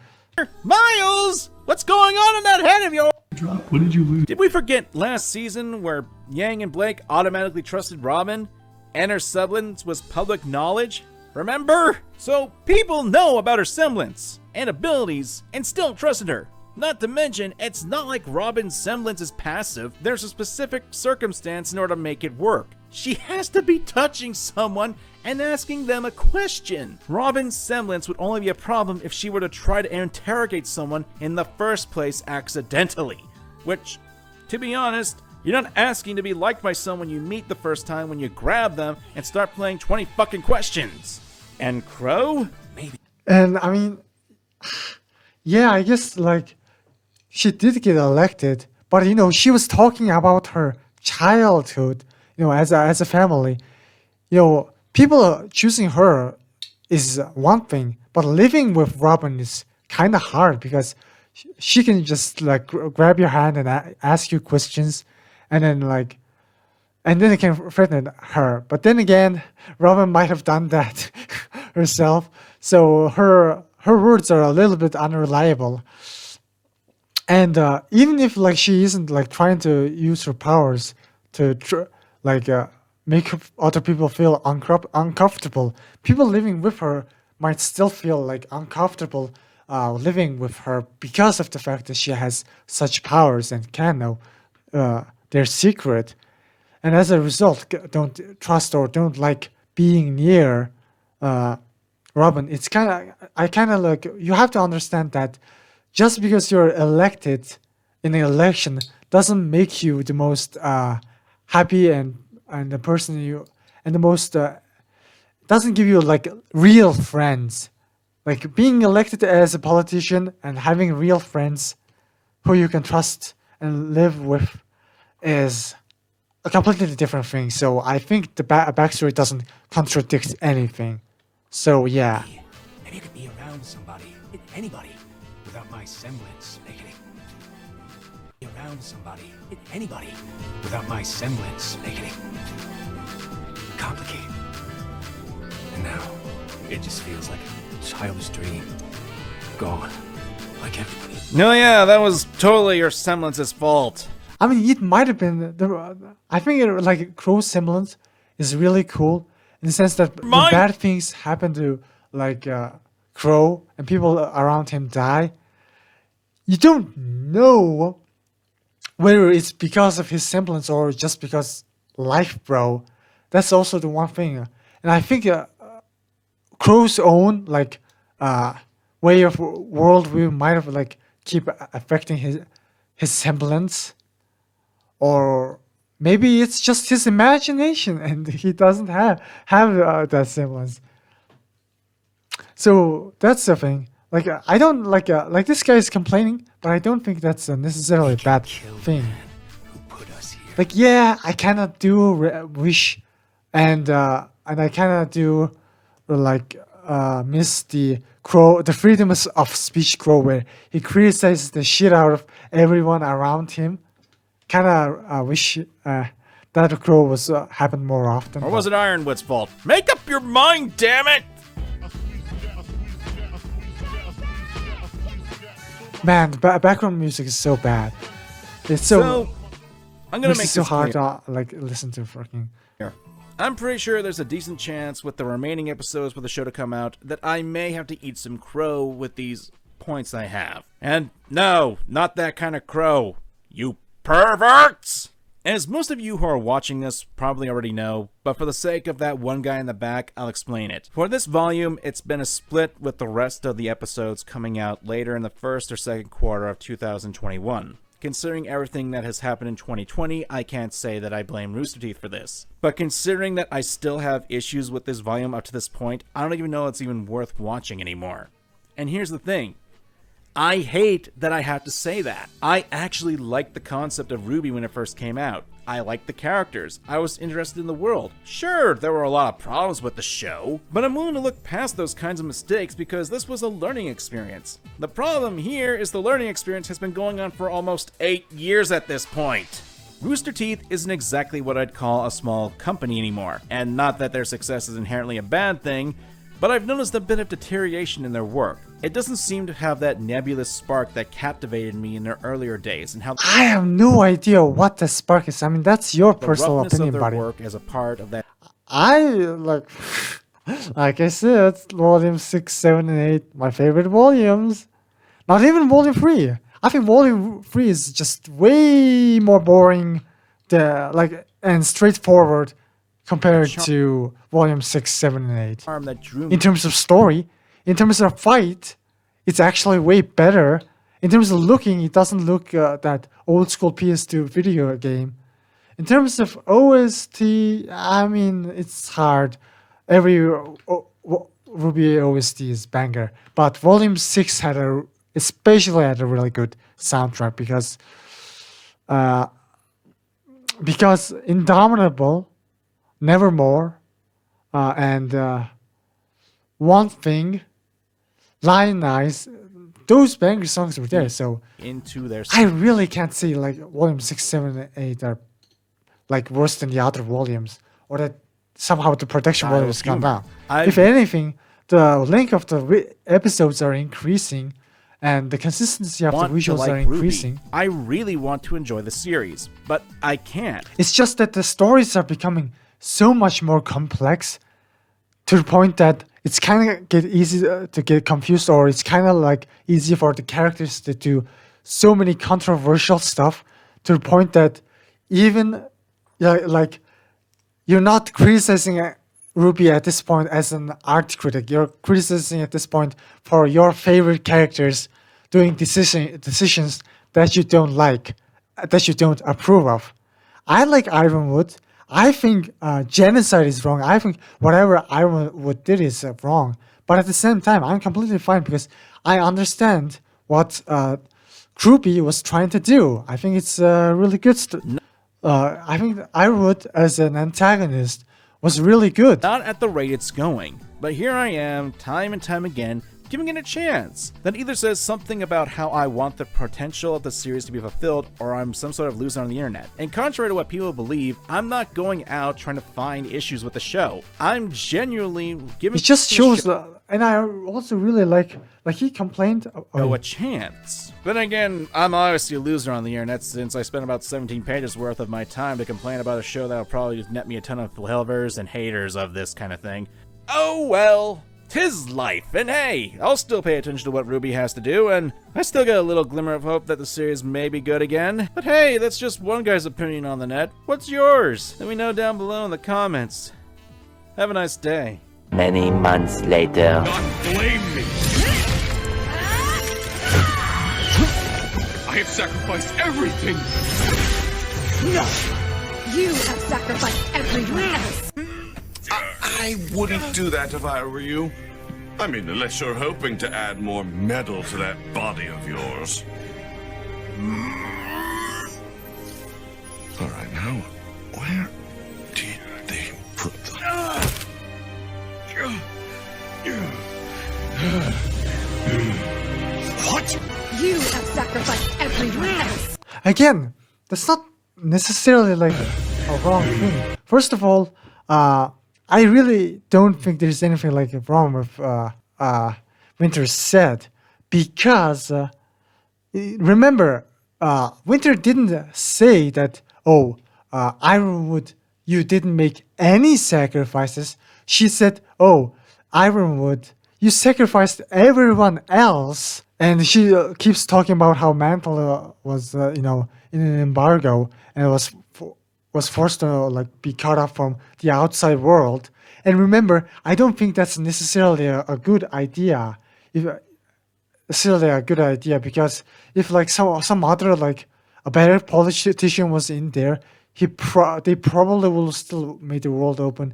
Miles! What's going on in that head of yours? Drop. What did you lose? Did we forget last season where Yang and Blake automatically trusted Robin? And her semblance was public knowledge, remember? So people know about her semblance and abilities and still trusted her. Not to mention, it's not like Robin's semblance is passive. There's a specific circumstance in order to make it work. She has to be touching someone and asking them a question. Robin's semblance would only be a problem if she were to try to interrogate someone in the first place accidentally. Which, to be honest, you're not asking to be liked by someone you meet the first time when you grab them and start playing 20 fucking questions. And Crow? Maybe. And I mean, yeah, I guess like she did get elected, but you know, she was talking about her childhood, you know, as a family. You know, people choosing her is one thing, but living with Robin is kind of hard because she can just like grab your hand and ask you questions, and then it can threaten her. But then again, Robin might have done that herself, so her words are a little bit unreliable. And even if like she isn't like trying to use her powers to make other people feel uncomfortable, people living with her might still feel like uncomfortable living with her because of the fact that she has such powers and can know their secret. And as a result, don't trust or don't like being near Robin. It's you have to understand that just because you're elected in an election doesn't make you the most happy and the person you and the most doesn't give you like real friends. Like being elected as a politician and having real friends who you can trust and live with is a completely different thing. So I think the backstory doesn't contradict anything. So yeah. If you could be around somebody, anybody, without my semblance, make it be around somebody, anybody, without my semblance, make it complicated. And now, it just feels like a childish dream. Gone. Like everybody. No, yeah, that was totally your semblance's fault. I mean, it might have been. I think like Crow's semblance is really cool in the sense that when bad things happen to like Crow and people around him die, you don't know whether it's because of his semblance or just because life, bro. That's also the one thing, and I think Crow's own like way of worldview might have like keep affecting his semblance. Or maybe it's just his imagination and he doesn't have that semblance. So that's the thing. Like I don't like this guy is complaining, but I don't think that's necessarily a bad thing. Like yeah, I cannot do wish, and I cannot do miss the Crow, the freedom of speech Crow, where he criticizes the shit out of everyone around him. Kind of wish that Crow was happened more often. Or was it Ironwood's fault? Make up your mind, damn it! Man, the background music is so bad. It's so I'm gonna make so this hard clear. to like listen to fucking. I'm pretty sure there's a decent chance with the remaining episodes for the show to come out that I may have to eat some crow with these points I have. And no, not that kind of crow. You perverts! As most of you who are watching this probably already know, but for the sake of that one guy in the back, I'll explain it. For this volume, it's been a split with the rest of the episodes coming out later in the first or second quarter of 2021. Considering everything that has happened in 2020, I can't say that I blame Rooster Teeth for this. But considering that I still have issues with this volume up to this point, I don't even know it's even worth watching anymore. And here's the thing. I hate that I have to say that. I actually liked the concept of RWBY when it first came out. I liked the characters. I was interested in the world. Sure, there were a lot of problems with the show, but I'm willing to look past those kinds of mistakes because this was a learning experience. The problem here is the learning experience has been going on for almost 8 years at this point. Rooster Teeth isn't exactly what I'd call a small company anymore, and not that their success is inherently a bad thing, but I've noticed a bit of deterioration in their work. It doesn't seem to have that nebulous spark that captivated me in their earlier days, and how I have no idea what the spark is. I mean, that's your personal opinion, of their buddy. work as a part of that. I like I said, volume 6, 7, and 8, my favorite volumes. Not even volume 3. I think volume 3 is just way more boring and straightforward compared to volume 6, 7, and 8. That drew me. In terms of story, in terms of fight, it's actually way better. In terms of looking, it doesn't look that old school PS2 video game. In terms of OST, I mean, it's hard. Every RWBY OST is banger. But Volume 6 especially had a really good soundtrack because Indomitable, Nevermore, and One Thing, Lion Eyes, those banger songs were there. So I really can't say like Volume 6, 7, and 8 are like worse than the other volumes, or that somehow the production volume has gone down. If anything, the length of the episodes are increasing, and the consistency of the visuals are increasing. RWBY. I really want to enjoy the series, but I can't. It's just that the stories are becoming so much more complex to the point that it's kind of get easy to get confused, or it's kind of like easy for the characters to do so many controversial stuff to the point that even like you're not criticizing RWBY at this point as an art critic. You're criticizing at this point for your favorite characters doing decisions that you don't like, that you don't approve of. I like Ironwood. I think genocide is wrong. I think whatever Ironwood did is wrong. But at the same time, I'm completely fine because I understand what RWBY was trying to do. I think it's really good. I think Ironwood as an antagonist was really good. Not at the rate it's going, but here I am, time and time again, giving it a chance. That either says something about how I want the potential of the series to be fulfilled, or I'm some sort of loser on the internet. And contrary to what people believe, I'm not going out trying to find issues with the show. I'm genuinely giving it just shows, and I also really like he complained. A chance. Then again, I'm obviously a loser on the internet since I spent about 17 pages worth of my time to complain about a show that'll probably net me a ton of lovers and haters of this kind of thing. Oh well. 'Tis life, and hey, I'll still pay attention to what RWBY has to do, and I still get a little glimmer of hope that the series may be good again. But hey, that's just one guy's opinion on the net. What's yours? Let me know down below in the comments. Have a nice day. Many months later. Don't blame me! I have sacrificed everything! No! You have sacrificed everyone else! I wouldn't do that if I were you. I mean, unless you're hoping to add more metal to that body of yours. All right, now, where did they put them? What? You have sacrificed everyone else! Again, that's not necessarily like a wrong thing. First of all, I really don't think there's anything like wrong with Winter said, because remember, Winter didn't say that, oh, Ironwood, you didn't make any sacrifices. She said, oh, Ironwood, you sacrificed everyone else. And she keeps talking about how Mantle was, in an embargo and was forced to be cut off from the outside world. And remember, I don't think that's necessarily a good idea. Because if some other a better politician was in there, they probably will still make the world open.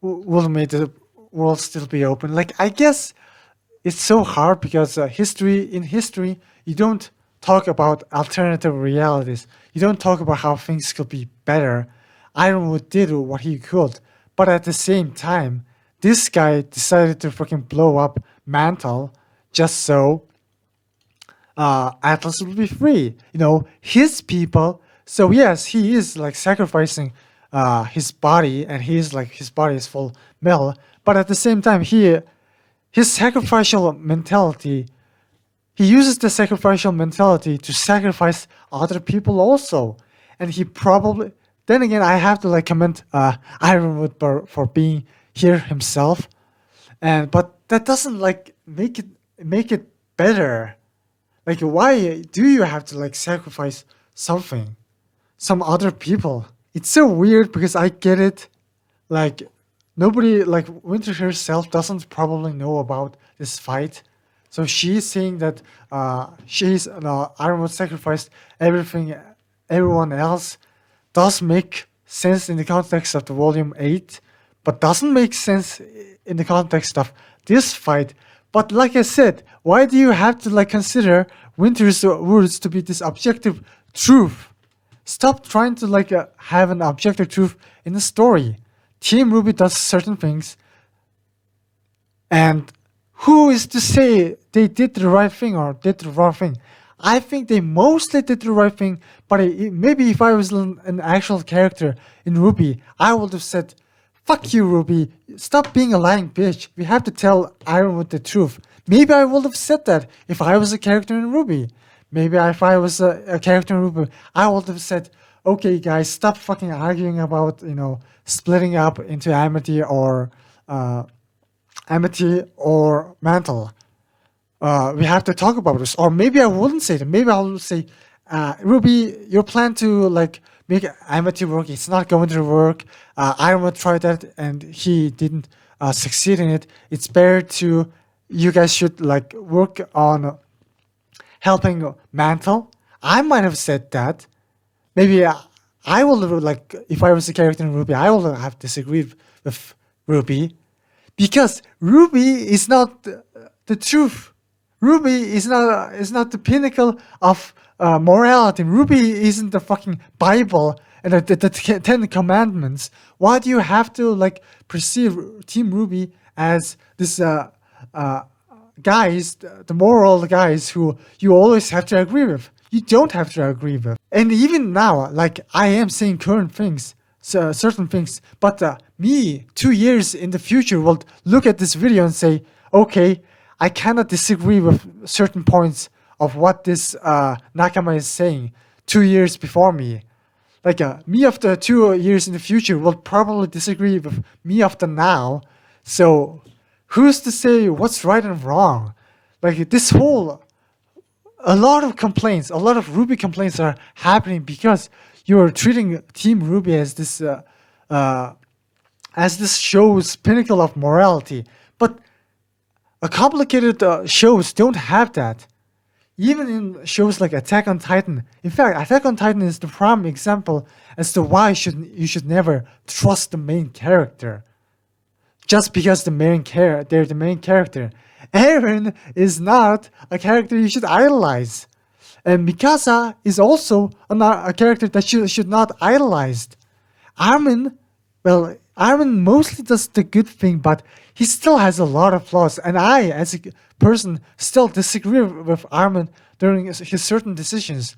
Will make the world still be open. I guess it's so hard because in history you don't talk about alternative realities. You don't talk about how things could be better. Ironwood did what he could, but at the same time, this guy decided to freaking blow up Mantle just so Atlas would be free. His people. So yes, he is sacrificing his body, and his body is full metal. But at the same time, his sacrificial mentality. He uses the sacrificial mentality to sacrifice other people also. And then again, I have to like commend Ironwood for being here himself, but that doesn't like make it better. Like, why do you have to like sacrifice some other people? It's so weird because I get it. Like, nobody, like Winter herself doesn't probably know about this fight. So she's saying that Ironwood sacrificed everyone else. Does make sense in the context of the volume 8, but doesn't make sense in the context of this fight. But like I said, why do you have to like consider Winter's words to be this objective truth? Stop trying to like have an objective truth in the story. Team RWBY does certain things, and who is to say they did the right thing or did the wrong thing? I think they mostly did the right thing, but maybe if I was an actual character in RWBY, I would have said, fuck you, RWBY, stop being a lying bitch. We have to tell Ironwood the truth. Maybe I would have said that if I was a character in RWBY. Maybe if I was a character in RWBY, I would have said, okay guys, stop fucking arguing about, splitting up into Amity or Mantle. We have to talk about this. Or maybe I wouldn't say that. Maybe I'll say, RWBY, your plan to like make Amity work, it's not going to work. Ironwood tried that and he didn't succeed in it. It's better to, you guys should like work on helping Mantle. I might have said that. Maybe I will like, if I was a character in RWBY, I will have disagreed with RWBY, because RWBY is not the truth. RWBY is not the pinnacle of morality. RWBY isn't the fucking Bible and the Ten Commandments. Why do you have to like perceive Team RWBY as this guys, the moral guys who you always have to agree with? You don't have to agree with. And even now, like I am saying current things, certain things, but me 2 years in the future will look at this video and say, okay, I cannot disagree with certain points of what this Nakama is saying 2 years before me. Like me of the 2 years in the future will probably disagree with me of the now. So who's to say what's right and wrong? Like this whole, a lot of RWBY complaints are happening because you're treating Team RWBY as this show's pinnacle of morality. But a complicated shows don't have that. Even in shows like Attack on Titan. In fact, Attack on Titan is the prime example as to why you should never trust the main character. Just because they're the main character. Eren is not a character you should idolize. And Mikasa is also a character that you should not idolize. Armin mostly does the good thing, but he still has a lot of flaws. And I, as a person, still disagree with Armin during his certain decisions.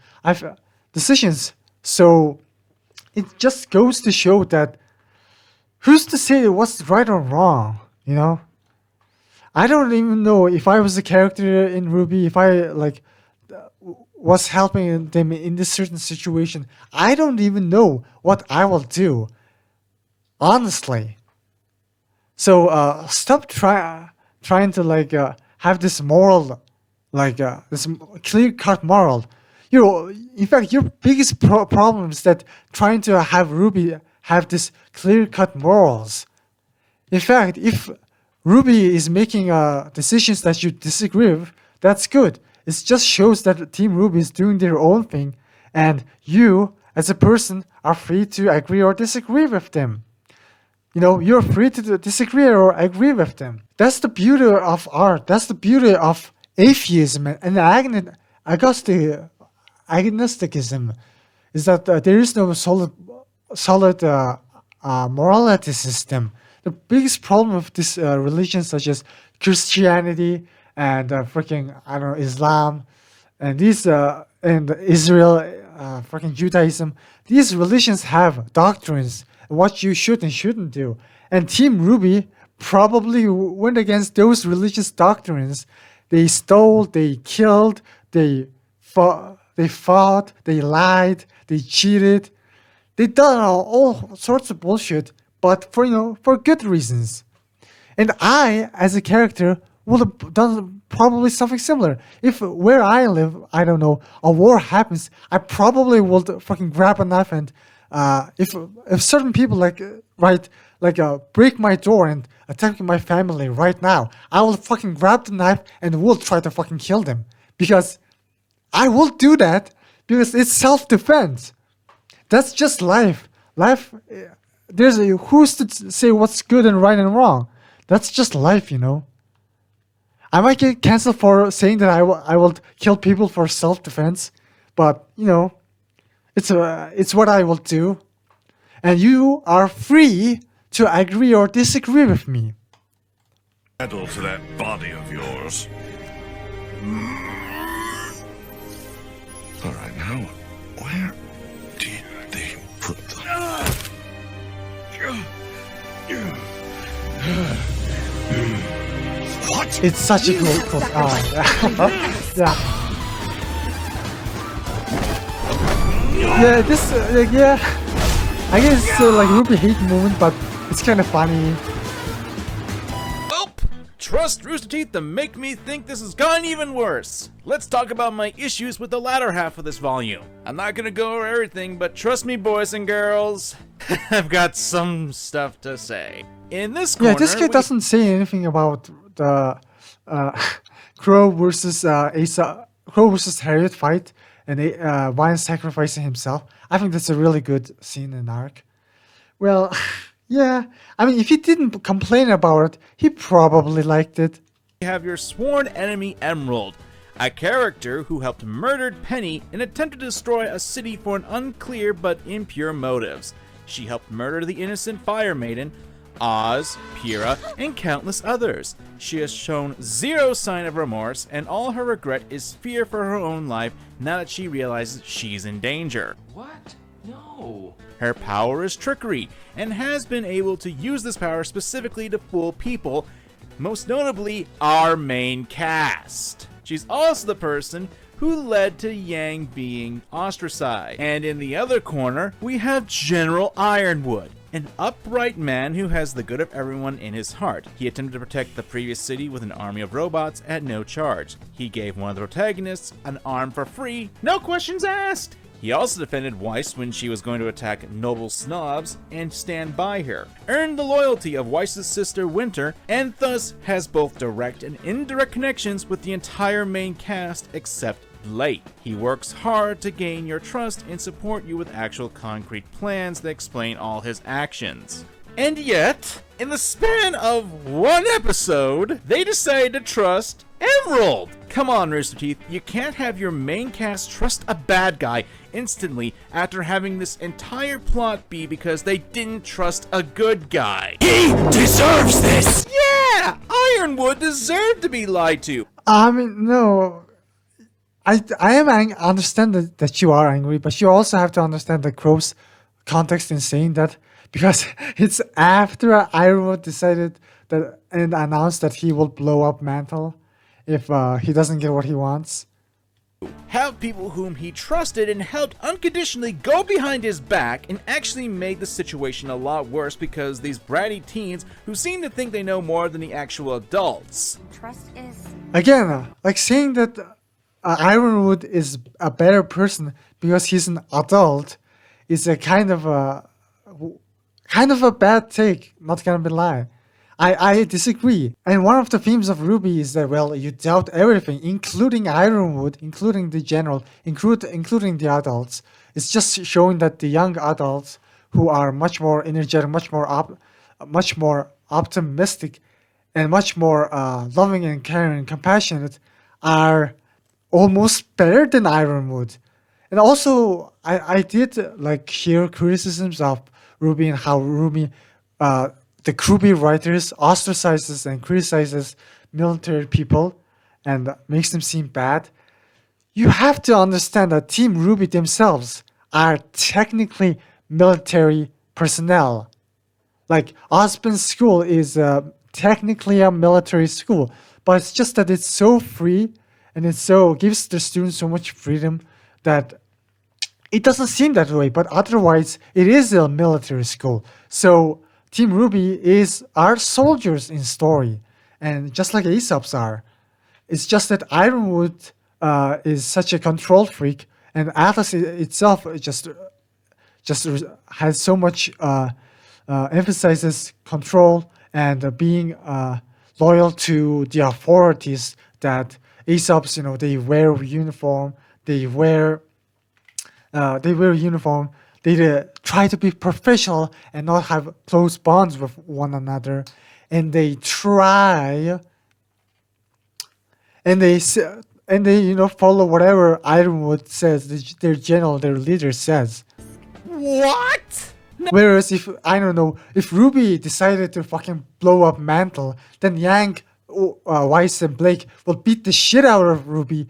So it just goes to show that who's to say what's right or wrong, I don't even know if I was a character in RWBY, if I like was helping them in this certain situation. I don't even know what I will do, honestly. So stop trying to like have this moral, like this clear-cut moral. In fact, your biggest problem is that trying to have RWBY have this clear-cut morals. In fact, if RWBY is making decisions that you disagree with, that's good. It just shows that Team RWBY is doing their own thing, and you, as a person, are free to agree or disagree with them. You're free to disagree or agree with them. That's the beauty of art. That's the beauty of atheism and agnosticism, is that there is no solid morality system. The biggest problem with this religions such as Christianity and Islam and these and Israel, Judaism, these religions have doctrines, what you should and shouldn't do. And Team RWBY probably went against those religious doctrines. They stole, they killed, they fought, they lied, they cheated. They done all sorts of bullshit, but for good reasons. And I, as a character, would have done probably something similar. If where I live, I don't know, a war happens, I probably would fucking grab a knife and if certain people break my door and attack my family right now, I will fucking grab the knife and will try to fucking kill them. Because I will do that because it's self-defense. That's just life. Life, who's to say what's good and right and wrong? That's just life, I might get canceled for saying that I will kill people for self-defense, but it's what I will do, and you are free to agree or disagree with me. Meddle to that body of yours. All right, now, where did they put them? What? It's such a cool yeah. Yeah, this I guess it's like RWBY hate moment, but it's kind of funny. Trust Rooster Teeth to make me think this has gone even worse. Let's talk about my issues with the latter half of this volume. I'm not gonna go over everything, but trust me, boys and girls, I've got some stuff to say. In this corner, this kid doesn't say anything about the Crow versus Harriet fight and Vine sacrificing himself. I think that's a really good scene and arc. Well, yeah, I mean, if he didn't complain about it, he probably liked it. You have your sworn enemy Emerald, a character who helped murder Penny in an attempt to destroy a city for an unclear but impure motives. She helped murder the innocent Fire Maiden, Oz, Pyrrha, and countless others. She has shown zero sign of remorse, and all her regret is fear for her own life now that she realizes she's in danger. What? No. Her power is trickery, and has been able to use this power specifically to fool people, most notably our main cast. She's also the person who led to Yang being ostracized. And in the other corner, we have General Ironwood, an upright man who has the good of everyone in his heart. He attempted to protect the previous city with an army of robots at no charge. He gave one of the protagonists an arm for free, no questions asked. He also defended Weiss when she was going to attack noble snobs and stand by her, earned the loyalty of Weiss's sister Winter, and thus has both direct and indirect connections with the entire main cast except Blake. He works hard to gain your trust and support you with actual concrete plans that explain all his actions. And yet, in the span of one episode, they decided to trust Emerald! Come on, Rooster Teeth, you can't have your main cast trust a bad guy instantly after having this entire plot be because they didn't trust a good guy. He deserves this! Yeah! Ironwood deserved to be lied to! I mean, no. I understand that you are angry, but you also have to understand the Crow's context in saying that, because it's after Ironwood decided that and announced that he will blow up Mantle if he doesn't get what he wants. Have people whom he trusted and helped unconditionally go behind his back and actually made the situation a lot worse because these bratty teens who seem to think they know more than the actual adults. Trust is... Again, like saying that Ironwood is a better person because he's an adult is a kind of a bad take, not gonna be lie. I disagree. And one of the themes of RWBY is that, well, you doubt everything, including Ironwood, including the general, including the adults. It's just showing that the young adults who are much more energetic, much more optimistic, and much more loving and caring and compassionate are almost better than Ironwood. And also, I did like hear criticisms of RWBY and how RWBY, the RWBY writers ostracizes and criticizes military people and makes them seem bad. You have to understand that Team RWBY themselves are technically military personnel. Like Osmond's school is technically a military school, but it's just that it's so free and it gives the students so much freedom that it doesn't seem that way, but otherwise it is a military school. So Team RWBY are soldiers in story, and just like Aesop's are. It's just that Ironwood is such a control freak, and Atlas itself just has so much emphasizes control and being loyal to the authorities that Aesop's, they wear uniform, they wear uniform, they try to be professional and not have close bonds with one another, and they try and they follow whatever Ironwood says, their general, their leader says. What? Whereas if RWBY decided to fucking blow up Mantle, then Yang, Weiss, and Blake will beat the shit out of RWBY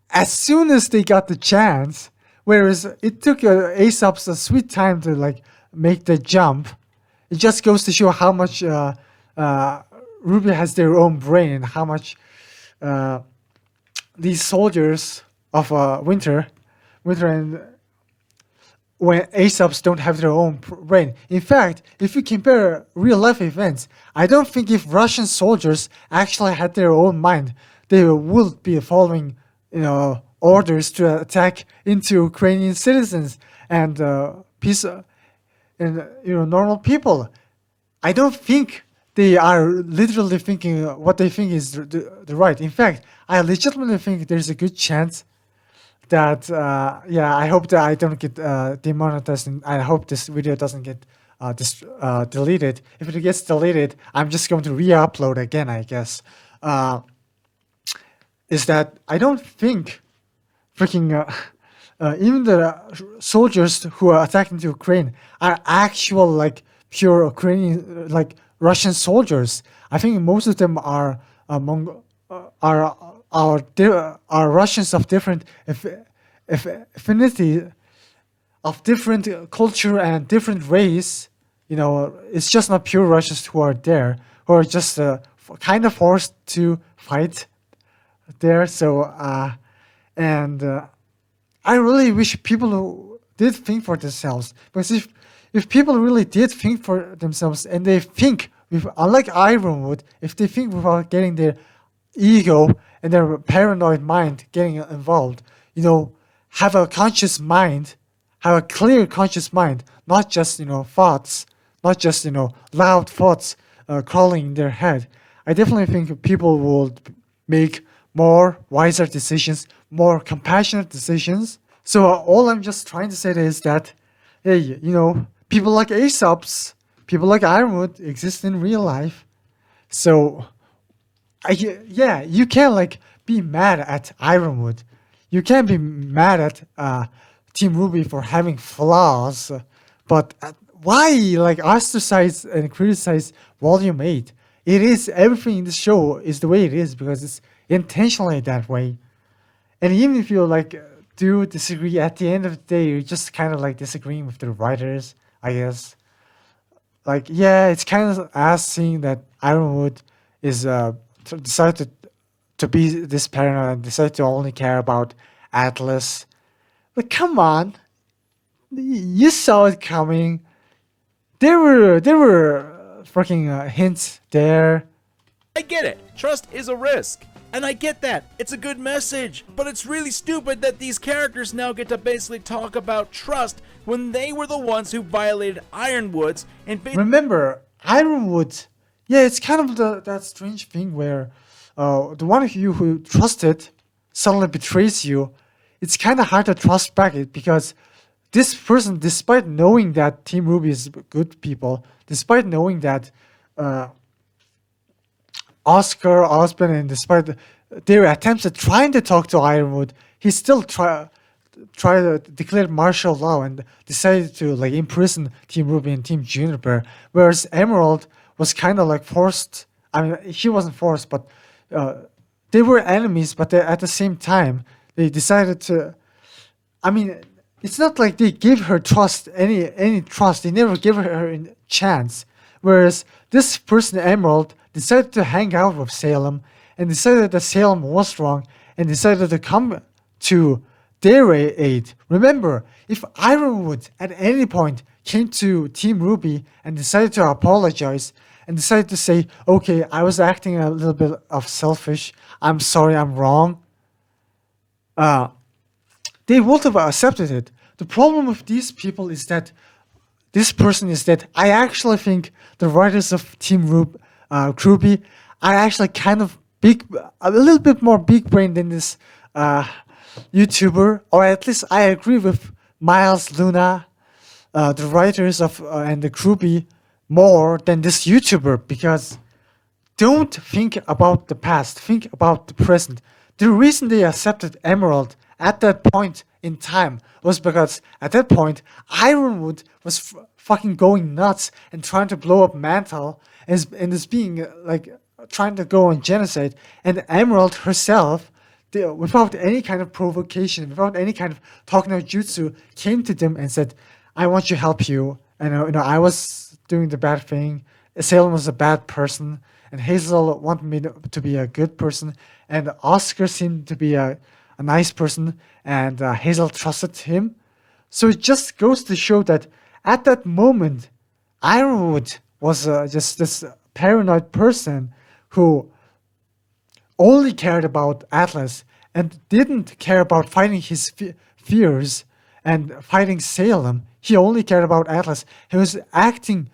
as soon as they got the chance. Whereas it took Aesop's a sweet time to like make the jump. It just goes to show how much RWBY has their own brain and how much these soldiers of Winter and when Aesop's don't have their own brain. In fact, if you compare real life events, I don't think if Russian soldiers actually had their own mind, they would be following, orders to attack into Ukrainian citizens and normal people. I don't think they are literally thinking what they think is the right. In fact, I legitimately think there's a good chance that I hope that I don't get demonetized, and I hope this video doesn't get deleted. If it gets deleted, I'm just going to re-upload again, I guess. Is that I don't think freaking even the soldiers who are attacking the Ukraine are actual like pure Ukrainian like Russian soldiers. I think most of them are are Russians of different affinity, of different culture and different race. It's just not pure Russians who are there, who are just kind of forced to fight there. So I really wish people who did think for themselves, because if people really did think for themselves and they think unlike Ironwood, if they think without getting their ego and their paranoid mind getting involved, have a conscious mind, have a clear conscious mind, not just thoughts, not just loud thoughts crawling in their head. I definitely think people would make more wiser decisions, more compassionate decisions. So all I'm just trying to say is that, hey, people like Aesop's, people like Ironwood exist in real life. So you can't be mad at Ironwood. You can't be mad at Team RWBY for having flaws, but why ostracize and criticize Volume 8? It is everything in the show is the way it is because it's intentionally that way. And even if you do disagree, at the end of the day, you're just kind of disagreeing with the writers, I guess. It's kind of as seeing that Ironwood is decided to be this paranoid and decided to only care about Atlas. But come on, you saw it coming. There were freaking hints there. I get it. Trust is a risk. And I get that. It's a good message. But it's really stupid that these characters now get to basically talk about trust when they were the ones who violated Ironwood's and remember, Ironwood, it's kind of that strange thing where the one of you who trusted suddenly betrays you. It's kind of hard to trust back because this person, despite knowing that Team RWBY is good people, despite knowing that Oscar, Osborn, and despite their attempts at trying to talk to Ironwood, he still tried to declare martial law and decided to imprison Team RWBY and Team Juniper, whereas Emerald was kind of forced. I mean, she wasn't forced, but they were enemies. But at the same time, they decided to. I mean, it's not like they gave her trust, any trust. They never gave her a chance. Whereas this person, Emerald, decided to hang out with Salem and decided that Salem was wrong and decided to come to their aid. Remember, if Ironwood at any point came to Team RWBY and decided to apologize and decided to say, okay, I was acting a little bit of selfish, I'm sorry, I'm wrong, they would have accepted it. The problem with these people is that I actually think the writers of Team RWBY are actually kind of a little bit more big brain than this YouTuber, or at least I agree with Miles, Luna, the writers of and the RWBY more than this YouTuber, because don't think about the past, think about the present. The reason they accepted Emerald at that point in time was because at that point Ironwood was fucking going nuts and trying to blow up Mantle and is being like trying to go on genocide, and Emerald herself, without any kind of provocation, without any kind of talking no jutsu, came to them and said, I want to help you. And I was doing the bad thing. Salem was a bad person, and Hazel wanted me to be a good person, and Oscar seemed to be a nice person, and Hazel trusted him. So it just goes to show that at that moment, Ironwood was just this paranoid person who only cared about Atlas and didn't care about fighting his fears and fighting Salem. He only cared about Atlas. He was acting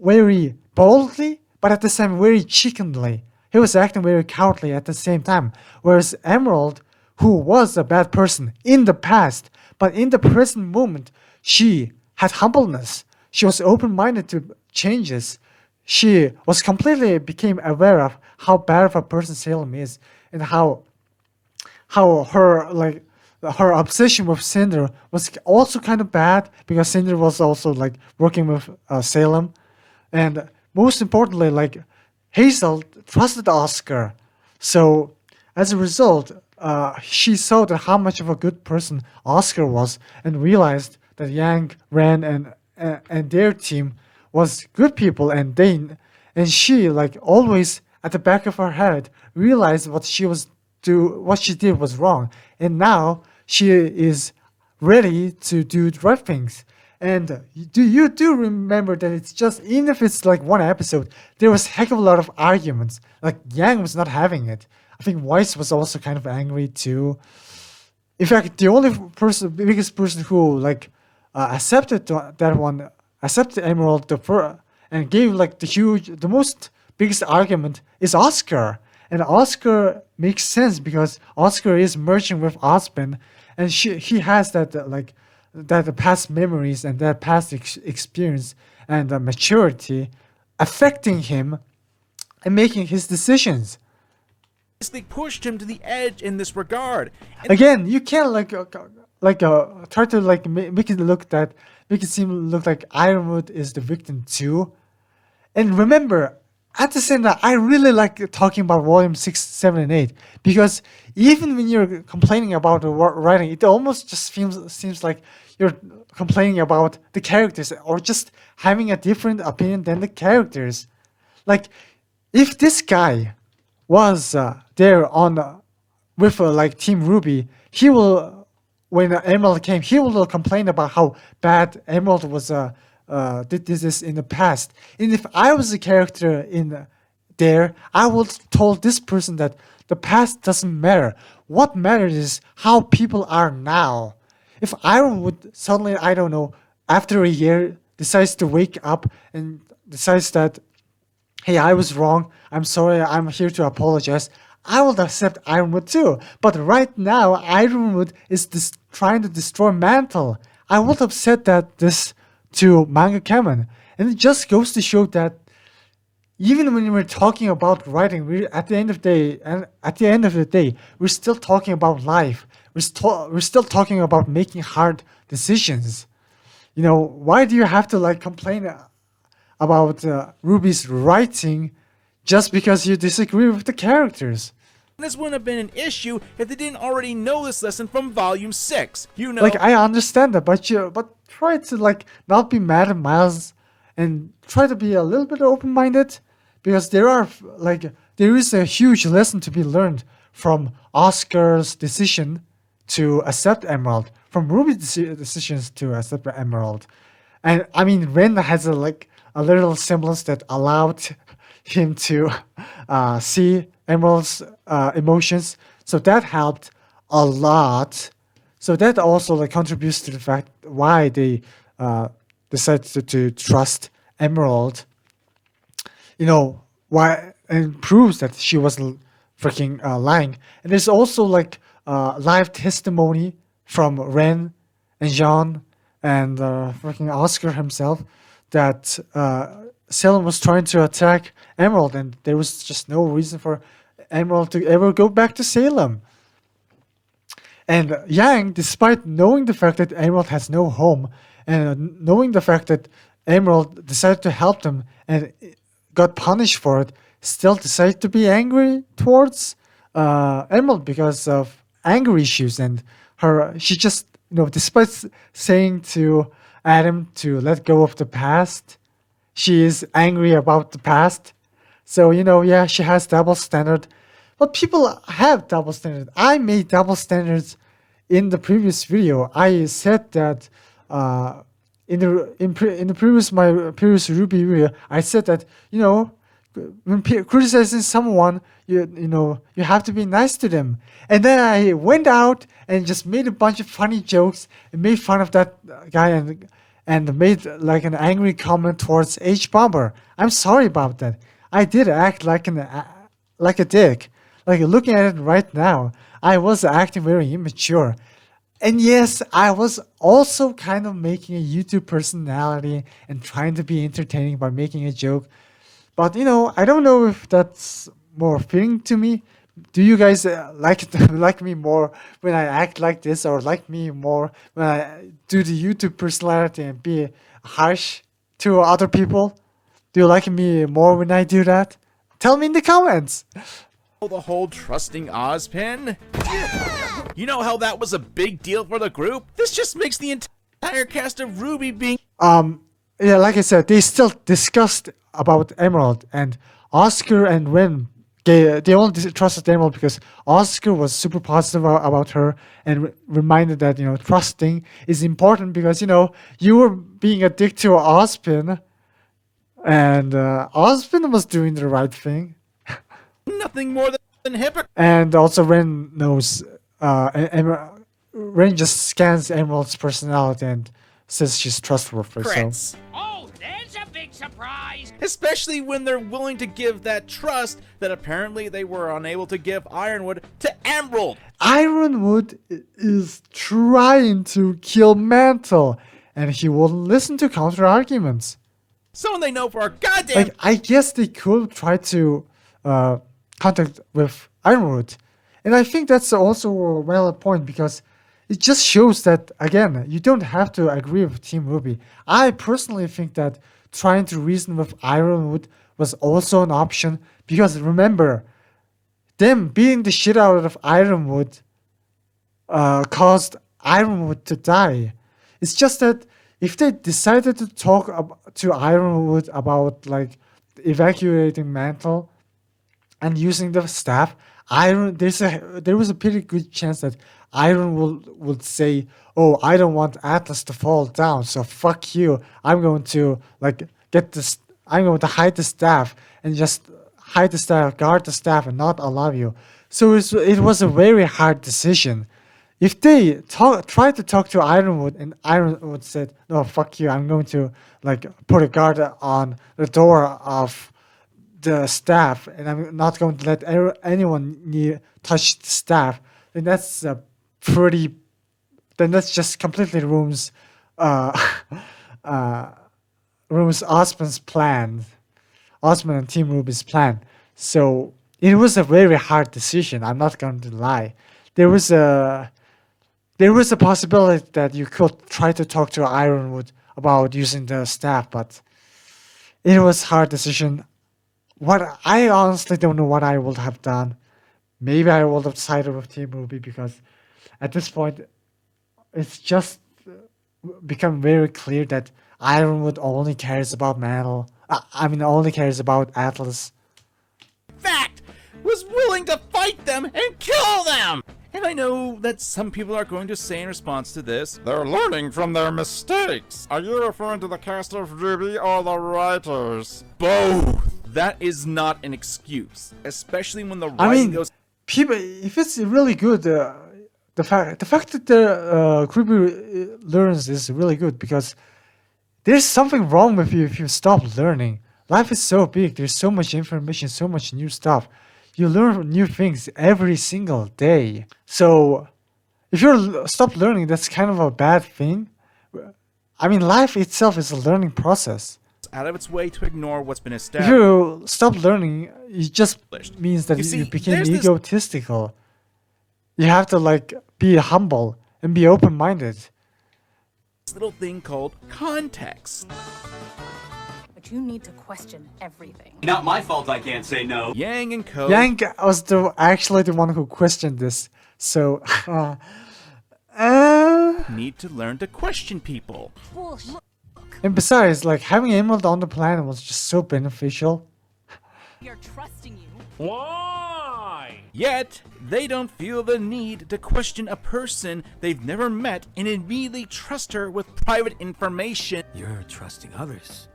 very boldly, but at the same very chickenly. He was acting very cowardly at the same time. Whereas Emerald, who was a bad person in the past, but in the present moment, she had humbleness. She was open-minded to changes. She was completely became aware of how bad of a person Salem is, and how her obsession with Cinder was also kind of bad, because Cinder was also like working with Salem, and most importantly, like Hazel trusted Oscar. So as a result, she saw that how much of a good person Oscar was, and realized that Yang, Ren, and their team was good people, and she like always at the back of her head realized what she did was wrong, and now she is ready to do the right things. And you do remember that it's just, even if it's like one episode, there was a heck of a lot of arguments. Like Yang was not having it. I think Weiss was also kind of angry too. In fact, the biggest person who like accepted Emerald and gave like the most biggest argument is Oscar. And Oscar makes sense because Oscar is merging with Ospen, and he has that past memories and that past experience and maturity affecting him and making his decisions. They pushed him to the edge in this regard. And again, you can't try to like make it seem like Ironwood is the victim too. And remember, at the same time, I really like talking about volume 6, 7, and 8, because even when you're complaining about the writing, it almost just seems like you're complaining about the characters or just having a different opinion than the characters. Like, if this guy was there with like Team RWBY, he will, when Emerald came, he will complain about how bad Emerald was did this in the past. And if I was a character in there, I would told this person that the past doesn't matter. What matters is how people are now. If Ironwood suddenly, I don't know, after a year decides to wake up and decides that, hey, I was wrong, I'm sorry, I'm here to apologize, I would accept Ironwood too. But right now, Ironwood is trying to destroy Mantle. I would have said this to Manga Cameron. And it just goes to show that even when we're talking about writing, at the end of the day, we're still talking about life. We're still talking about making hard decisions. Why do you have to like complain about RWBY's writing just because you disagree with the characters? This wouldn't have been an issue if they didn't already know this lesson from volume 6. Like, I understand that, but try to like not be mad at Miles and try to be a little bit open-minded, because there is a huge lesson to be learned from Oscar's decision to accept Emerald, from Ruby's decisions to accept Emerald. And I mean, Ren has a little semblance that allowed him to see Emerald's emotions, so that helped a lot. So that also contributes to the fact why they decided to trust Emerald. Why, and proves that she wasn't freaking lying. And there's also live testimony from Ren and Jean and freaking Oscar himself that Salem was trying to attack Emerald, and there was just no reason for Emerald to ever go back to Salem. And Yang, despite knowing the fact that Emerald has no home, and knowing the fact that Emerald decided to help them and got punished for it, still decided to be angry towards Emerald because of anger issues. And she just, despite saying to Adam to let go of the past, she is angry about the past. So, yeah, she has double standard. But people have double standards. I made double standards in the previous video. I said that in the previous RWBY video, I said that when criticizing someone, you have to be nice to them. And then I went out and just made a bunch of funny jokes and made fun of that guy and made an angry comment towards H Bomber. I'm sorry about that. I did act like a dick. Looking at it right now, I was acting very immature. And yes, I was also kind of making a YouTube personality and trying to be entertaining by making a joke. But, I don't know if that's more fitting to me. Do you guys like me more when I act like this, or like me more when I do the YouTube personality and be harsh to other people? Do you like me more when I do that? Tell me in the comments. The whole trusting Ozpin? You know how that was a big deal for the group? This just makes the entire cast of RWBY being... Yeah, like I said, they still discussed about Emerald, and Oscar and Ren, they only trusted Emerald because Oscar was super positive about her and reminded that, trusting is important because, you were being a dick to Ozpin, and Ozpin was doing the right thing. Nothing more than hypocrite. And also Ren knows, Ren just scans Emerald's personality and says she's trustworthy. So. Oh, there's a big surprise! Especially when they're willing to give that trust that apparently they were unable to give Ironwood to Emerald. Ironwood is trying to kill Mantle, and he won't listen to counter arguments. Someone they know for a goddamn... I guess they could try to contact with Ironwood. And I think that's also a valid point because it just shows that, again, you don't have to agree with Team RWBY. I personally think that trying to reason with Ironwood was also an option because, remember, them beating the shit out of Ironwood caused Ironwood to die. It's just that if they decided to talk to Ironwood about evacuating Mantle and using the staff, there was a pretty good chance that Ironwood would say, "Oh, I don't want Atlas to fall down, so fuck you. I'm going to I'm going to hide the staff and just hide the staff, guard the staff, and not allow you." So it was a very hard decision. If they tried to talk to Ironwood and Ironwood said, "No, fuck you. I'm going to put a guard on the door of the staff, and I'm not going to let anyone touch the staff," then that's just completely ruins Osman's plan, Osman and Team RWBY's plan. So it was a very hard decision. I'm not going to lie. There was a possibility that you could try to talk to Ironwood about using the staff, but it was a hard decision. I honestly don't know what I would have done. Maybe I would have sided with Team RWBY because at this point, it's just become very clear that Ironwood only cares about Mantle. Only cares about Atlas. Fact, was willing to fight them and kill them. And I know that some people are going to say in response to this, they're learning from their mistakes. Are you referring to the cast of RWBY or the writers? Both! That is not an excuse, especially when the writing goes... people, if it's really good, the fact that the RWBY learns is really good, because there's something wrong with you if you stop learning. Life is so big, there's so much information, so much new stuff. You learn new things every single day. So if you stop learning, that's kind of a bad thing. I mean, life itself is a learning process. Out of its way to ignore what's been If established. you stop learning, it just means that You you see, became there's this- egotistical. You have to like be humble and be open-minded. This little thing called context. But you need to question everything. Not my fault I can't say no. Yang and Co. Yang was actually the one who questioned this. So, need to learn to question people. Bullshit. and besides, like having Emerald on the planet was just so beneficial. You're trusting you. Why? Yet, they don't feel the need to question a person they've never met and immediately trust her with private information. You're trusting others,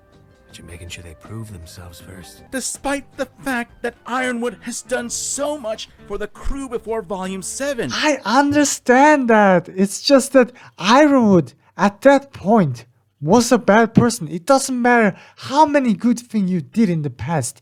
but you're making sure they prove themselves first. Despite the fact that Ironwood has done so much for the crew before Volume 7. I understand that. It's just that Ironwood, at that point, was a bad person. It doesn't matter how many good things you did in the past.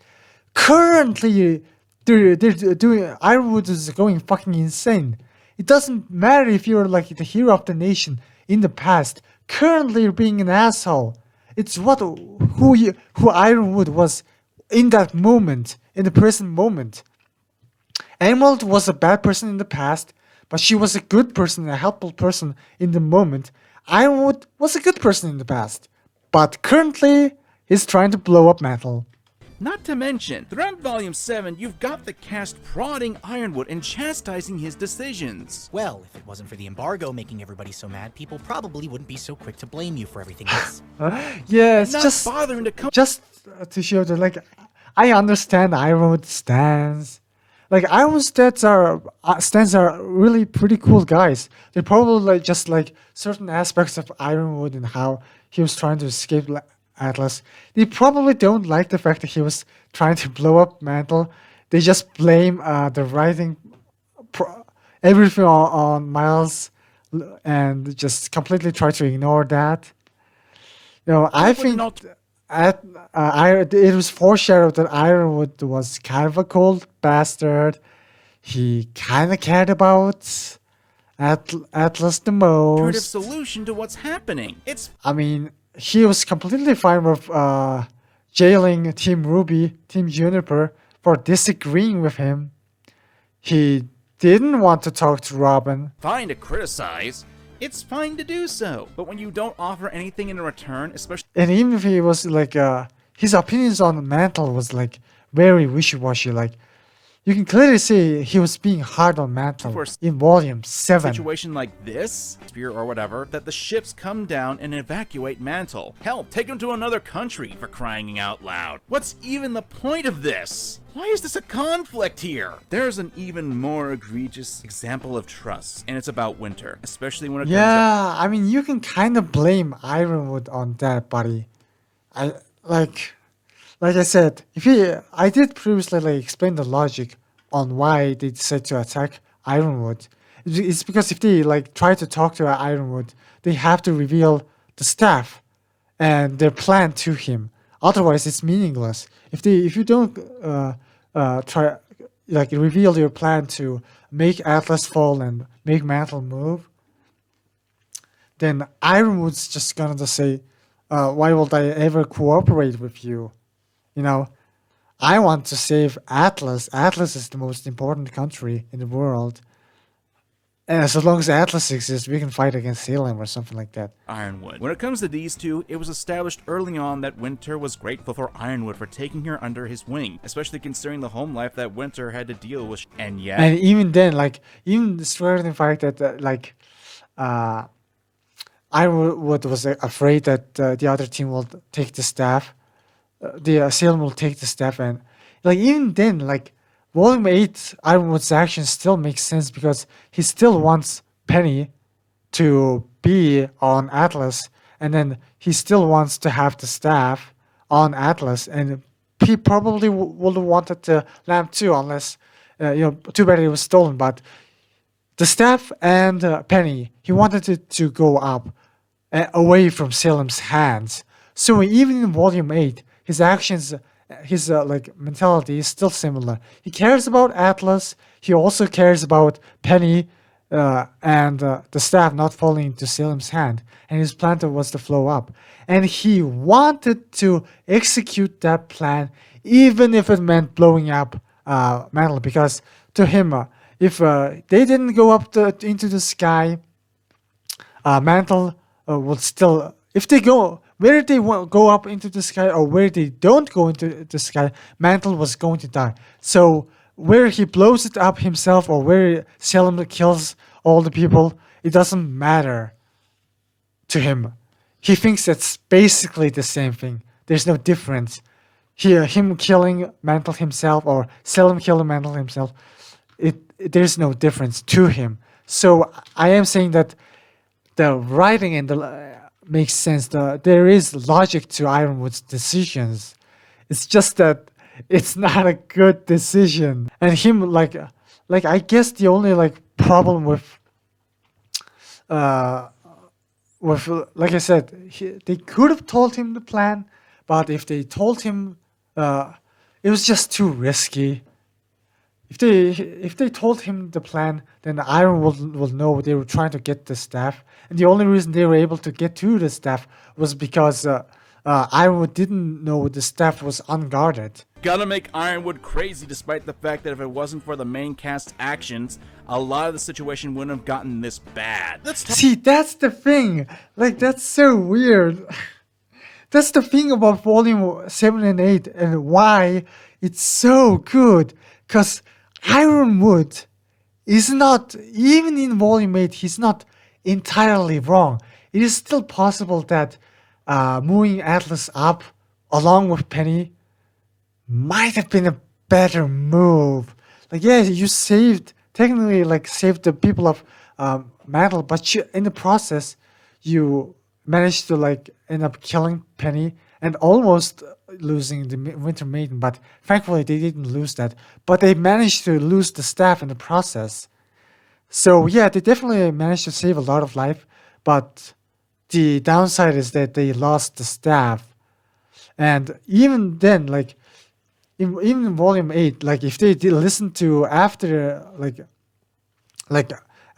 Currently, they're doing... Ironwood is going fucking insane. It doesn't matter if you're like the hero of the nation in the past. Currently, you're being an asshole. It's who Ironwood was in that moment, in the present moment. Emerald was a bad person in the past, but she was a good person, a helpful person in the moment. Ironwood was a good person in the past, but currently he's trying to blow up Metal. Not to mention, throughout Volume 7, you've got the cast prodding Ironwood and chastising his decisions. Well, if it wasn't for the embargo making everybody so mad, people probably wouldn't be so quick to blame you for everything else. Yeah, it's Not just bothering to come... just to show that, like, I understand Ironwood's stance. Like, Ironwood's stands are really pretty cool guys. They're probably like, just like certain aspects of Ironwood and how he was trying to escape Atlas. They probably don't like the fact that he was trying to blow up Mantle. They just blame the writing, everything on Miles, and just completely try to ignore that. You know, I think it was foreshadowed that Ironwood was kind of a cold bastard. He kind of cared about Atlas the most. Alternative solution to what's happening. I mean, he was completely fine with jailing Team RWBY, Team Juniper, for disagreeing with him. He didn't want to talk to Robin. Fine to criticize. It's fine to do so. But when you don't offer anything in return, especially... And even if he was like, his opinions on Mantle was like very wishy-washy. Like, you can clearly see he was being hard on Mantle in Volume 7. Situation like this, Spear or whatever, that the ships come down and evacuate Mantle. Hell, take him to another country, for crying out loud. What's even the point of this? Why is this a conflict here? There's an even more egregious example of trust, and it's about Winter, especially when it comes to... Yeah, I mean, you can kind of blame Ironwood on that, buddy. Like I said, I did previously like explain the logic on why they decided to attack Ironwood. It's because if they like try to talk to Ironwood, they have to reveal the staff and their plan to him. Otherwise, it's meaningless. If you don't try like reveal your plan to make Atlas fall and make Mantle move, then Ironwood's just gonna say, "Why would I ever cooperate with you?" You know, I want to save Atlas. Atlas is the most important country in the world. And as long as Atlas exists, we can fight against Salem or something like that. Ironwood. When it comes to these two, it was established early on that Winter was grateful for Ironwood for taking her under his wing, especially considering the home life that Winter had to deal with. And yet... And even then, like, even despite the fact that, Ironwood was afraid that the other team will take the staff, the Salem will take the staff, and like even then, like Volume 8, Ironwood's actions still make sense because he still wants Penny to be on Atlas, and then he still wants to have the staff on Atlas, and he probably would have wanted the lamp too, unless, too bad it was stolen, but the staff and Penny, he wanted it to go up away from Salem's hands. So even in Volume 8, his actions, his mentality is still similar. He cares about Atlas. He also cares about Penny and the staff not falling into Salem's hand. And his plan was to flow up. And he wanted to execute that plan, even if it meant blowing up Mantle, because to him, if they didn't go up into the sky, Mantle would still, if they go, where they go up into the sky or where they don't go into the sky, Mantle was going to die. So where he blows it up himself or where Salem kills all the people, it doesn't matter to him. He thinks that's basically the same thing. There's no difference. Him killing Mantle himself or Salem killing Mantle himself, there's no difference to him. So I am saying that the writing and makes sense. There is logic to Ironwood's decisions. It's just that it's not a good decision. And him like I guess the only problem with like I said, they could have told him the plan, but if they told him, it was just too risky. If they told him the plan, then Ironwood will know they were trying to get the staff, and the only reason they were able to get to the staff was because Ironwood didn't know the staff was unguarded. Gotta make Ironwood crazy, despite the fact that if it wasn't for the main cast's actions, a lot of the situation wouldn't have gotten this bad. See, that's the thing. That's so weird. That's the thing about Volume 7 and 8 and why it's so good. Because Ironwood is not, even in Volume 8, he's not entirely wrong. It is still possible that moving Atlas up along with Penny might have been a better move. Yeah, you technically saved the people of Mantle, but in the process, you managed to end up killing Penny and almost losing the Winter Maiden, but thankfully they didn't lose that. But they managed to lose the staff in the process. So yeah, they definitely managed to save a lot of life, but the downside is that they lost the staff. And even then, even in Volume 8, if they did listen to after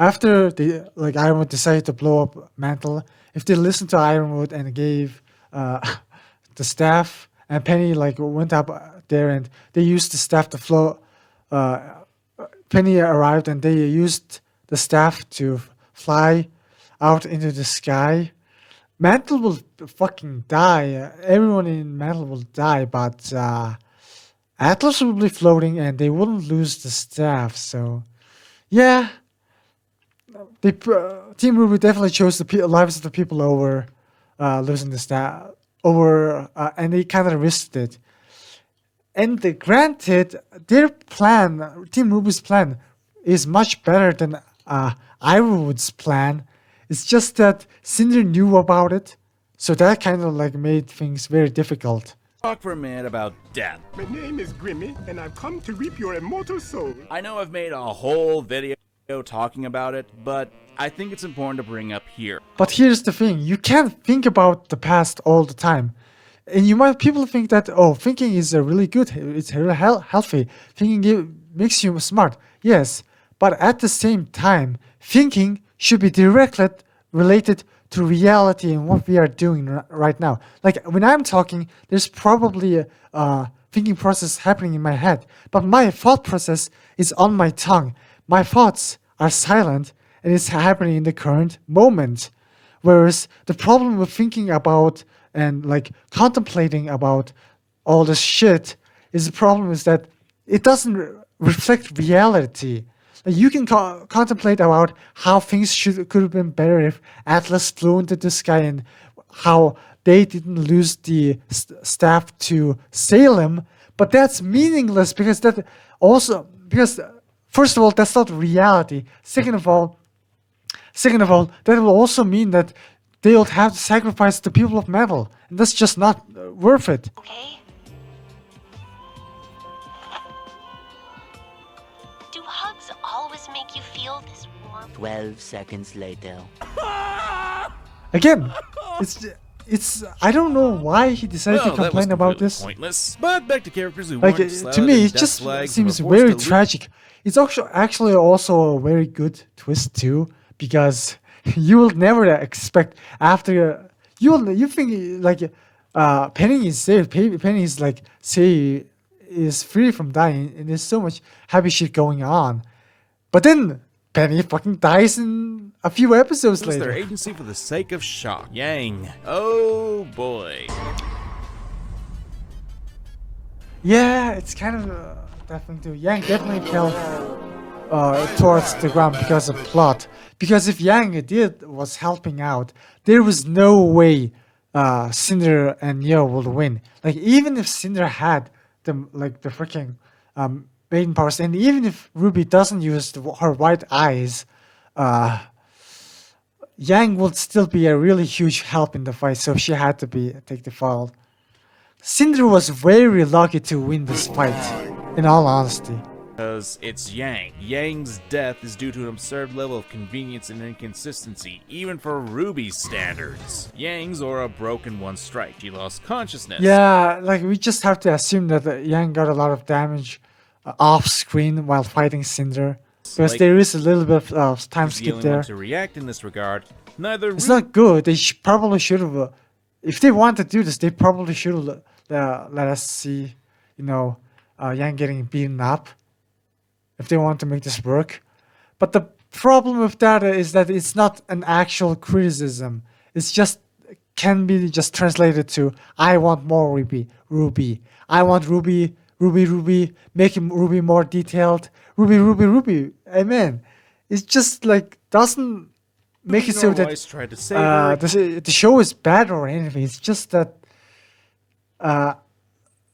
Ironwood decided to blow up Mantle, if they listened to Ironwood and gave the staff, and Penny went up there and they used the staff to flow, Penny arrived and they used the staff to fly out into the sky, Mantle will fucking die. Everyone in Mantle will die, but Atlas will be floating and they wouldn't lose the staff. So yeah, Team RWBY definitely chose the lives of the people over losing the staff, and they kind of risked it. And granted, their plan, Team RWBY's plan, is much better than Ironwood's plan. It's just that Cinder knew about it, so that kind of made things very difficult. Talk for a minute about death. My name is Grimmy, and I've come to reap your immortal soul. I know I've made a whole video talking about it, but I think it's important to bring up here. But here's the thing, you can't think about the past all the time. And people think that, thinking is really good, it's really healthy, thinking makes you smart. Yes, but at the same time, thinking should be directly related to reality and what we are doing right now. When I'm talking, there's probably a thinking process happening in my head, but my thought process is on my tongue. My thoughts are silent and it's happening in the current moment. Whereas the problem with thinking about and contemplating about all this shit is the problem is that it doesn't reflect reality. You can contemplate about how things could have been better if Atlas flew into the sky and how they didn't lose the staff to Salem, But that's meaningless because first of all, that's not reality. Second of all, that will also mean that they will have to sacrifice the people of metal, and that's just not worth it. Okay? Do hugs always make you feel this warm? 12 seconds later. Again, it's I don't know why he decided to Well, that was complain about completely this. pointless. But back to characters who Like weren't to slaughtered me, and it death just flags seems were forced very to leave. tragic. It's actually also a very good twist too, because you will never expect after you think like Penny is safe. Penny is like say is free from dying, and there's so much happy shit going on, but then Penny fucking dies in a few episodes Was their later. agency for the sake of shock. Yang. Oh boy. Yeah, it's kind of definitely too. Yang definitely fell towards the ground because of plot. Because if Yang was helping out, there was no way Cinder and Neo would win. Like even if Cinder had the freaking maiden powers, and even if Ruby doesn't use her white eyes, Yang would still be a really huge help in the fight. So she had to take the fall. Cinder was very lucky to win this fight, in all honesty. Because it's Yang. Yang's death is due to an absurd level of convenience and inconsistency, even for Ruby's standards. Yang's aura broke in one strike. She lost consciousness. Yeah, like we just have to assume that Yang got a lot of damage off screen while fighting Cinder. Because Like, there is a little bit of time He's the skip only one there. to react in this regard. Neither It's not good. They probably should have. If they want to do this, they probably should have let us see, Yang getting beaten up. If they want to make this work, but the problem with that is that it's not an actual criticism. It's just can be just translated to I want more Ruby. I want Ruby. Make Ruby more detailed. Ruby. Amen. It's just like doesn't make it so Nor that Weiss tried to save her. the show is bad or anything. It's just that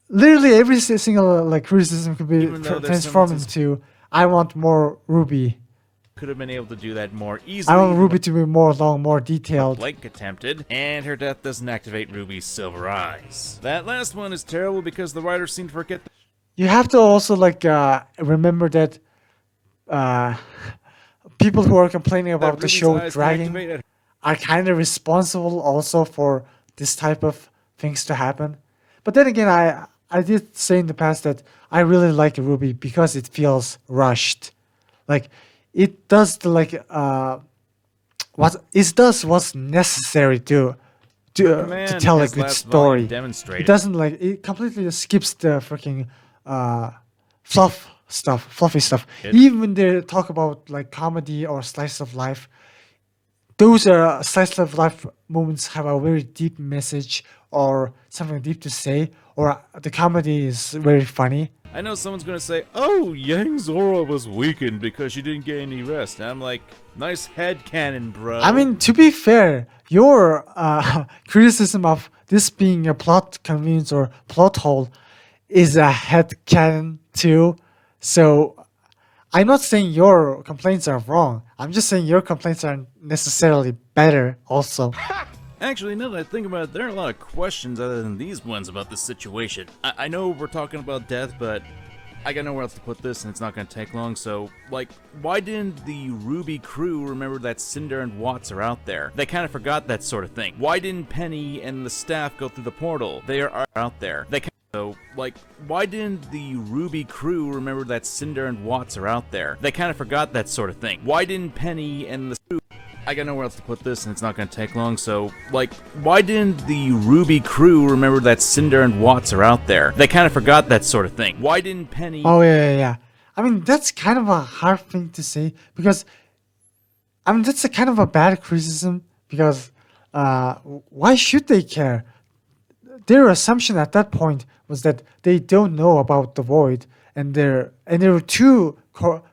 literally every single like criticism could be Even though their transformed sentences- into I want more Ruby. Could have been able to do that more easily. I want Ruby to be more long, more detailed. Blake attempted, and her death doesn't activate Ruby's silver eyes. That last one is terrible because the writers seem to forget that You have to also like remember that people who are complaining about the Ruby's show eyes dragging activated. are kind of responsible also for this type of things to happen. But then again, I did say in the past that I really like Ruby because it feels rushed. Like it does the what's necessary to Command tell a has good last story. volume It demonstrated. doesn't it completely just skips the freaking fluffy stuff. Even when they talk about like comedy or slice of life, those are slice of life moments have a very deep message or something deep to say, or the comedy is very funny. I know someone's gonna say, "Oh, Yang's aura was weakened because she didn't get any rest." And I'm like, "Nice headcanon, bro." I mean, to be fair, your criticism of this being a plot convenience or plot hole is a headcanon too. So I'm not saying your complaints are wrong. I'm just saying your complaints aren't necessarily better also. Actually, now that I think about it, there are a lot of questions other than these ones about this situation. I know we're talking about death, but I got nowhere else to put this, and it's not going to take long, so, like, why didn't the RWBY crew remember that Cinder and Watts are out there? They kind of forgot that sort of thing. Why didn't Penny and the staff go through the portal? They are out there. So, like, why didn't the RWBY crew remember that Cinder and Watts are out there? They kind of forgot that sort of thing. Why didn't Penny and the crew... I got nowhere else to put this, and it's not going to take long, so, like, why didn't the RWBY crew remember that Cinder and Watts are out there? They kind of forgot that sort of thing. Why didn't Penny... Oh, yeah. I mean, that's kind of a hard thing to say, because, I mean, that's a kind of a bad criticism, because why should they care? Their assumption at that point was that they don't know about the Void, and they were too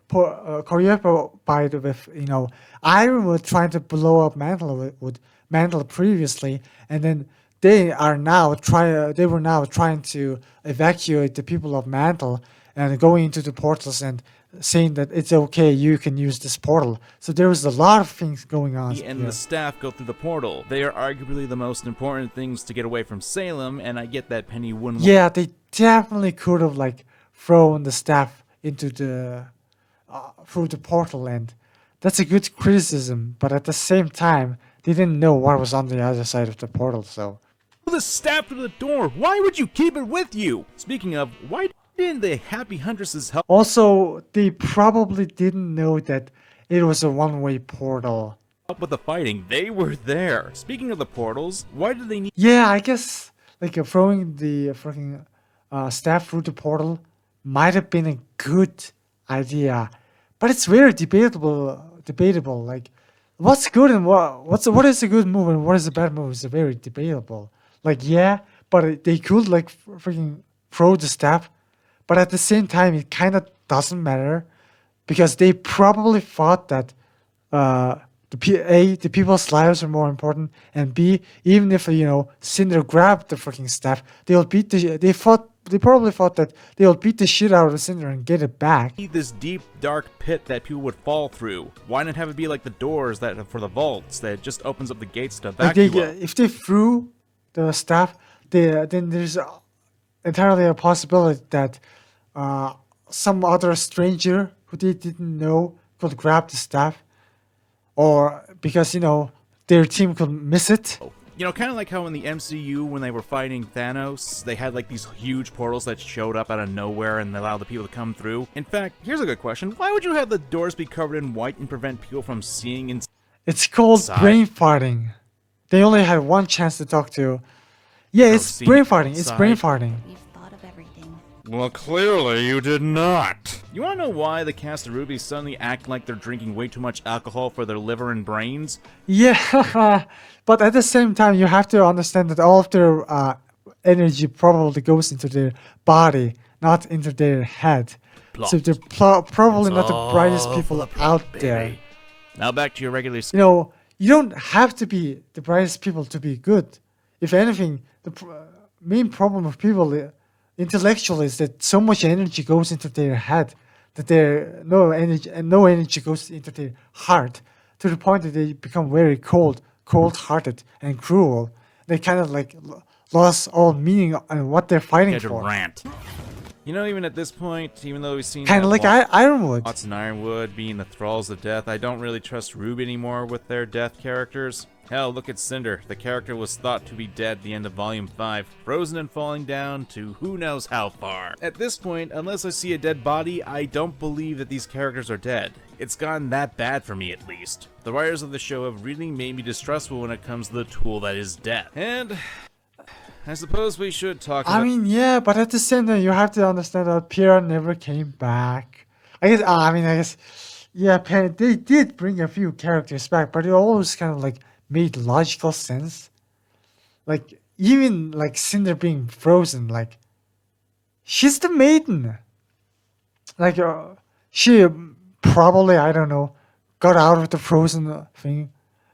preoccupied with, Iron was trying to blow up Mantle previously, and then they were now trying to evacuate the people of Mantle and going into the portals and saying that it's okay, you can use this portal. So there was a lot of things going on. He and the staff go through the portal. They are arguably the most important things to get away from Salem, and I get that Penny wouldn't. Yeah, they definitely could have like thrown the staff into the through the portal, and that's a good criticism. But at the same time, they didn't know what was on the other side of the portal. So the staff to the door. Why would you keep it with you? Speaking of, why didn't the Happy Huntresses help? Also, they probably didn't know that it was a one-way portal. Up with the fighting, they were there. Speaking of the portals, why did they need? Yeah, I guess like throwing the freaking staff through the portal might have been a good idea, but it's very debatable. Like, what's good and what is a good move and what is a bad move is very debatable. Like, yeah, but they could like freaking throw the staff, but at the same time, it kind of doesn't matter because they probably thought that the people's lives are more important, and B, even if Cinder grabbed the freaking staff, they probably thought that they'll beat the shit out of Cinder and get it back. This deep, dark pit that people would fall through. Why not have it be like the doors that for the vaults that just opens up the gates to evacuate? If they threw the staff, then there's entirely a possibility that some other stranger who they didn't know could grab the staff, or because their team could miss it. Kind of like how in the MCU, when they were fighting Thanos, they had like these huge portals that showed up out of nowhere and allowed the people to come through. In fact, here's a good question. Why would you have the doors be covered in white and prevent people from seeing inside? It's called brain farting. They only had one chance to talk to. Yeah, it's brain farting. It's brain farting. Well, clearly you did not. You wanna know why the cast of RWBY suddenly act like they're drinking way too much alcohol for their liver and brains? Yeah, but at the same time, you have to understand that all of their energy probably goes into their body, not into their head. Plot. So they're probably not the brightest people out there. Now back to your regular... You don't have to be the brightest people to be good. If anything, the main problem of people intellectually is that so much energy goes into their head that no energy goes into their heart, to the point that they become very cold-hearted and cruel. They kind of like lost all meaning on what they're fighting for. Rant. Even at this point, even though we've seen kind of like Ironwood. Watts and Ironwood being the thralls of death, I don't really trust RWBY anymore with their death characters. Hell, look at Cinder. The character was thought to be dead at the end of Volume 5, frozen and falling down to who knows how far. At this point, unless I see a dead body, I don't believe that these characters are dead. It's gotten that bad for me, at least. The writers of the show have really made me distrustful when it comes to the tool that is death. And I suppose we should talk about... yeah, but at the same time, you have to understand that Pyrrha never came back. I guess, yeah, they did bring a few characters back, but it always kind of like made logical sense. Like, even like Cinder being frozen, like, she's the maiden. Like, she probably, I don't know, got out of the frozen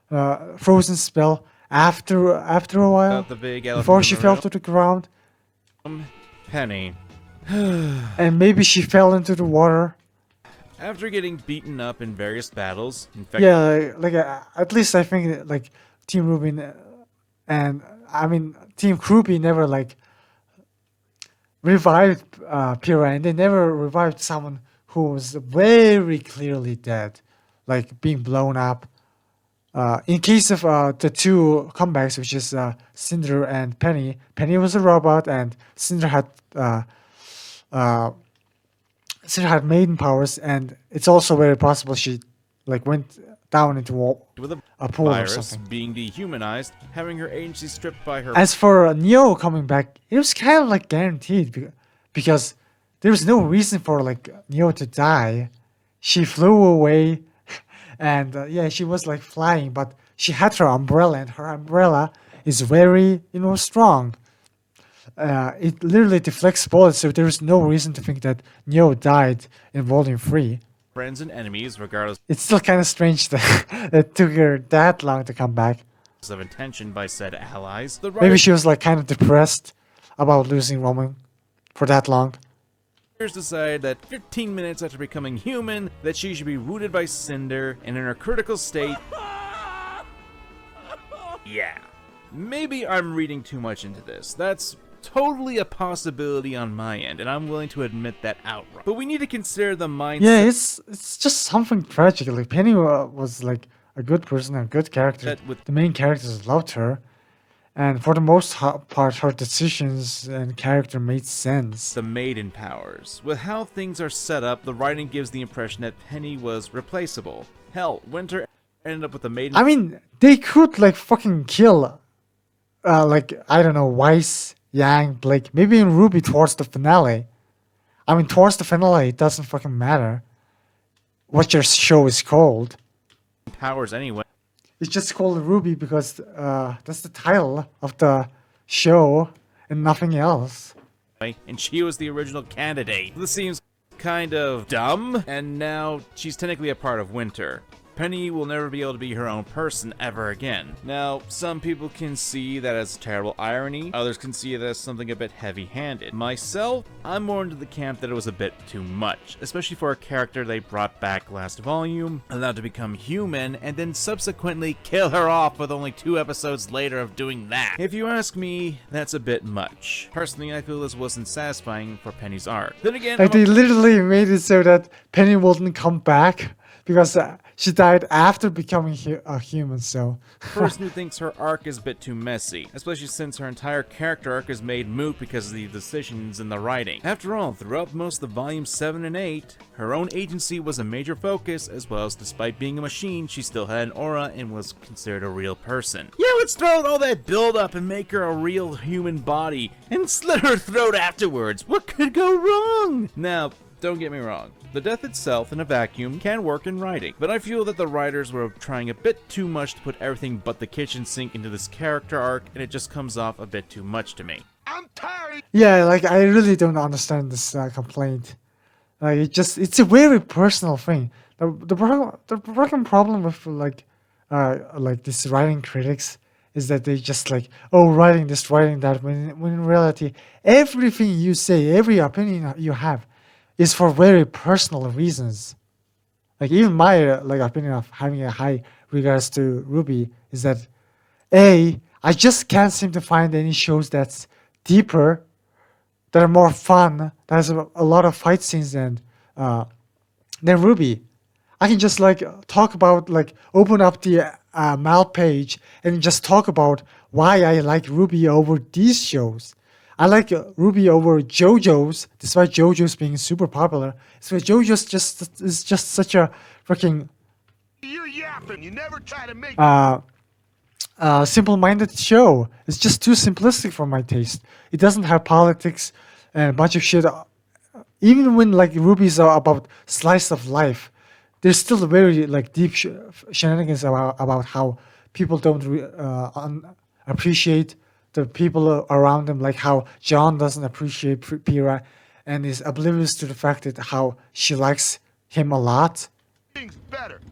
frozen spell after a while, before she fell to the ground. Penny. And maybe she fell into the water. After getting beaten up in various battles, in fact, yeah, like at least I think like Team RWBY and Team RWBY never like revived Pyrrha, and they never revived someone who was very clearly dead, like being blown up. In case of the two comebacks, which is Cinder and Penny, Penny was a robot, and Cinder had maiden powers, and it's also very possible she like went down into with a pool virus, or something. Being dehumanized, having her agency stripped by her. As for Neo coming back, it was kind of like guaranteed because there was no reason for like Neo to die. She flew away, and she was like flying, but she had her umbrella, and her umbrella is very strong. It literally deflects bullets, so there is no reason to think that Neo died in Volume 3. Friends and enemies, regardless. It's still kind of strange that it took her that long to come back. of intention by said allies. The Maybe she was like kind of depressed about losing Roman for that long. writers decided that 15 minutes after becoming human, that she should be wounded by Cinder, and in her critical state. Yeah. Maybe I'm reading too much into this. That's totally a possibility on my end, and I'm willing to admit that outright. But we need to consider the mindset. Yeah, it's just something tragic. Like Penny was like a good person, a good character. The main characters loved her, and for the most part, her decisions and character made sense. The maiden powers. With how things are set up, the writing gives the impression that Penny was replaceable. Hell, Winter ended up with the maiden. I mean, they could like fucking kill, like I don't know, Weiss, Yang, Blake, maybe in RWBY towards the finale. I mean, towards the finale, it doesn't fucking matter what your show is called. Powers anyway. It's just called RWBY because that's the title of the show and nothing else. And she was the original candidate. This seems kind of dumb, and now she's technically a part of Winter. Penny will never be able to be her own person ever again. Now, some people can see that as terrible irony, others can see it as something a bit heavy-handed. Myself, I'm more into the camp that it was a bit too much, especially for a character they brought back last volume, allowed to become human, and then subsequently kill her off with only 2 episodes later of doing that. If you ask me, that's a bit much. Personally, I feel this wasn't satisfying for Penny's arc. Then again, like they literally made it so that Penny wouldn't come back because she died after becoming a human, so... person who thinks her arc is a bit too messy, especially since her entire character arc is made moot because of the decisions in the writing. After all, throughout most of volumes 7 and 8, her own agency was a major focus, as well as despite being a machine, she still had an aura and was considered a real person. Yeah, let's throw out all that build up and make her a real human body, and slit her throat afterwards. What could go wrong? Now, don't get me wrong. The death itself in a vacuum can work in writing, but I feel that the writers were trying a bit too much to put everything but the kitchen sink into this character arc, and it just comes off a bit too much to me. Yeah, like I really don't understand this complaint. Like it's a very personal thing. The fucking problem with like these writing critics is that they just like, oh, writing this, writing that, when in reality, everything you say, every opinion you have, is for very personal reasons. Like even my like opinion of having a high regards to RWBY is that I just can't seem to find any shows that's deeper, that are more fun, that has a lot of fight scenes than RWBY. I can just like talk about, like open up the Mal page and just talk about why I like RWBY over these shows. I like RWBY over JoJo's, despite JoJo's being super popular. So JoJo's is just such a freaking simple-minded show. It's just too simplistic for my taste. It doesn't have politics and a bunch of shit. Even when like RWBY's are about slice of life, there's still very like deep shenanigans about how people don't appreciate the people around them, like how John doesn't appreciate Pyrrha and is oblivious to the fact that how she likes him a lot.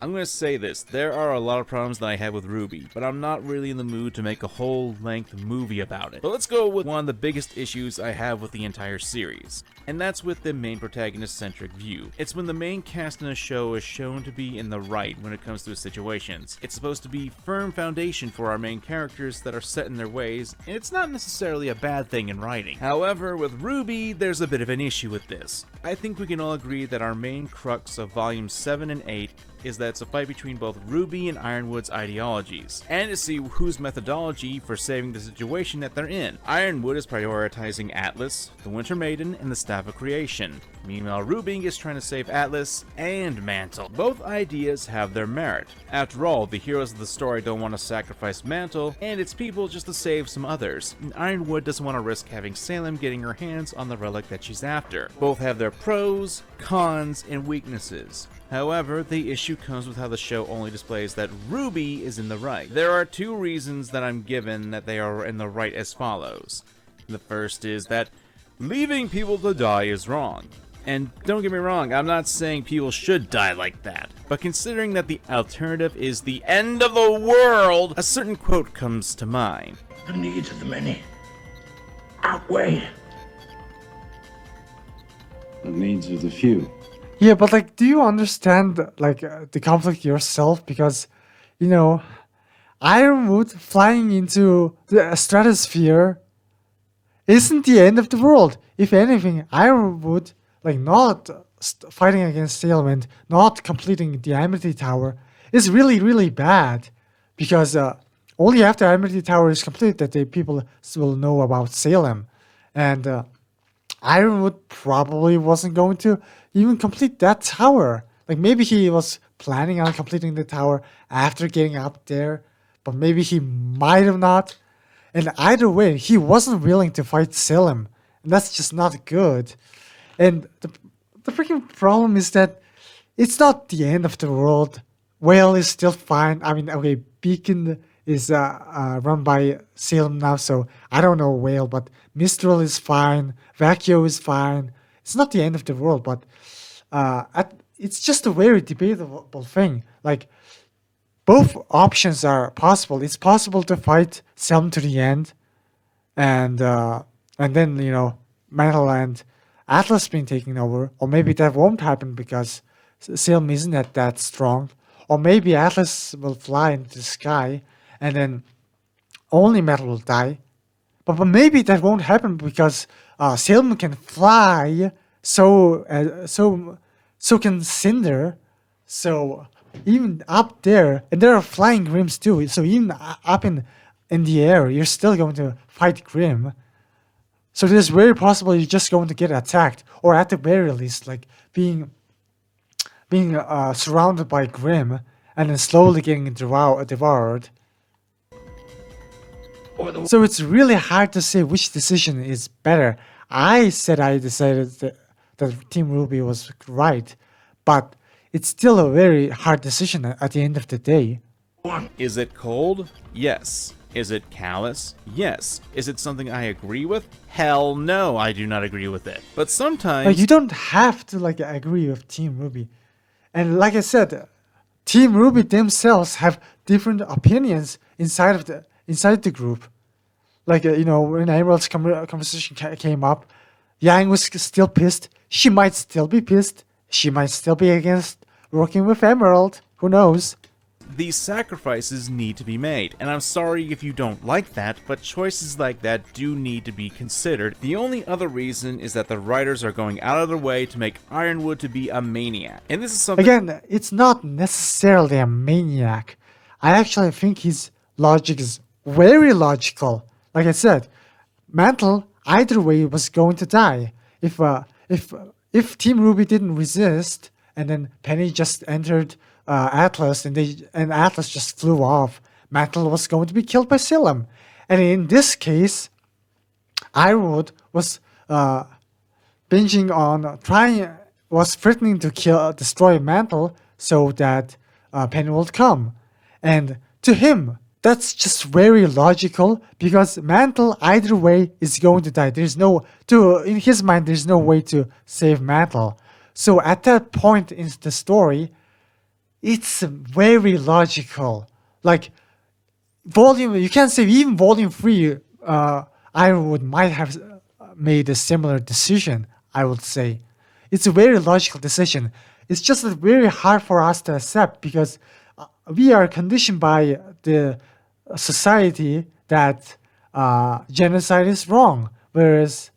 I'm gonna say this, there are a lot of problems that I have with RWBY, but I'm not really in the mood to make a whole length movie about it. But let's go with one of the biggest issues I have with the entire series, and that's with the main protagonist-centric view. It's when the main cast in a show is shown to be in the right when it comes to situations. It's supposed to be firm foundation for our main characters that are set in their ways, and it's not necessarily a bad thing in writing. However, with RWBY, there's a bit of an issue with this. I think we can all agree that our main crux of volumes 7 and 8 is that it's a fight between both RWBY and Ironwood's ideologies, and to see whose methodology for saving the situation that they're in. Ironwood is prioritizing Atlas, the Winter Maiden, and the Staff of Creation. Meanwhile, RWBY is trying to save Atlas and Mantle. Both ideas have their merit. After all, the heroes of the story don't want to sacrifice Mantle and its people just to save some others, and Ironwood doesn't want to risk having Salem getting her hands on the relic that she's after. Both have their pros, cons, and weaknesses. However, the issue comes with how the show only displays that RWBY is in the right. There are 2 reasons that I'm given that they are in the right as follows. The first is that leaving people to die is wrong. And don't get me wrong, I'm not saying people should die like that, but considering that the alternative is the end of the world, a certain quote comes to mind. The needs of the many outweigh the needs of the few. Yeah, but like, do you understand like the conflict yourself? Because, you know, Ironwood flying into the stratosphere isn't the end of the world. If anything, Ironwood, like not fighting against Salem and not completing the Amity Tower is really, really bad. Because only after Amity Tower is complete that the people will know about Salem. And Ironwood probably wasn't going to even complete that tower. Like maybe he was planning on completing the tower after getting up there, but maybe he might have not. And either way, he wasn't willing to fight Salem, and that's just not good. And the freaking problem is that it's not the end of the world. Whale is still fine. I mean, okay, Beacon is run by Salem now, so I don't know Whale, but Mistral is fine. Vacuo is fine. It's not the end of the world, but it's just a very debatable thing. Like, both options are possible. It's possible to fight Salem to the end, and then, you know, Metal and Atlas being taken over, or maybe that won't happen because Salem isn't that strong, or maybe Atlas will fly into the sky, and then only Metal will die. But maybe that won't happen because Salem can fly, so can Cinder. So even up there, and there are flying Grims too. So even up in the air, you're still going to fight Grim. So it is very possible you're just going to get attacked, or at the very least, like being surrounded by Grim and then slowly getting devoured. So it's really hard to say which decision is better. I decided that Team RWBY was right, but it's still a very hard decision at the end of the day. Is it cold? Yes. Is it callous? Yes. Is it something I agree with? Hell no, I do not agree with it. But sometimes... Like, you don't have to like agree with Team RWBY. And like I said, Team RWBY themselves have different opinions inside the group. Like, you know, when Emerald's conversation came up, Yang was still pissed. She might still be pissed. She might still be against working with Emerald. Who knows? These sacrifices need to be made, and I'm sorry if you don't like that, but choices like that do need to be considered. The only other reason is that the writers are going out of their way to make Ironwood to be a maniac. And this is something... Again, it's not necessarily a maniac. I actually think his logic is very logical. Like I said, Mantle either way was going to die. If Team RWBY didn't resist, and then Penny just entered Atlas, and Atlas just flew off, Mantle was going to be killed by Salem. And in this case, Ironwood was threatening to destroy Mantle so that Penny would come. And to him, that's just very logical, because Mantle either way is going to die. In his mind, there's no way to save Mantle. So at that point in the story, it's very logical. Like, you can't say even Volume 3, Ironwood might have made a similar decision, I would say. It's a very logical decision. It's just very hard for us to accept, because we are conditioned by the society that genocide is wrong, whereas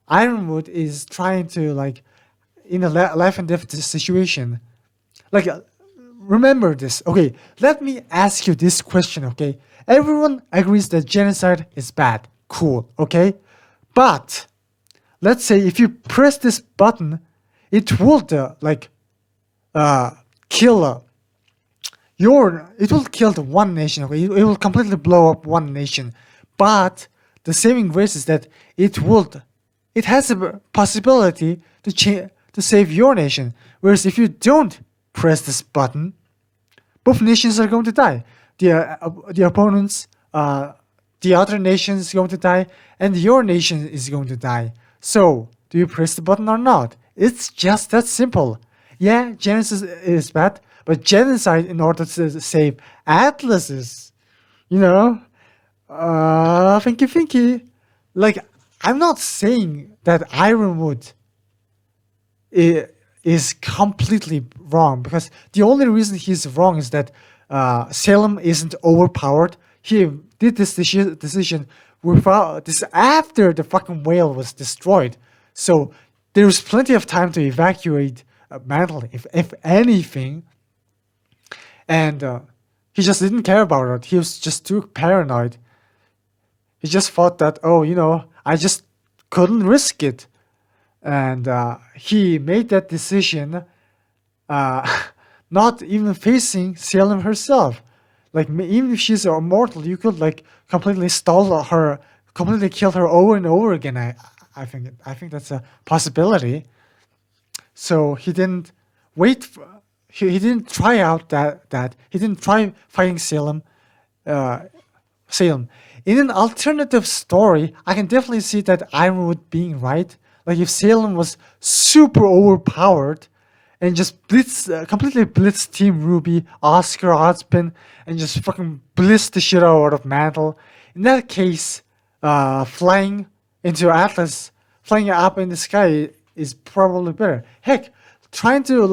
Ironwood is trying to, like, in a life and death situation. Like, remember this. Okay, let me ask you this question, okay? Everyone agrees that genocide is bad. Cool, okay? But let's say if you press this button, it would kill it will kill the one nation, okay? It will completely blow up one nation. But the saving grace is that it has a possibility to save your nation. Whereas if you don't press this button, both nations are going to die. The opponents, the other nation is going to die, and your nation is going to die. So Do you press the button or not? It's just that simple. Yeah, genocide is bad, but genocide in order to save Atlases, you know? Thinky. Like, I'm not saying that Ironwood is completely wrong, because the only reason he's wrong is that Salem isn't overpowered. He did this decision without this after the fucking whale was destroyed. So there was plenty of time to evacuate Mantle, if anything. And he just didn't care about it. He was just too paranoid. He just thought that, oh, I just couldn't risk it. And he made that decision not even facing Salem herself. Like, even if she's immortal, you could like completely stall her, completely kill her over and over again. I think that's a possibility. So he didn't wait. He didn't try out that. He didn't try fighting Salem. Salem. In an alternative story, I can definitely see that Ironwood being right. Like, if Salem was super overpowered and just completely blitzed Team RWBY, Oscar, Ozpin, and just fucking blitzed the shit out of Mantle. In that case, flying into Atlas, flying up in the sky is probably better. Heck, trying to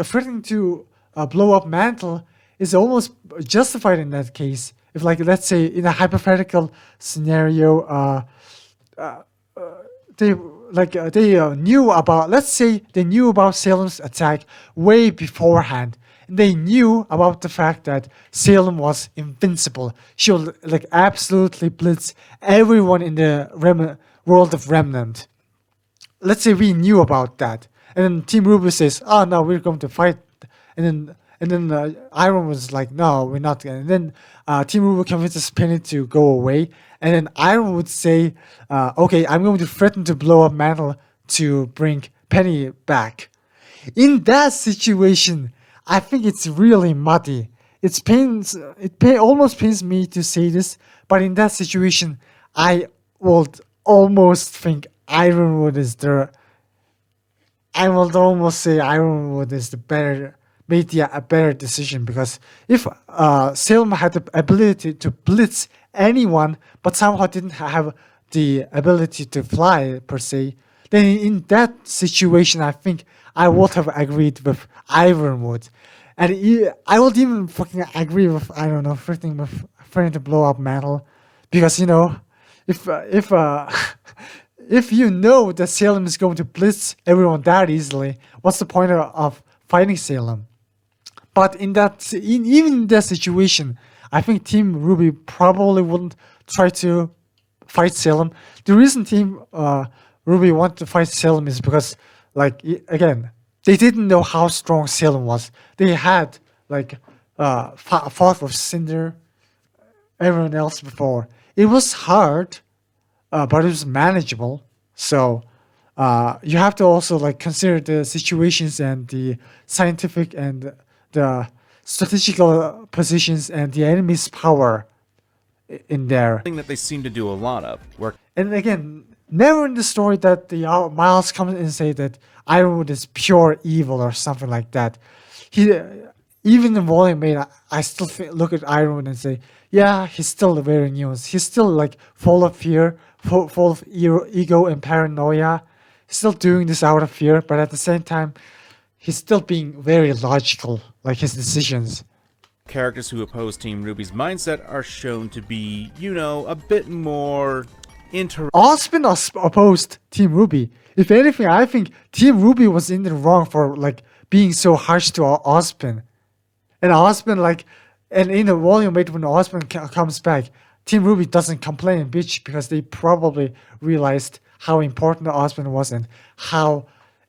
threatening to blow up Mantle is almost justified in that case. If, like, let's say in a hypothetical scenario, they knew about, let's say they knew about Salem's attack way beforehand. And they knew about the fact that Salem was invincible. She would like absolutely blitz everyone in the world of Remnant. Let's say we knew about that. And then Team RWBY says, oh no, we're going to fight. And then Iron was like, no, we're not. And then Team RWBY convinces Penny to go away. And then Iron would say, okay, I'm going to threaten to blow up Mantle to bring Penny back. In that situation, I think it's really muddy. It almost pains me to say this, but in that situation, I would almost think Ironwood is the... I would almost say Ironwood is the better... made a better decision, because if Salem had the ability to blitz anyone but somehow didn't have the ability to fly per se, then in that situation I think I would have agreed with Ironwood. And I would even fucking agree with, I don't know, threatening to blow up Mantle, because if you know that Salem is going to blitz everyone that easily, what's the point of fighting Salem? But even in that situation, I think Team RWBY probably wouldn't try to fight Salem. The reason Team RWBY wanted to fight Salem is because, like, again, they didn't know how strong Salem was. They had fought with Cinder, everyone else before. It was hard, but it was manageable. So you have to also consider the situations and the scientific and the strategical positions and the enemy's power in there. Thing that they seem to do a lot of. And again, never in the story that the Miles comes and say that Ironwood is pure evil or something like that. Even in Volume 8, I still look at Ironwood and say, yeah, he's still very nuanced. He's still full of fear, full of ego and paranoia. He's still doing this out of fear, but at the same time, he's still being very logical, like his decisions. Characters who oppose Team RWBY's mindset are shown to be, a bit more Ozpin opposed Team RWBY. If anything, I think Team RWBY was in the wrong for being so harsh to Ozpin. And Ozpin, and in the Volume 8 when Ozpin comes back, Team RWBY doesn't complain, bitch, because they probably realized how important Ozpin was and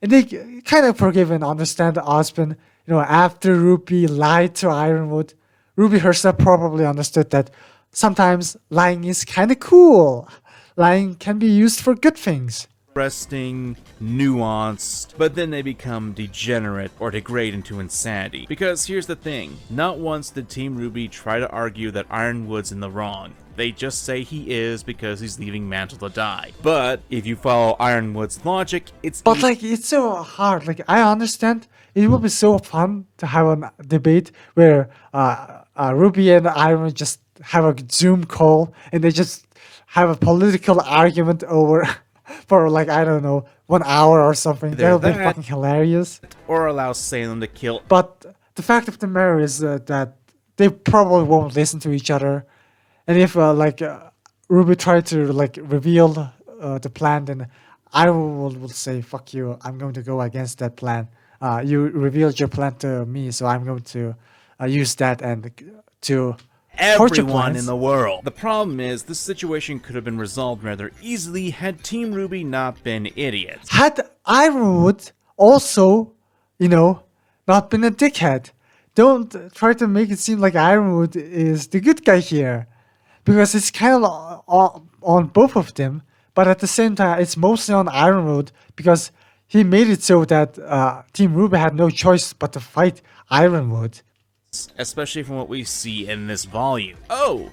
they kind of forgive and understand Ozpin. After RWBY lied to Ironwood, RWBY herself probably understood that sometimes lying is kind of cool. Lying can be used for good things. interesting, nuanced, but then they become degenerate or degrade into insanity. Because here's the thing, not once did Team RWBY try to argue that Ironwood's in the wrong. They just say he is because he's leaving Mantle to die. But if you follow Ironwood's logic, it's like, it's so hard. Like, I understand it would be so fun to have a debate where RWBY and Ironwood just have a Zoom call and they just have a political argument over for like, I don't know, 1 hour or something. That'll be fucking hilarious. Or allow Salem to kill. But the fact of the matter is that they probably won't listen to each other. And if RWBY tried to like reveal the plan, then Ironwood will say, "Fuck you! I'm going to go against that plan. You revealed your plan to me, so I'm going to use that and to everyone in the world." The problem is, this situation could have been resolved rather easily had Team RWBY not been idiots. Had Ironwood also, not been a dickhead. Don't try to make it seem like Ironwood is the good guy here. Because it's kind of on both of them, but at the same time, it's mostly on Ironwood because he made it so that Team RWBY had no choice but to fight Ironwood. Especially from what we see in this volume. Oh,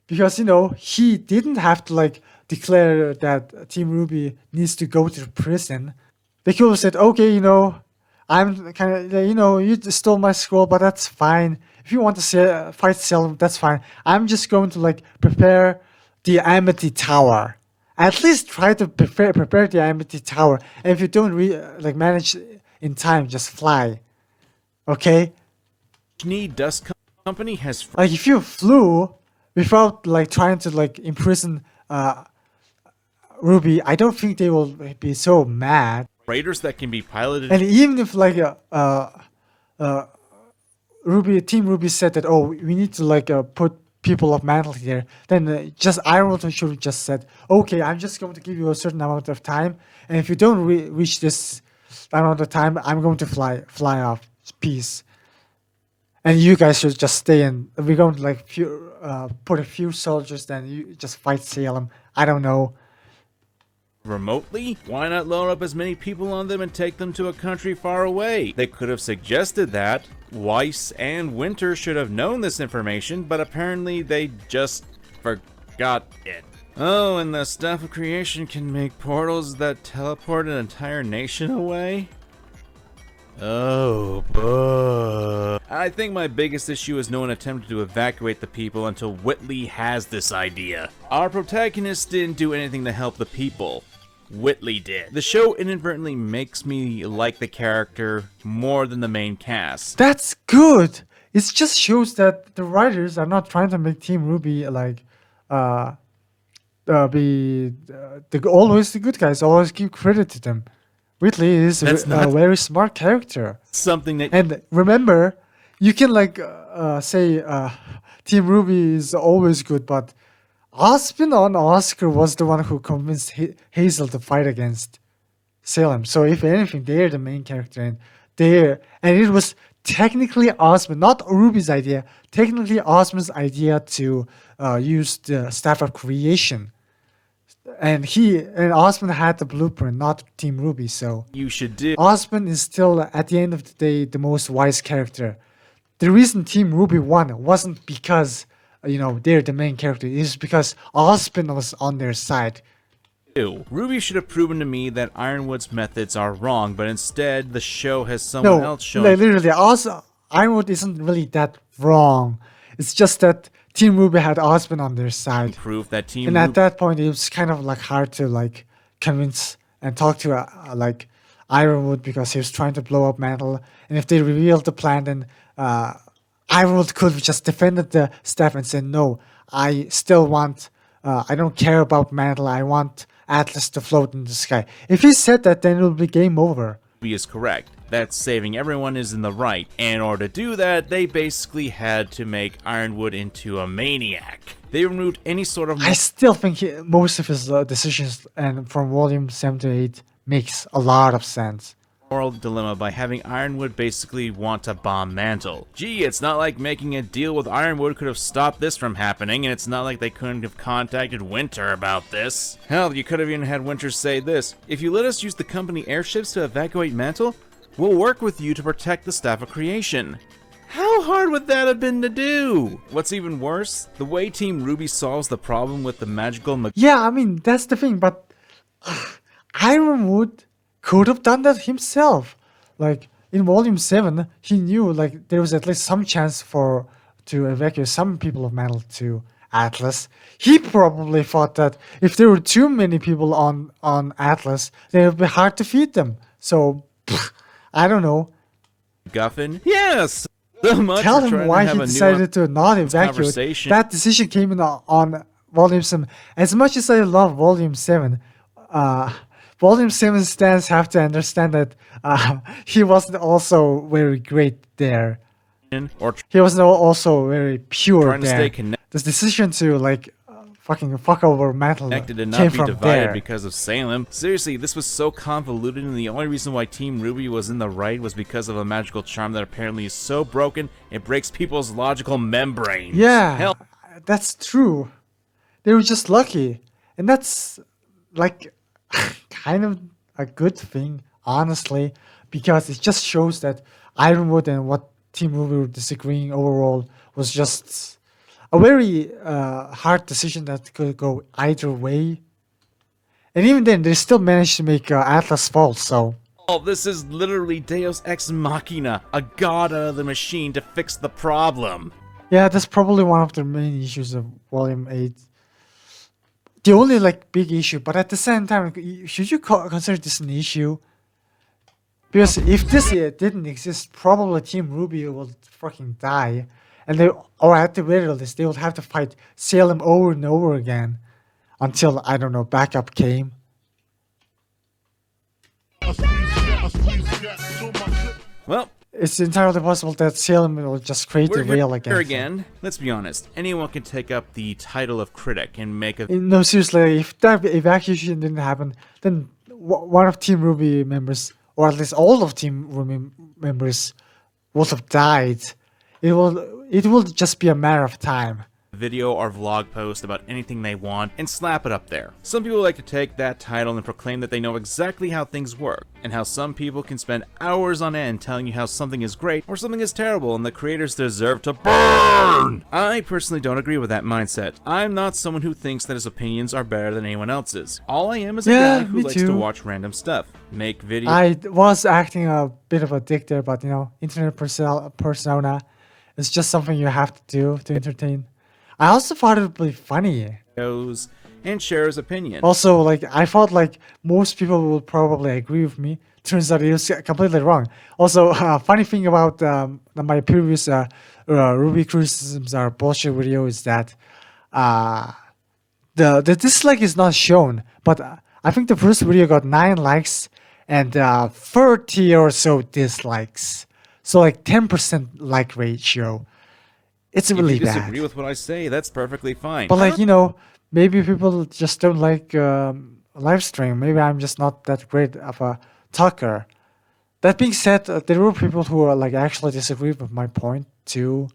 because he didn't have to like declare that Team RWBY needs to go to prison. They could have said, okay, I'm kind of, you stole my scroll, but that's fine. If you want to fight Salem, that's fine. I'm just going to like prepare the Amity Tower. At least try to prepare the Amity Tower. And if you don't manage in time, just fly. Okay? Dust Company has like if you flew without like trying to like imprison RWBY, I don't think they will be so mad. Raiders that can be piloted. And even if like Team RWBY said that, oh, we need to like put people of Mantle here, then just Ironwood should have just said, okay, I'm just going to give you a certain amount of time, and if you don't reach this amount of time, I'm going to fly off. Peace. And you guys should just stay in. We're going to like put a few soldiers, then you just fight Salem. I don't know. Remotely? Why not load up as many people on them and take them to a country far away? They could have suggested that. Weiss and Winter should have known this information, but apparently they just forgot it. Oh, and the Staff of Creation can make portals that teleport an entire nation away? Oh, boy. I think my biggest issue is no one attempted to evacuate the people until Whitley has this idea. Our protagonist didn't do anything to help the people. Whitley did. The show inadvertently makes me like the character more than the main cast. That's good! It just shows that the writers are not trying to make Team RWBY like be always the good guys, always give credit to them. Whitley is a very smart character. Something that... And remember, you can like say Team RWBY is always good, but Osmond on Oscar was the one who convinced Hazel to fight against Salem. So if anything, they're the main character, and it was technically Osmond, not RWBY's idea, technically Osmond's idea to use the Staff of Creation. And Osmond had the blueprint, not Team RWBY, so you should do. Osmond is still, at the end of the day, the most wise character. The reason Team RWBY won wasn't because they're the main character. It's because Osmond was on their side. RWBY should have proven to me that Ironwood's methods are wrong, but instead the show has someone else shown. No, literally, Ironwood isn't really that wrong. It's just that Team RWBY had Osmond on their side. Proof that Team and at that point, it was kind of like hard to like convince and talk to like Ironwood because he was trying to blow up Mantle. And if they revealed the plan, then Ironwood could have just defended the staff and said, no, I still want, I don't care about Mantle, I want Atlas to float in the sky. If he said that, then it would be game over. RWBY is correct. That saving everyone is in the right. And in order to do that, they basically had to make Ironwood into a maniac. They removed any sort of... I still think most of his decisions and from volume 7 to 8 makes a lot of sense. moral dilemma by having Ironwood basically want to bomb Mantle. Gee, it's not like making a deal with Ironwood could have stopped this from happening, and it's not like they couldn't have contacted Winter about this. Hell, you could have even had Winter say this: if you let us use the company airships to evacuate Mantle, we'll work with you to protect the staff of Creation. How hard would that have been to do? What's even worse, the way Team RWBY solves the problem with the magical Yeah, I mean, that's the thing, but Ironwood could have done that himself. Like, in Volume 7, he knew, like, there was at least some chance to evacuate some people of Metal to Atlas. He probably thought that if there were too many people on Atlas, then it would be hard to feed them. So, I don't know. Guffin? Yes! So much Tell for him trying why to have he a decided to not evacuate. conversation. That decision came in on Volume 7. As much as I love Volume 7, Volume 7 stands have to understand that he wasn't also very great there. He wasn't also very pure trying to there. stay connected. The decision to like fucking fuck over Metal Connected and came not be from divided there. because of Salem. Seriously, this was so convoluted, and the only reason why Team RWBY was in the right was because of a magical charm that apparently is so broken it breaks people's logical membranes. Yeah, Hell, that's true. They were just lucky, and that's like kind of a good thing, honestly, because it just shows that Ironwood and what Team RWBY were disagreeing overall was just a very hard decision that could go either way. And even then, they still managed to make Atlas fall, so... oh, this is literally Deus Ex Machina, a god out of the machine to fix the problem. Yeah, that's probably one of the main issues of Volume 8. The only, like, big issue, but at the same time, should you consider this an issue? Because if this didn't exist, probably Team RWBY would fucking die. And they, or at the very least, they would have to fight Salem over and over again. Until, I don't know, backup came. Well, it's entirely possible that Salem will just create the rail here again. again. Let's be honest. Anyone can take up the title of critic and make a... No, seriously, if that evacuation didn't happen, then one of Team RWBY members, or at least all of Team RWBY members, would have died. It will just be a matter of time. Video or vlog post about anything they want and slap it up there. Some people like to take that title and proclaim that they know exactly how things work, and how some people can spend hours on end telling you how something is great or something is terrible and the creators deserve to burn! I personally don't agree with that mindset. I'm not someone who thinks that his opinions are better than anyone else's. All I am is a guy who likes to watch random stuff, make videos. I was acting a bit of a dick there, but you know, internet persona is just something you have to do to entertain. I also thought it would be funny. And share his opinion. Also, like, I thought like most people would probably agree with me. Turns out it was completely wrong. Also, funny thing about my previous RWBY criticisms are bullshit video is that the dislike is not shown, but I think the first video got 9 likes and 30 or so dislikes. So like 10% like ratio. It's really if you bad. disagree with what I say, that's perfectly fine. But like, you know, maybe people just don't like live stream. Maybe I'm just not that great of a talker. That being said, there were people who are like actually disagree with my point too.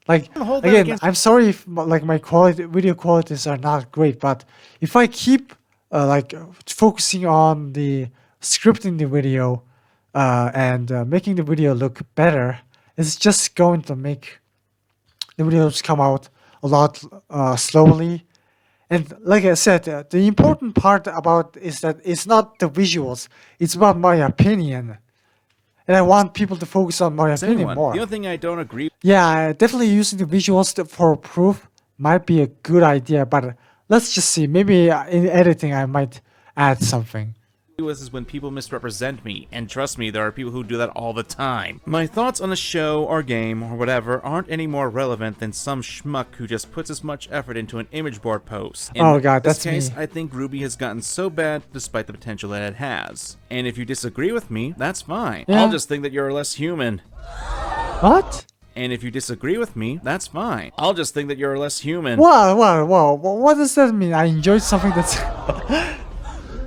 Like again, I'm sorry if like my video qualities are not great, but if I keep like focusing on the scripting the video and making the video look better, it's just going to make the videos come out a lot slowly. And like I said, the important part about is that it's not the visuals, it's about my opinion. And I want people to focus on my opinion more. The only thing I don't agree... yeah, definitely using the visuals for proof might be a good idea, but let's just see. Maybe in editing I might add something. Is when people misrepresent me, and trust me, there are people who do that all the time. My thoughts on a show or game or whatever aren't any more relevant than some schmuck who just puts as much effort into an image board post. Oh god, this that's case, me. I think RWBY has gotten so bad despite the potential that it has. And if you disagree with me, that's fine. Yeah. I'll just think that you're less human. What? And if you disagree with me, that's fine. I'll just think that you're less human. Whoa, what does that mean? I enjoyed something that's...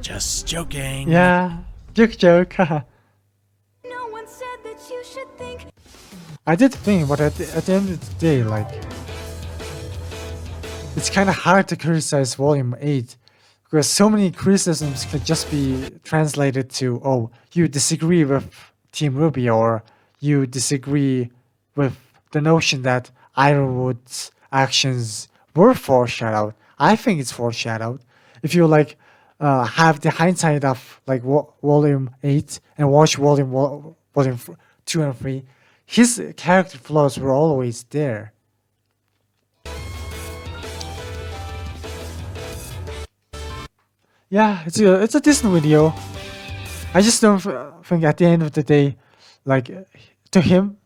Just joking. yeah, joke. I did think, but at the end of the day, like, it's kind of hard to criticize Volume 8 because so many criticisms could just be translated to, oh, you disagree with Team RWBY, or you disagree with the notion that Ironwood's actions were foreshadowed. I think it's foreshadowed. If you like have the hindsight of like Volume 8 and watch Volume 2 and 3, his character flaws were always there. Yeah, it's a decent video. I just don't think at the end of the day, like, to him,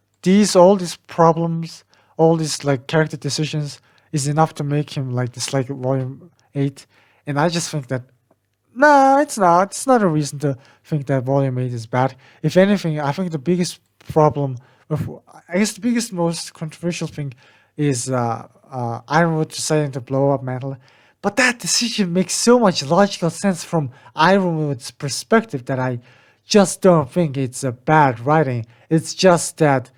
all these problems, all these like character decisions is enough to make him like dislike Volume 8. And I just think that, nah, it's not. It's not a reason to think that Volume 8 is bad. If anything, I think the biggest problem, I guess the biggest, most controversial thing is Ironwood deciding to blow up Mantle. But that decision makes so much logical sense from Ironwood's perspective that I just don't think it's a bad writing. It's just that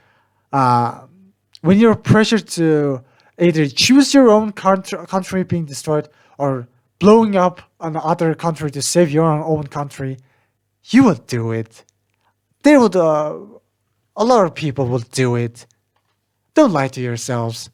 when you're pressured to either choose your own country being destroyed or blowing up another country to save your own country, you will do it. They would. A lot of people will do it. Don't lie to yourselves.